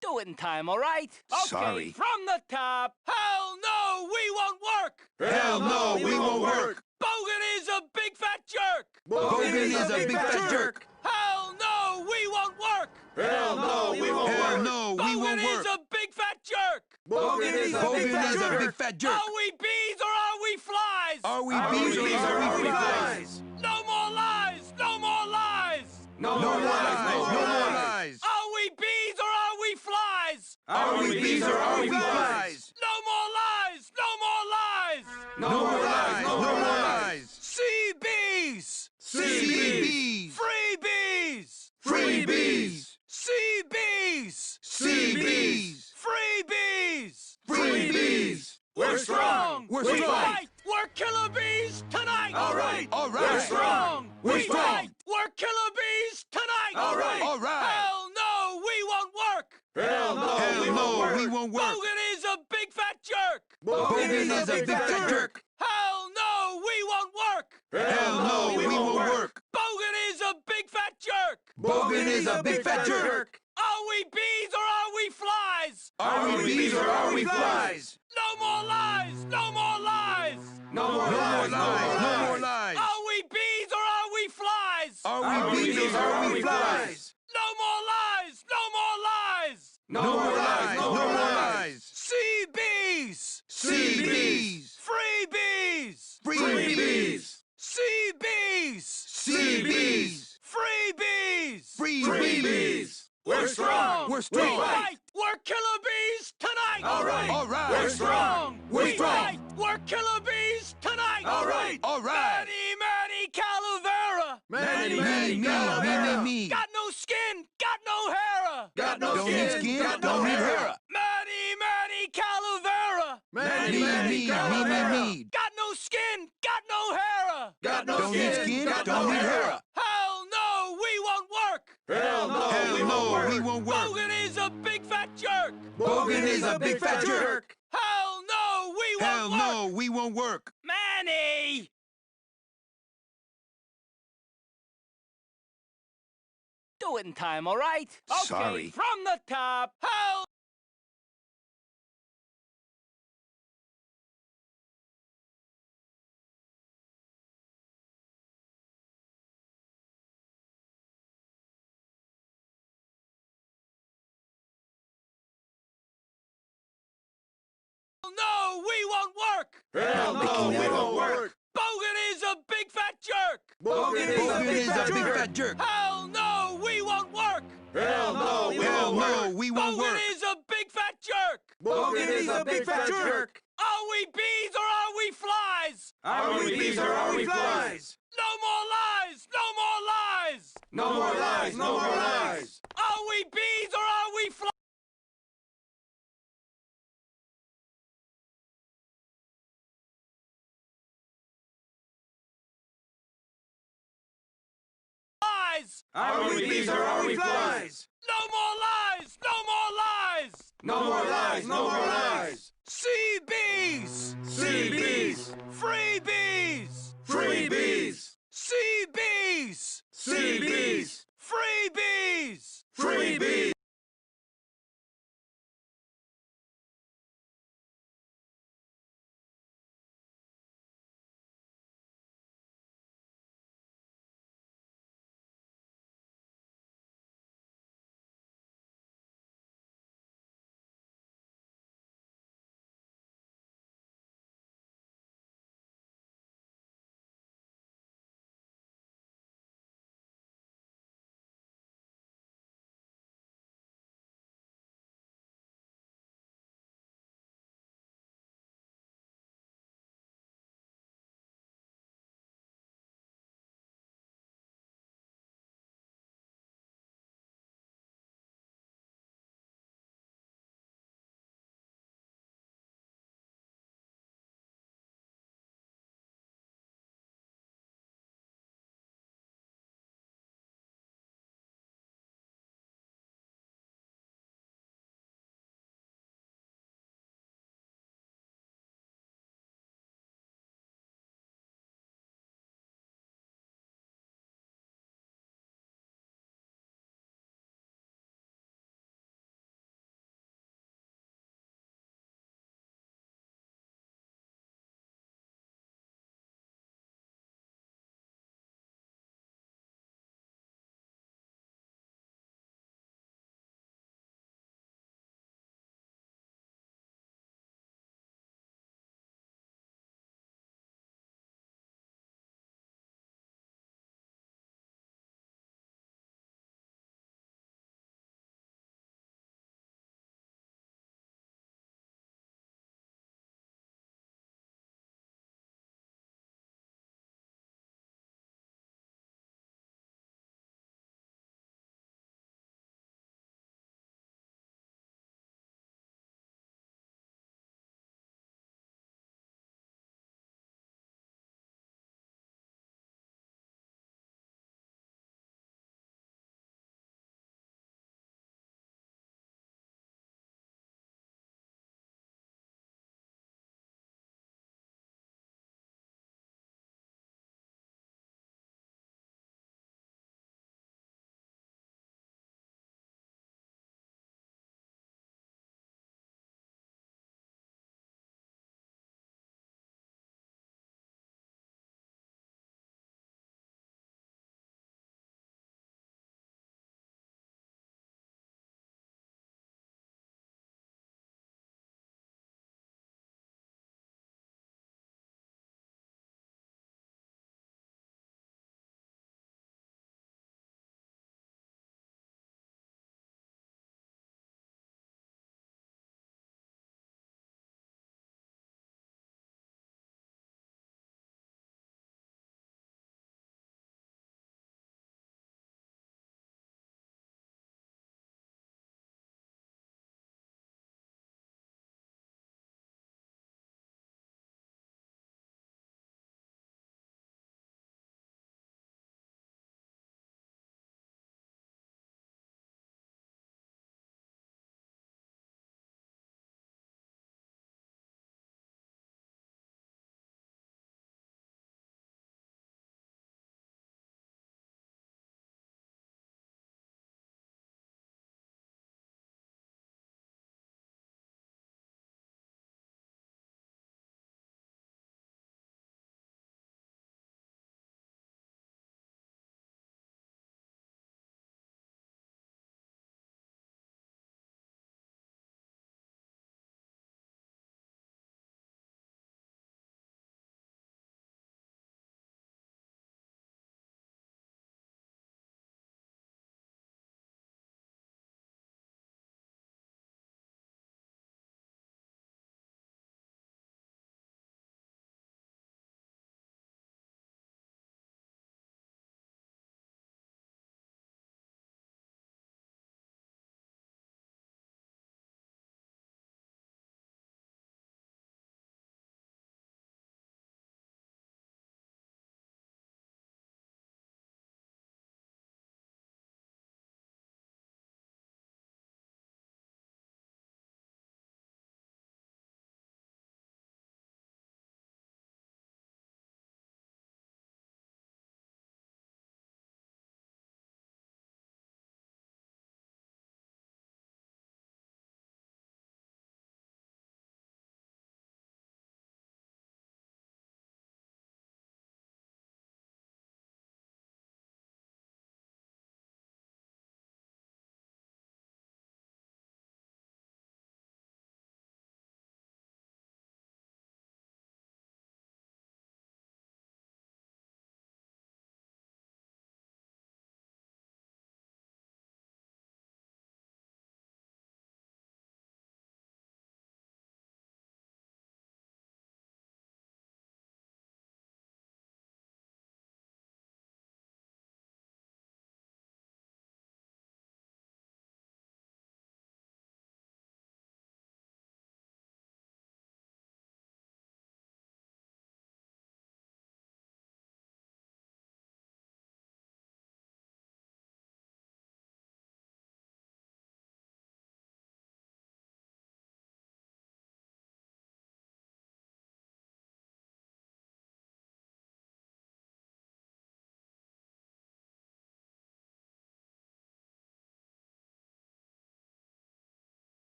Do it in time, all right? Okay,
Sorry.
From the top. Hell no, we won't work!
Hell no, we won't work!
Bogan is a big fat jerk!
Bogan is a big fat jerk!
Hell no, we won't work!
Hell no, we won't
Hell
work!
no, we
Bogan
won't
is
work!
a big fat jerk!
Bogan is a big
Bogan is a
fat
big
jerk!
fat jerk!
Are we bees or are we flies?
Are we
Are we
bees or
bees or
are
are
we
we
flies?
flies?
No more lies!
No more lies! No more lies! Are we bees or are we flies?
Are we bees or are we flies?
No more lies! No more lies!
No more lies! No more lies!
Sea bees!
Sea bees!
Free bees!
Free bees!
Sea bees!
Sea bees!
Free bees!
Free bees!
We're strong!
We're
We
strong!
fight! We're killer bees tonight!
All right!
We're
We're
strong!
We're
We
strong!
fight! We're killer bees tonight!
All right!
Hell no, we won't work!
Hell no, we won't work!
Bogan is a big fat jerk!
Bogan is a big fat jerk!
Hell no, we won't work!
Hell no, we won't work!
Bogan is a big fat jerk!
Bogan is a big fat jerk!
Are we bees or are we flies?
Are we bees or are we flies?
No more lies! No more lies!
No more lies! No more lies!
Are we bees or are we flies?
Are we bees or are we flies?
No more lies! No more lies!
No more lies! No more lies!
Sea bees!
Sea bees!
Free bees!
Free bees!
Sea bees!
Sea bees!
Free bees!
Free bees!
We're strong!
We're strong!
We fight! We're killer bees tonight!
All right! All right!
We're strong!
We're
We
strong!
fight! We're killer bees tonight!
All right! All right!
Manny Calavera!
Me!
Got no skin! Got no hair!
Got no
Don't need skin, don't need hair.
Manny Calavera!
Me.
Got no skin! Got no hair!
Got no
Don't need skin, don't need hair.
Hell no, we won't work!
Hell no,
we won't work.
Bogan is a big fat jerk!
Bogan is a big fat jerk!
Hell no, we won't
Hell
work!
no, we won't work.
Manny! Do it in time, all right? Okay,
Sorry.
from the top. Hell no, we won't work!
Hell no, we won't work!
Bogan is a big fat jerk!
Bogan is a big fat jerk!
Hell no, we won't work!
Hell no,
we won't
Bogan
work.
is a big fat jerk!
Bogan is a big fat jerk!
Are we bees or are we flies?
Are we bees or are we flies?
No more lies! No more lies!
No more lies! No more lies!
Are we bees or are we flies?
Are we bees or are we flies?
No more lies! No more lies!
No more lies! No more lies!
Sea bees!
Sea bees!
Free bees!
Free bees!
Sea bees!
Sea bees!
Free bees!
Free bees!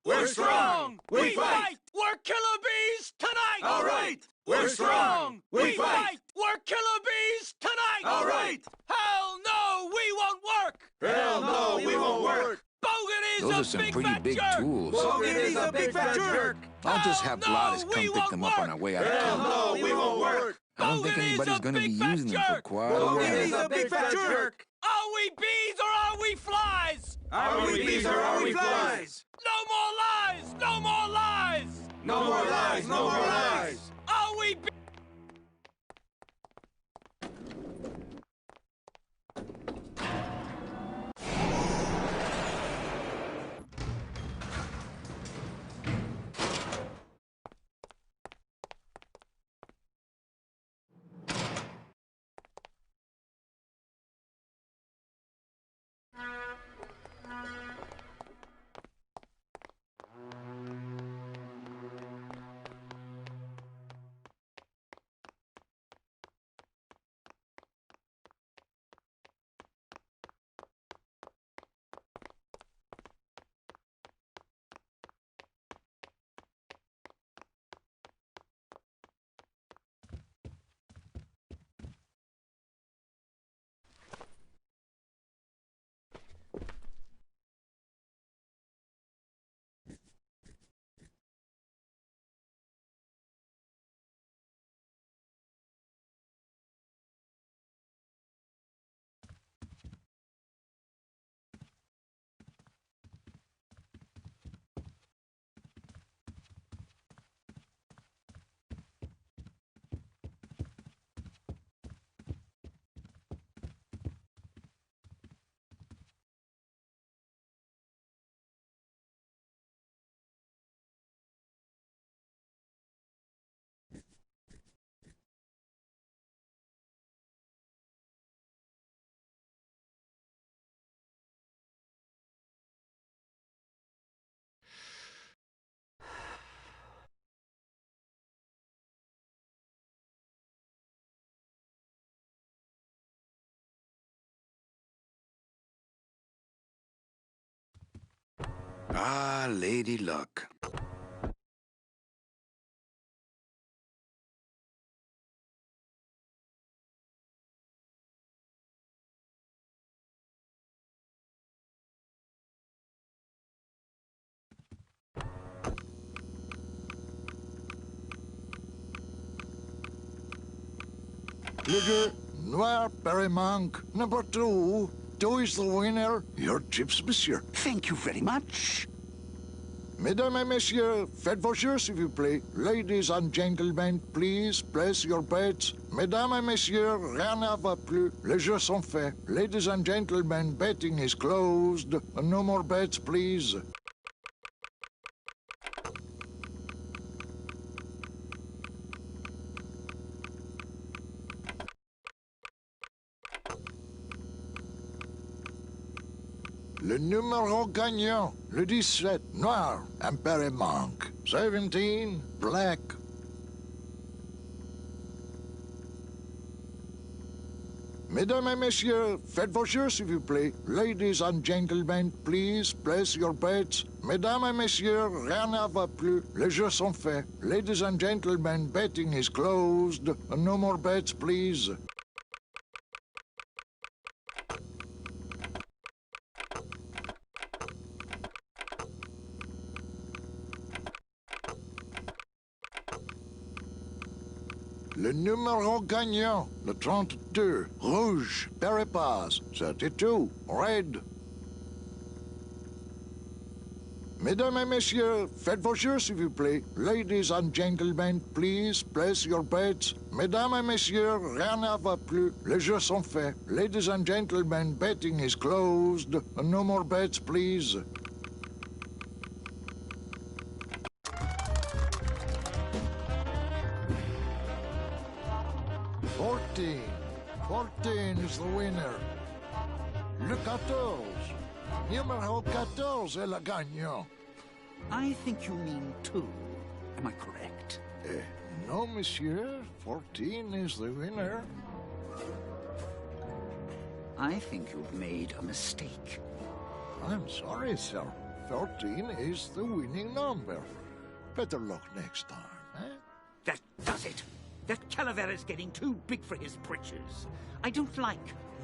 We're strong! We fight! We're killer bees tonight!
All right!
We're strong! We fight! We're killer bees tonight!
All right!
Hell no! We won't work!
Hell no, we won't work!
Bogan
Those are
is a
some
big
pretty
fat
big
jerk!
tools.
Bogan is a big fat jerk!
I'll just have Gladys come pick them up on our way out of town.
Hell no, we won't work!
I don't think anybody's gonna be using them for quite a
Bogan is
while.
a big fat jerk! Are we bees or are we flies?
Are we bees or are we flies?
No more lies! No more lies!
No more lies! No more lies!
Are we bees?
Ah, Lady Luck.
Leader, Noir Perrimanque, number 2. 2 is the winner. Your chips, monsieur.
Thank you very much.
Mesdames et messieurs, faites vos jeux, s'il vous plaît. Ladies and gentlemen, please place your bets. Mesdames et messieurs, rien ne va plus. Les jeux sont faits. Ladies and gentlemen, betting is closed. No more bets, please. Le numéro gagnant, le 17, Noir, Perrimanque. 17, Black. Mesdames et messieurs, faites vos jeux, s'il vous plaît. Ladies and gentlemen, please place your bets. Mesdames et messieurs, rien ne va plus. Les jeux sont faits. Ladies and gentlemen, betting is closed. No more bets, please. Le numéro gagnant, le 32, Rouge, Perripas, 32, Red. Mesdames et messieurs, faites vos jeux, s'il vous plaît. Ladies and gentlemen, please place your bets. Mesdames et messieurs, rien ne va plus. Les jeux sont faits. Ladies and gentlemen, betting is closed. No more bets, please. Fourteen is the winner. Le 14. Numéro 14 est le gagnant.
I think you mean 2. Am I correct?
No, monsieur. 14 is the winner.
I think you've made a mistake.
I'm sorry, sir. 13 is the winning number. Better luck next time, eh?
That does it. That Calavera's getting too big for his britches. I don't like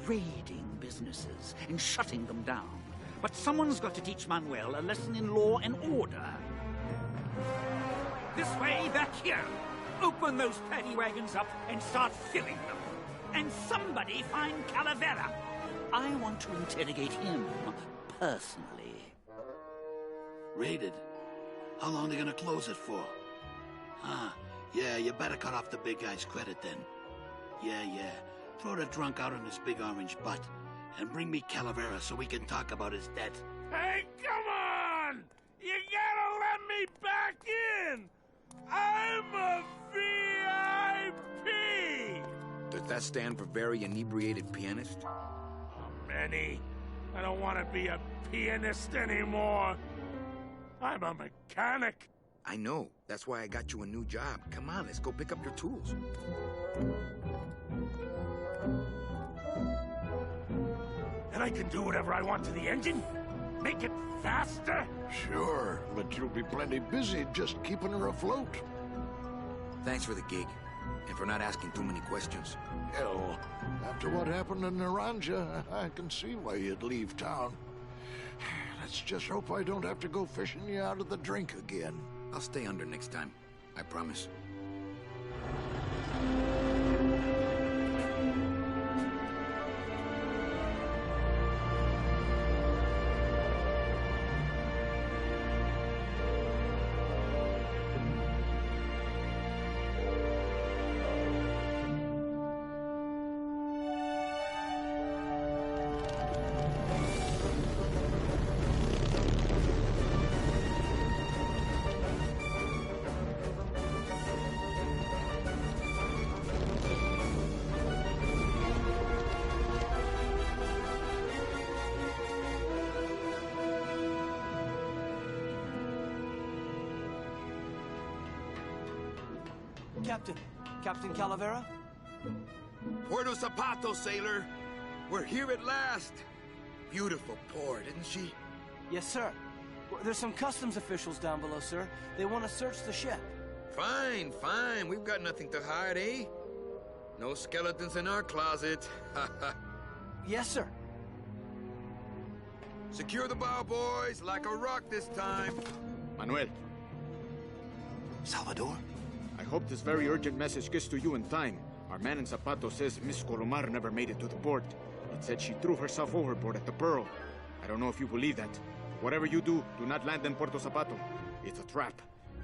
raiding businesses and shutting them down. But someone's got to teach Manuel a lesson in law and order. This way, back here. Open those paddy wagons up and start filling them. And somebody find Calavera. I want to interrogate him personally.
Raided? How long are they gonna close it for? Huh. Yeah, you better cut off the big guy's credit then. Yeah. Throw the drunk out on his big orange butt. And bring me Calavera so we can talk about his debt.
Hey, come on! You gotta let me back in! I'm a VIP!
Does that stand for very inebriated pianist?
Manny, I don't want to be a pianist anymore. I'm a mechanic.
I know. That's why I got you a new job. Come on, let's go pick up your tools.
And I can do whatever I want to the engine? Make it faster?
Sure, but you'll be plenty busy just keeping her afloat.
Thanks for the gig, and for not asking too many questions.
Hell, after what happened in Naranja, I can see why you'd leave town. Let's just hope I don't have to go fishing you out of the drink again.
I'll stay under next time. I promise.
Captain Calavera?
Puerto Zapato, sailor. We're here at last. Beautiful port, isn't she?
Yes, sir. There's some customs officials down below, sir. They want to search the ship.
Fine. We've got nothing to hide, eh? No skeletons in our closet.
Yes, sir.
Secure the bow, boys, like a rock this time.
Manuel.
Salvador?
I hope this very urgent message gets to you in time. Our man in Zapato says Miss Colomar never made it to the port. It said she threw herself overboard at the Pearl. I don't know if you believe that. Whatever you do, do not land in Puerto Zapato. It's a trap.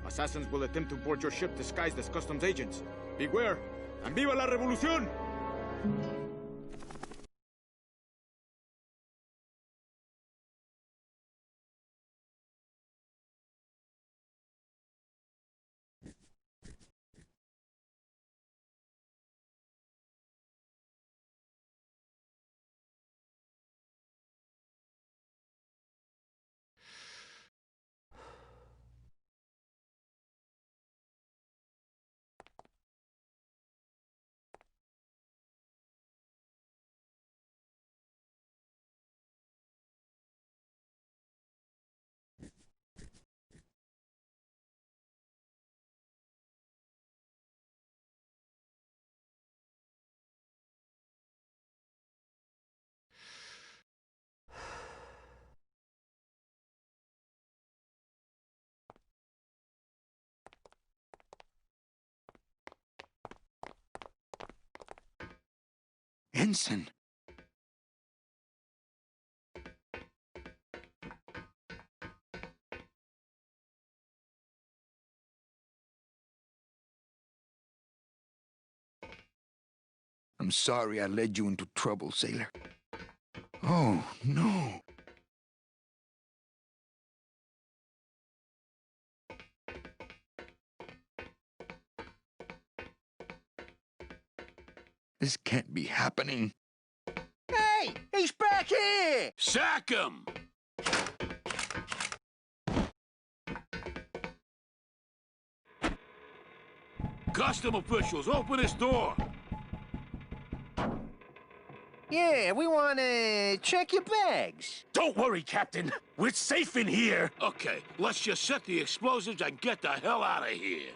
Assassins will attempt to board your ship disguised as customs agents. Beware, and viva la revolución!
Ensign. I'm sorry I led you into trouble, sailor. Oh, no. This can't be happening.
Hey! He's back here! Sack him! Custom officials, open this door!
Yeah, we want to check your bags.
Don't worry, Captain. We're safe in here.
Okay, let's just set the explosives and get the hell out of here.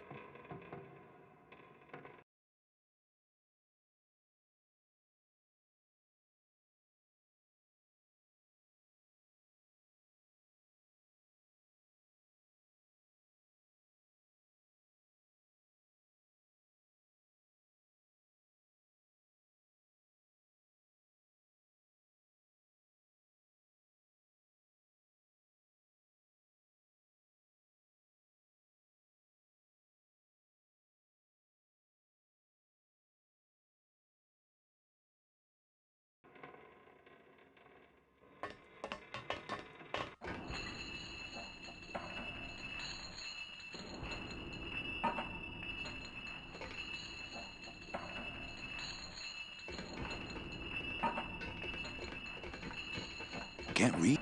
Can't read.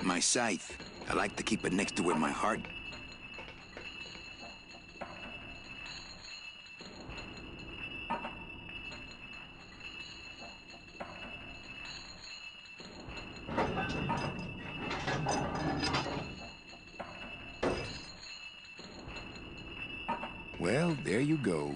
My scythe. I like to keep it next to where my heart... Well, there you go.